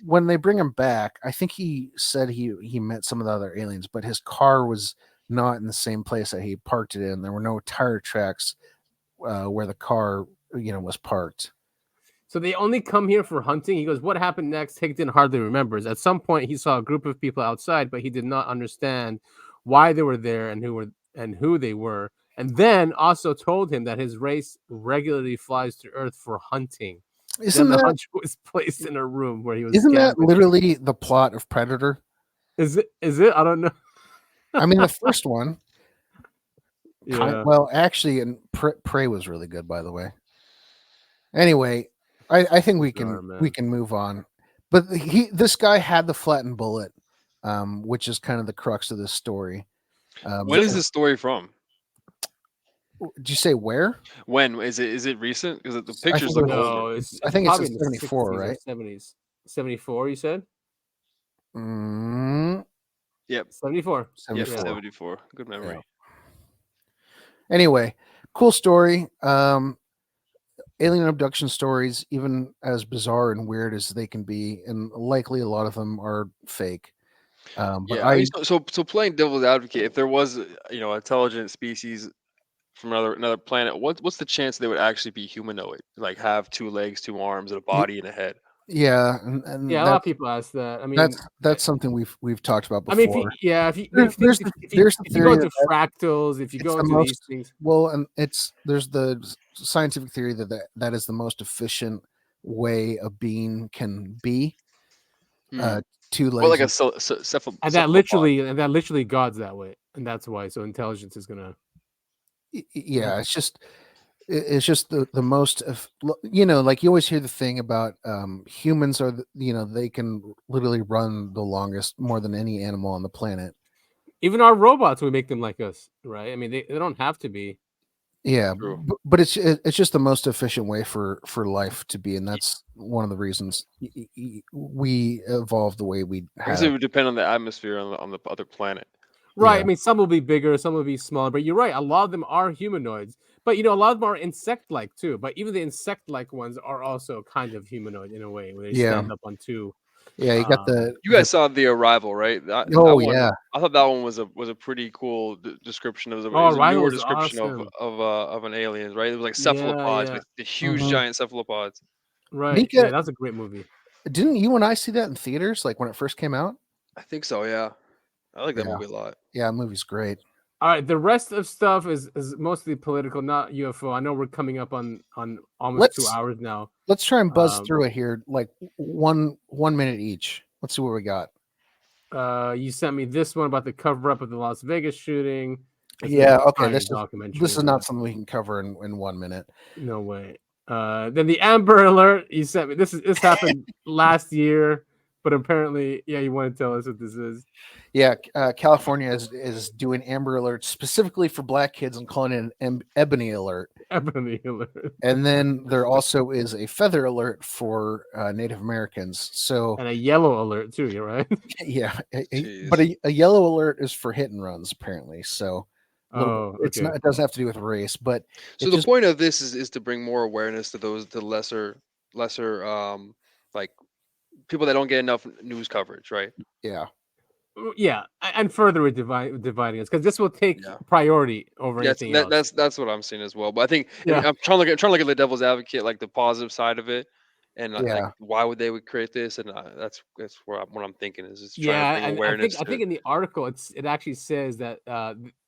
when they bring him back, I think he said he met some of the other aliens, but his car was not in the same place that he parked it in. There were no tire tracks where the car, was parked. So they only come here for hunting. He goes, what happened next? Higdon hardly remembers. At some point, he saw a group of people outside, but he did not understand why they were there and who they were. And then also told him that his race regularly flies to Earth for hunting. Isn't then the that hunter was placed in a room where he was. Isn't that literally the plot of Predator? Is it? I don't know. I mean, the first one. Yeah. Well, actually, and Prey was really good, by the way. Anyway, I think we can move on. But this guy had the flattened bullet, which is kind of the crux of this story. When is this story from? Did you say where? When is it? Is it recent? Because the pictures look older. I think it's probably in the 74, 60s or right? 70s. 74, you said? Yep. 74. Yep, 74. Good memory. Yeah. Anyway, cool story. Alien abduction stories, even as bizarre and weird as they can be, and likely a lot of them are fake. But so playing devil's advocate, if there was intelligent species from another planet, what's the chance they would actually be humanoid, like have 2 legs, 2 arms, and a body and a head? Yeah, and Yeah, a lot of people ask that. I mean, that's something we've talked about before. I mean, if you go into fractals, if you go into these things, well, and there's the scientific theory that is the most efficient way a being can be. 2 legs, well, like a cephalopod. And that literally God's that way, and that's why. So intelligence is gonna. Yeah, it's just the most like you always hear the thing about humans are they can literally run the longest, more than any animal on the planet. Even our robots, we make them like us, right? I mean, they don't have to be. Yeah, but it's just the most efficient way for life to be, and that's one of the reasons we evolved the way we have. I guess it would depend on the atmosphere on the other planet. Right. Yeah. I mean, some will be bigger, some will be smaller, but you're right. A lot of them are humanoids, but a lot of them are insect-like too. But even the insect-like ones are also kind of humanoid in a way, where they stand up on 2. Yeah, you got You guys saw The Arrival, right? Yeah. I thought that one was a pretty cool description. It was a newer description of an alien, right? It was like cephalopods with the huge giant cephalopods. Right. Mika, yeah, that's a great movie. Didn't you and I see that in theaters, like when it first came out? I think so. Yeah, I like that movie a lot. Yeah, that movie's great. All right, the rest of stuff is mostly political, not UFO. I know we're coming up on almost 2 hours now. Let's try and buzz through it here, like one minute each. Let's see what we got. You sent me this one about the cover up of the Las Vegas shooting. Yeah, okay. This is not something we can cover in 1 minute. No way. Then the Amber Alert you sent me. This happened last year, but apparently, you want to tell us what this is? Yeah, California is doing Amber Alert specifically for Black kids and calling it an Ebony Alert. Ebony Alert. And then there also is a Feather Alert for Native Americans. So and a Yellow Alert too. You're right. Yeah, but a Yellow Alert is for hit and runs apparently. So it's not. It doesn't have to do with race, but so the point of this is to bring more awareness to the lesser like people that don't get enough news coverage, right? Yeah. Yeah, and further with dividing us, because this will take priority over anything else. That's what I'm seeing as well. But I think I'm trying to look at the devil's advocate, like the positive side of it, and like why would they create this, and that's what I'm thinking is just trying to bring awareness. I think in the article it actually says that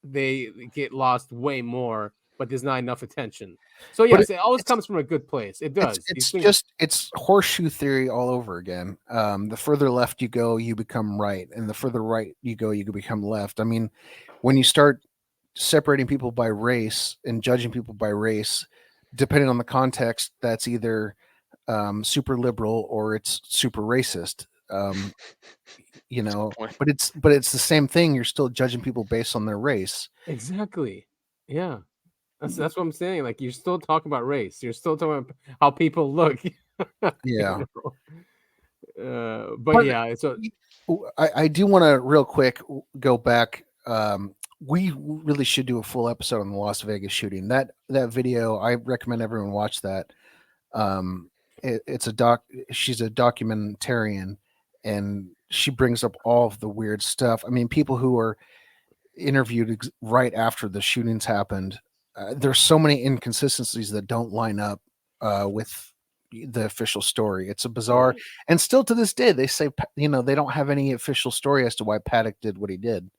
they get lost way more, but there's not enough attention. So yes, it always comes from a good place. It does. It's horseshoe theory all over again. The further left you go, you become right, and the further right you go, you become left. I mean, when you start separating people by race and judging people by race, depending on the context, that's either super liberal or it's super racist. You know, but it's the same thing. You're still judging people based on their race. Exactly. Yeah. That's what I'm saying. Like, you're still talking about race. You're still talking about how people look. Yeah. But yeah, so I do want to real quick go back. We really should do a full episode on the Las Vegas shooting. That video, I recommend everyone watch that. It's a doc. She's a documentarian, and she brings up all of the weird stuff. I mean, people who are interviewed right after the shootings happened. There's so many inconsistencies that don't line up with the official story. It's a bizarre, and still to this day, they say, you know, they don't have any official story as to why Paddock did what he did.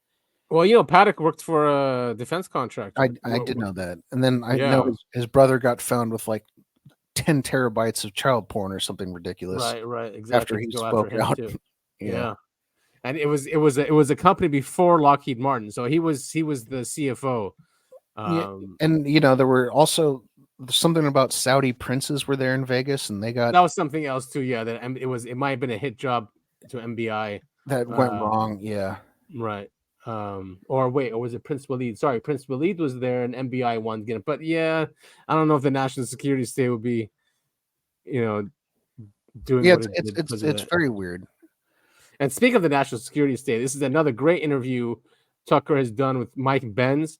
Well, you know, Paddock worked for a defense contractor. I did know that, and then I know his brother got found with like 10 terabytes of child porn or something ridiculous. Right, exactly. After he spoke out. Yeah. And it was a company before Lockheed Martin, so he was the CFO. And you know, there were also something about Saudi princes were there in Vegas, and they got that was something else too. Yeah, that it might have been a hit job to MBI that went wrong. Yeah, right. Or was it Prince Waleed? Sorry, Prince Waleed was there, and MBI won again. But yeah, I don't know if the national security state would be, you know, doing what it did. It's very weird. And speaking of the national security state, this is another great interview Tucker has done with Mike Benz,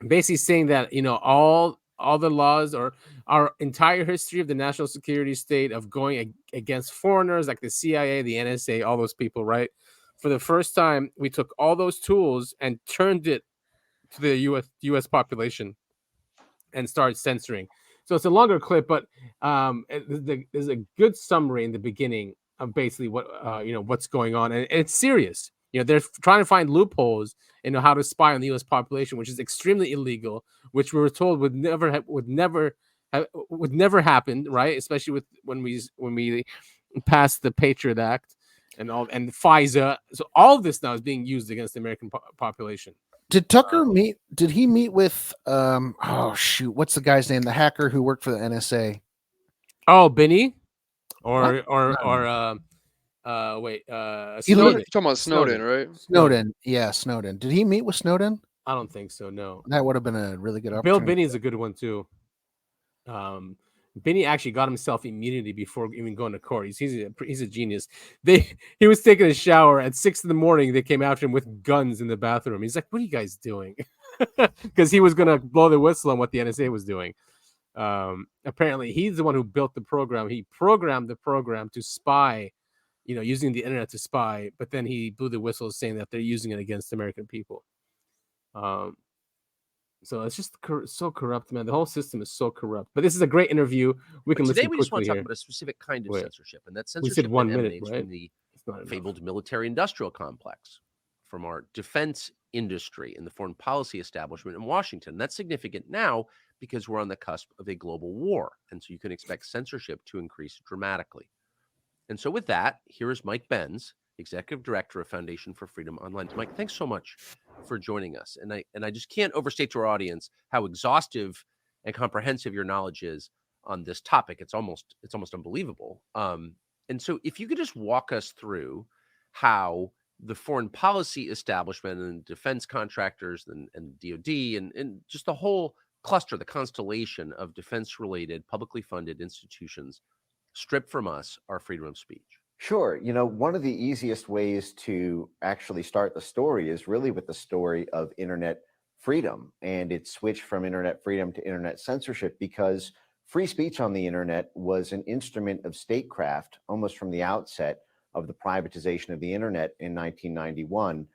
basically saying that, you know, all the laws or our entire history of the national security state of going against foreigners like the CIA, the NSA, all those people, right? For the first time, we took all those tools and turned it to the U.S. population and started censoring. So it's a longer clip, but there's a good summary in the beginning of basically what what's going on, and it's serious. You know, they're trying to find loopholes in how to spy on the U.S. population, which is extremely illegal, which we were told would never happen, right? Especially when we passed the Patriot Act and FISA. So all of this now is being used against the American population. Did Tucker meet? Did he meet with? What's the guy's name? The hacker who worked for the NSA. Oh, Benny, Snowden. You're talking about Snowden, right? Snowden, yeah, Snowden. Did he meet with Snowden? I don't think so. No, that would have been a really good Bill opportunity. Binney is a good one too. Binney actually got himself immunity before even going to court. He's a genius. He was taking a shower at 6 a.m. They came after him with guns in the bathroom. He's like, "What are you guys doing?" Because he was gonna blow the whistle on what the NSA was doing. Apparently, he's the one who built the program. He programmed the program to spy, you know, using the internet to spy. But then he blew the whistle, saying that they're using it against American people. So it's just so corrupt, man. The whole system is so corrupt. But this is a great interview. We can listen today we just want to talk here. about a specific kind of censorship, and that We censorship said 1 that minute, emanates right? from the fabled military-industrial complex, from our defense industry and the foreign policy establishment in Washington. That's significant now because we're on the cusp of a global war, and so you can expect censorship to increase dramatically. And so with that, here is Mike Benz, Executive Director of Foundation for Freedom Online. Mike, thanks so much for joining us. And I just can't overstate to our audience how exhaustive and comprehensive your knowledge is on this topic. It's almost unbelievable. And so if you could just walk us through how the foreign policy establishment and defense contractors and DOD and just the whole cluster, the constellation of defense-related, publicly funded institutions strip from us our freedom of speech. Sure. You know, one of the easiest ways to actually start the story is really with the story of internet freedom and its switch from internet freedom to internet censorship, because free speech on the internet was an instrument of statecraft almost from the outset of the privatization of the internet in 1991.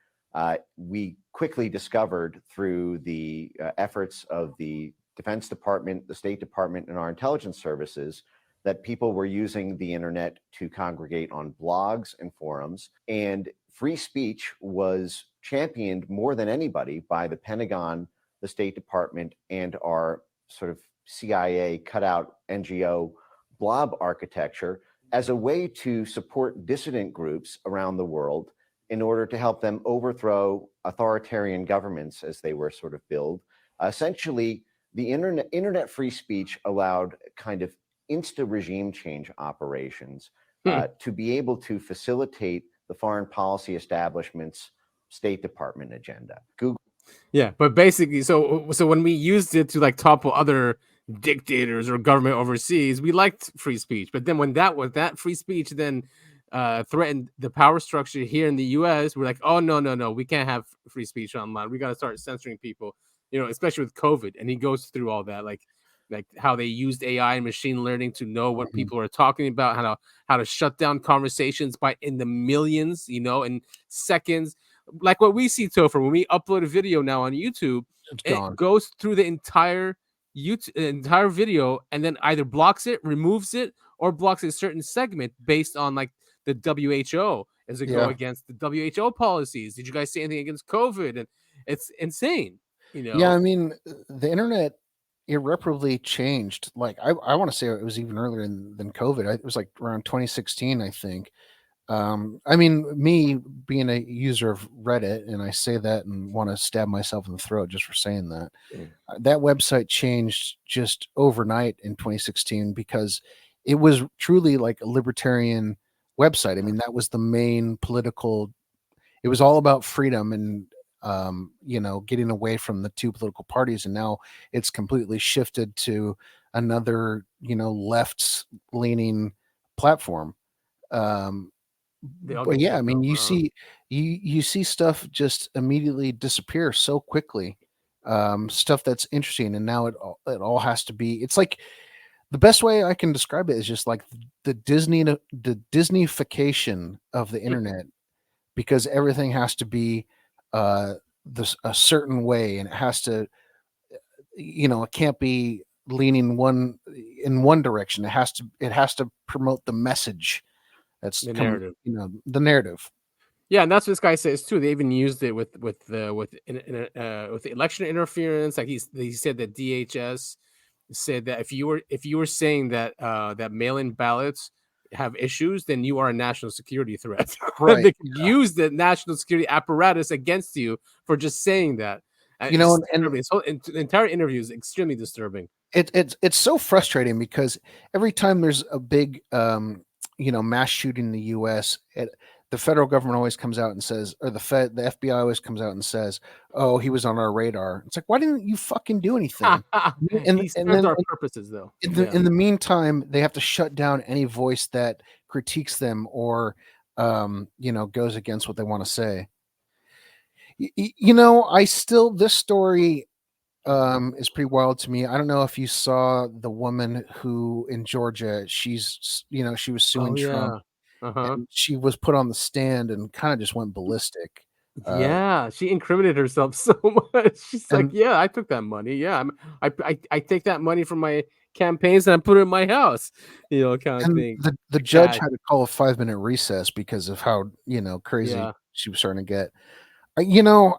We quickly discovered through the efforts of the Defense Department, the State Department, and our intelligence services that people were using the internet to congregate on blogs and forums. And free speech was championed more than anybody by the Pentagon, the State Department, and our sort of CIA cutout NGO blob architecture as a way to support dissident groups around the world in order to help them overthrow authoritarian governments as they were sort of billed. Essentially, the internet free speech allowed kind of insta-regime change operations to be able to facilitate the foreign policy establishment's State Department agenda. Google. Yeah, but basically, so when we used it to like topple other dictators or government overseas, we liked free speech. But then when that free speech then threatened the power structure here in the U.S., we're like, oh no, we can't have free speech online. We got to start censoring people. You know, especially with COVID. And he goes through all that, like how they used AI and machine learning to know what people are talking about, how to shut down conversations in the millions, you know, in seconds. Like what we see, Topher, when we upload a video now on YouTube, it goes through the entire video and then either blocks it, removes it, or blocks a certain segment based on like the WHO. Does it go against the WHO policies? Did you guys say anything against COVID? And it's insane. You know? Yeah, I mean, the internet irreparably changed. Like I want to say it was even earlier than COVID. It was like around 2016, I think. I mean, me being a user of Reddit, and I say that and want to stab myself in the throat just for saying that. That website changed just overnight in 2016 because it was truly like a libertarian website. I mean, that was the main political. It was all about freedom and you know, getting away from the two political parties, and now it's completely shifted to another, you know, left-leaning platform. But yeah, I mean, you see stuff just immediately disappear so quickly. Stuff that's interesting, and now it all has to be. It's like the best way I can describe it is just like the Disneyfication of the internet, because everything has to be a certain way, and it has to, you know, it can't be leaning in one direction. It has to promote the message. That's the narrative. You know, the narrative. Yeah, and that's what this guy says too. They even used it with election interference. Like he said that DHS said that if you were saying that that mail-in ballots have issues, then you are a national security threat. Right. They could use the national security apparatus against you for just saying that. You know, and the entire interview is extremely disturbing. It's so frustrating because every time there's a big you know, mass shooting in the U.S., the federal government always comes out and says, or the FBI always comes out and says, "Oh, he was on our radar." It's like, why didn't you fucking do anything? He serves our purposes, though. In the meantime, they have to shut down any voice that critiques them or you know, goes against what they want to say. You know, this story is pretty wild to me. I don't know if you saw the woman who in Georgia, she's, you know, she was suing Trump. And she was put on the stand and kind of just went ballistic. Yeah, she incriminated herself so much. She's like, "Yeah, I took that money. Yeah, I take that money from my campaigns and I put it in my house." You know, kind of thing. The judge had to call a 5-minute recess because of how, you know, crazy she was starting to get. You know,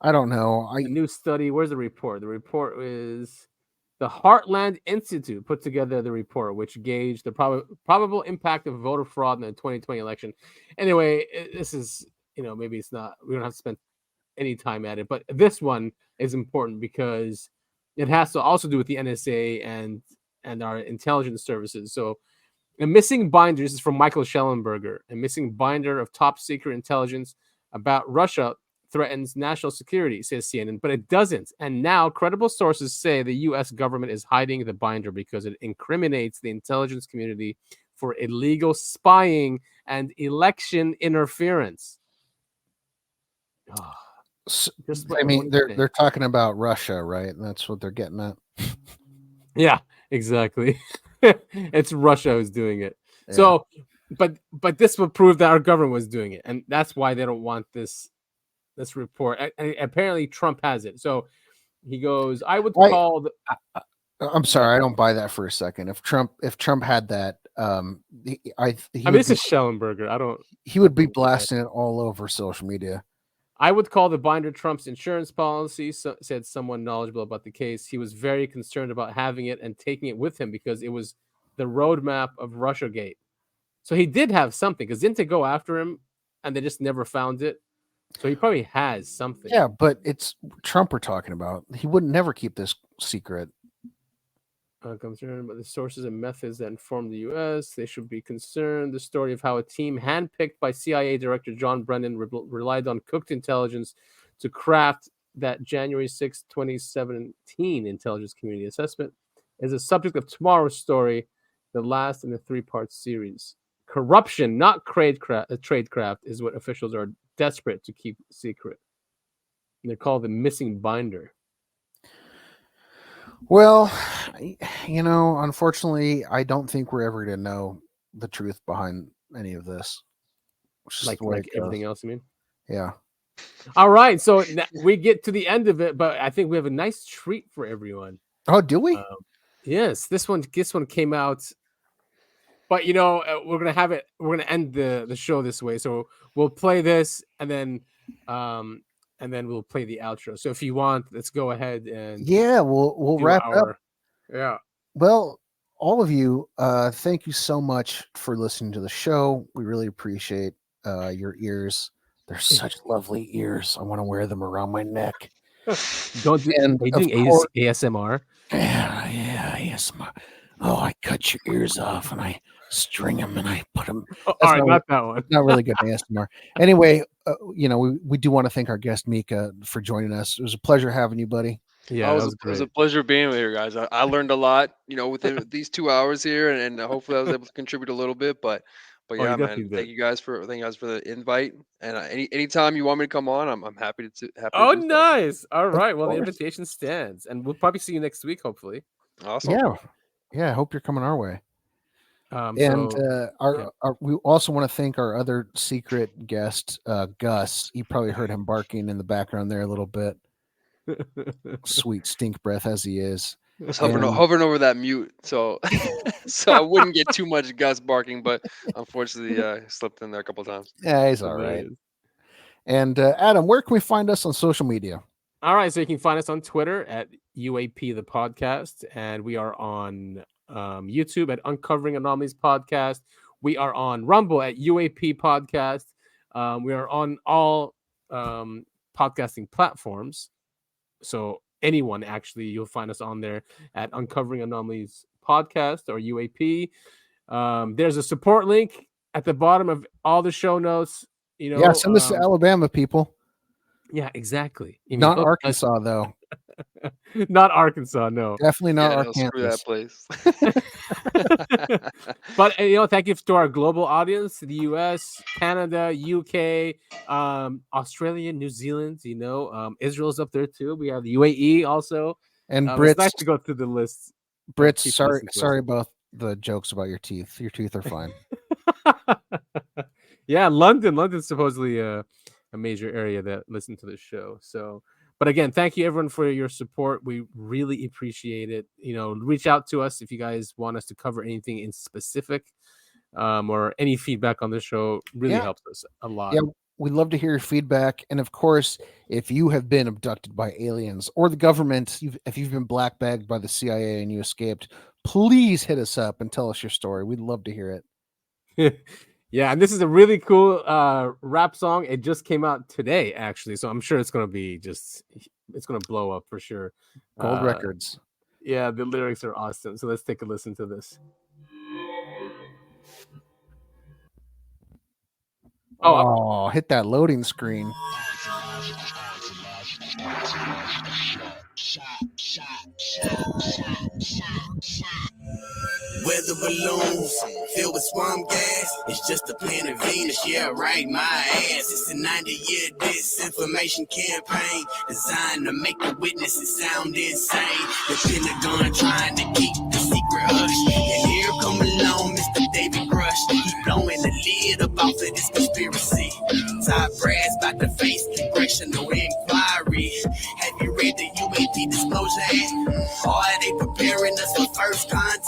I don't know. A new study. Where's the report? The report is the Heartland Institute put together the report, which gauged the probable impact of voter fraud in the 2020 election. Anyway, this is, you know, maybe it's not. We don't have to spend any time at it, but this one is important because it has to also do with the NSA and our intelligence services. So, a missing binder. This is from Michael Schellenberger. A missing binder of top secret intelligence about Russia threatens national security, says CNN, but it doesn't. And now credible sources say the U.S. government is hiding the binder because it incriminates the intelligence community for illegal spying and election interference. I mean, they're talking about Russia, right? And that's what they're getting at. Yeah, exactly. It's Russia who's doing it. Yeah. So, but this would prove that our government was doing it, and that's why they don't want this report. And apparently Trump has it. So he goes, I would call I'm sorry, I don't buy that for a second. If Trump had that, this is Schellenberger. He would be blasting it all over social media. I would call the binder Trump's insurance policy, said someone knowledgeable about the case. He was very concerned about having it and taking it with him because it was the roadmap of Russiagate. So he did have something, because didn't they go after him and they just never found it. So he probably has something. Yeah, but it's Trump we're talking about. He would never keep this secret. Concerned about the sources and methods that inform the U.S. They should be concerned. The story of how a team handpicked by CIA Director John Brennan relied on cooked intelligence to craft that January 6, 2017 intelligence community assessment is a subject of tomorrow's story, the last in the 3-part series. Corruption, not tradecraft, is what officials are desperate to keep secret. And they're called the missing binder. Well, unfortunately, I don't think we're ever going to know the truth behind any of this. Like everything else, you mean? Yeah. All right, so we get to the end of it, but I think we have a nice treat for everyone. Oh, do we? Yes, this one came out. But we're gonna have it. We're gonna end the show this way. So we'll play this, and then we'll play the outro. So if you want, let's go ahead and we'll wrap up. Yeah. Well, all of you, thank you so much for listening to the show. We really appreciate your ears. They're such lovely ears. I want to wear them around my neck. Are you doing ASMR? Yeah, ASMR. Oh, I cut your ears off and I string them and I put them. All right, not that one. Not really good ASMR. Anyway, we do want to thank our guest Mika for joining us. It was a pleasure having you, buddy. Yeah, it was a pleasure being here, guys. I learned a lot, within these 2 hours here, and hopefully I was able to contribute a little bit. But yeah, man, thank you guys for the invite. And anytime you want me to come on, I'm happy to. Oh, nice. All right. Well, the invitation stands, and we'll probably see you next week, hopefully. Awesome. Yeah. I hope you're coming our way. We also want to thank our other secret guest, Gus. You probably heard him barking in the background there a little bit. Sweet stink breath as he is. I was hovering over that mute, so I wouldn't get too much Gus barking, but unfortunately, slipped in there a couple times. Yeah, he's all right. And Adam, where can we find us on social media? All right, so you can find us on Twitter at UAP the podcast, and we are on YouTube at Uncovering Anomalies Podcast. We are on Rumble at UAP Podcast. We are on all podcasting platforms. So anyone, actually, you'll find us on there at Uncovering Anomalies Podcast or UAP. There's a support link at the bottom of all the show notes. Send this to Alabama, people. Yeah, exactly. Not Arkansas, though. Not Arkansas, no. Definitely not Arkansas. Screw that place. But thank you to our global audience, the US, Canada, UK, Australia, New Zealand. Israel's up there too. We have the UAE also. And Brits. It's nice to go through the list. Brits, sorry about the jokes about your teeth. Your teeth are fine. Yeah, London's supposedly a major area that listen to this show. So, but again, thank you everyone for your support. We really appreciate it. Reach out to us if you guys want us to cover anything in specific, or any feedback on the show. Really helps us a lot. Yeah, we'd love to hear your feedback. And of course, if you have been abducted by aliens or the government, if you've been black bagged by the CIA and you escaped, please hit us up and tell us your story. We'd love to hear it. Yeah, and this is a really cool rap song. It just came out today, actually, so I'm sure it's gonna blow up for sure. Gold records. Yeah, the lyrics are awesome. So let's take a listen to this. Oh, hit that loading screen. Weather balloons filled with swamp gas. It's just a planet Venus, yeah, right, my ass. It's a 90-year disinformation campaign designed to make the witnesses sound insane. The Pentagon trying to keep the secret hush. And here come along Mr. David Rush. He's blowing the lid up off of this conspiracy. Top brass about to face congressional inquiry. Have you read the UAP Disclosure Act? Or are they preparing us for first contact?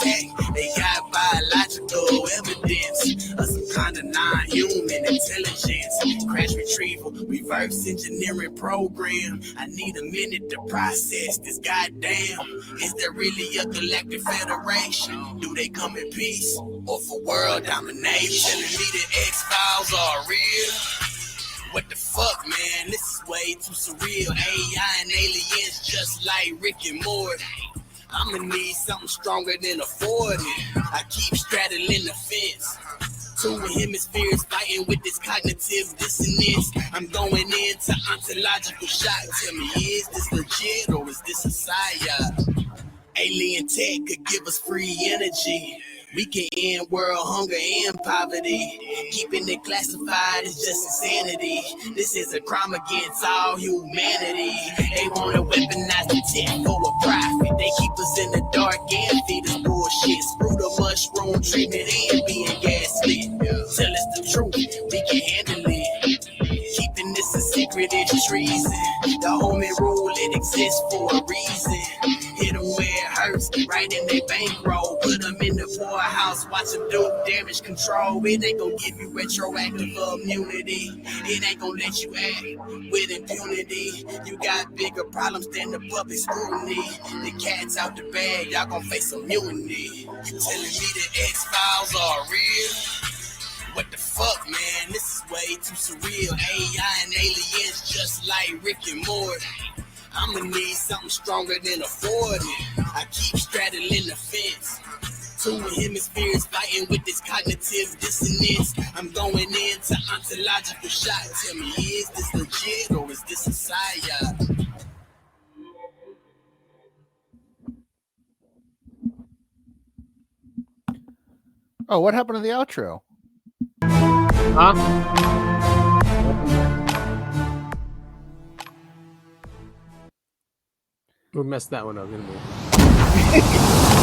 They got biological evidence of some kind of non-human intelligence. Crash retrieval, reverse engineering program. I need a minute to process this. Goddamn, is there really a galactic federation? Do they come in peace or for world domination? Telling me the X-Files are real. way too surreal. AI and aliens just like Rick and Morty. I'ma need something stronger than a 40. I keep straddling the fence. Two hemispheres fighting with this cognitive dissonance. I'm going into ontological shock. Tell me, is this legit or is this a psyop? Alien tech could give us free energy. We can end world hunger and poverty. Keeping it classified is just insanity. This is a crime against all humanity. They want to weaponize the tech for a profit. They keep us in the dark and feed us bullshit. Screw the mushroom treatment and being gaslit. Tell us the truth, we can handle it. Keeping this a secret is treason. The homie rule, it exists for a reason. Hit them where it hurts, right in their bankroll. Put them in the poorhouse, watch them do damage control. It ain't gonna give you retroactive immunity. It ain't gonna let you act with impunity. You got bigger problems than the public scrutiny. The cat's out the bag, y'all gonna face immunity. You telling me the X-Files are real? What the fuck, man? This is way too surreal. AI and aliens just like Rick and Morty. I'ma need something stronger than a 40. I keep straddling the fence. Two hemispheres fighting with this cognitive dissonance. I'm going into ontological shock. Tell me, is this legit or is this a psyop? Oh, what happened to the outro? Huh? We messed that one up, didn't we?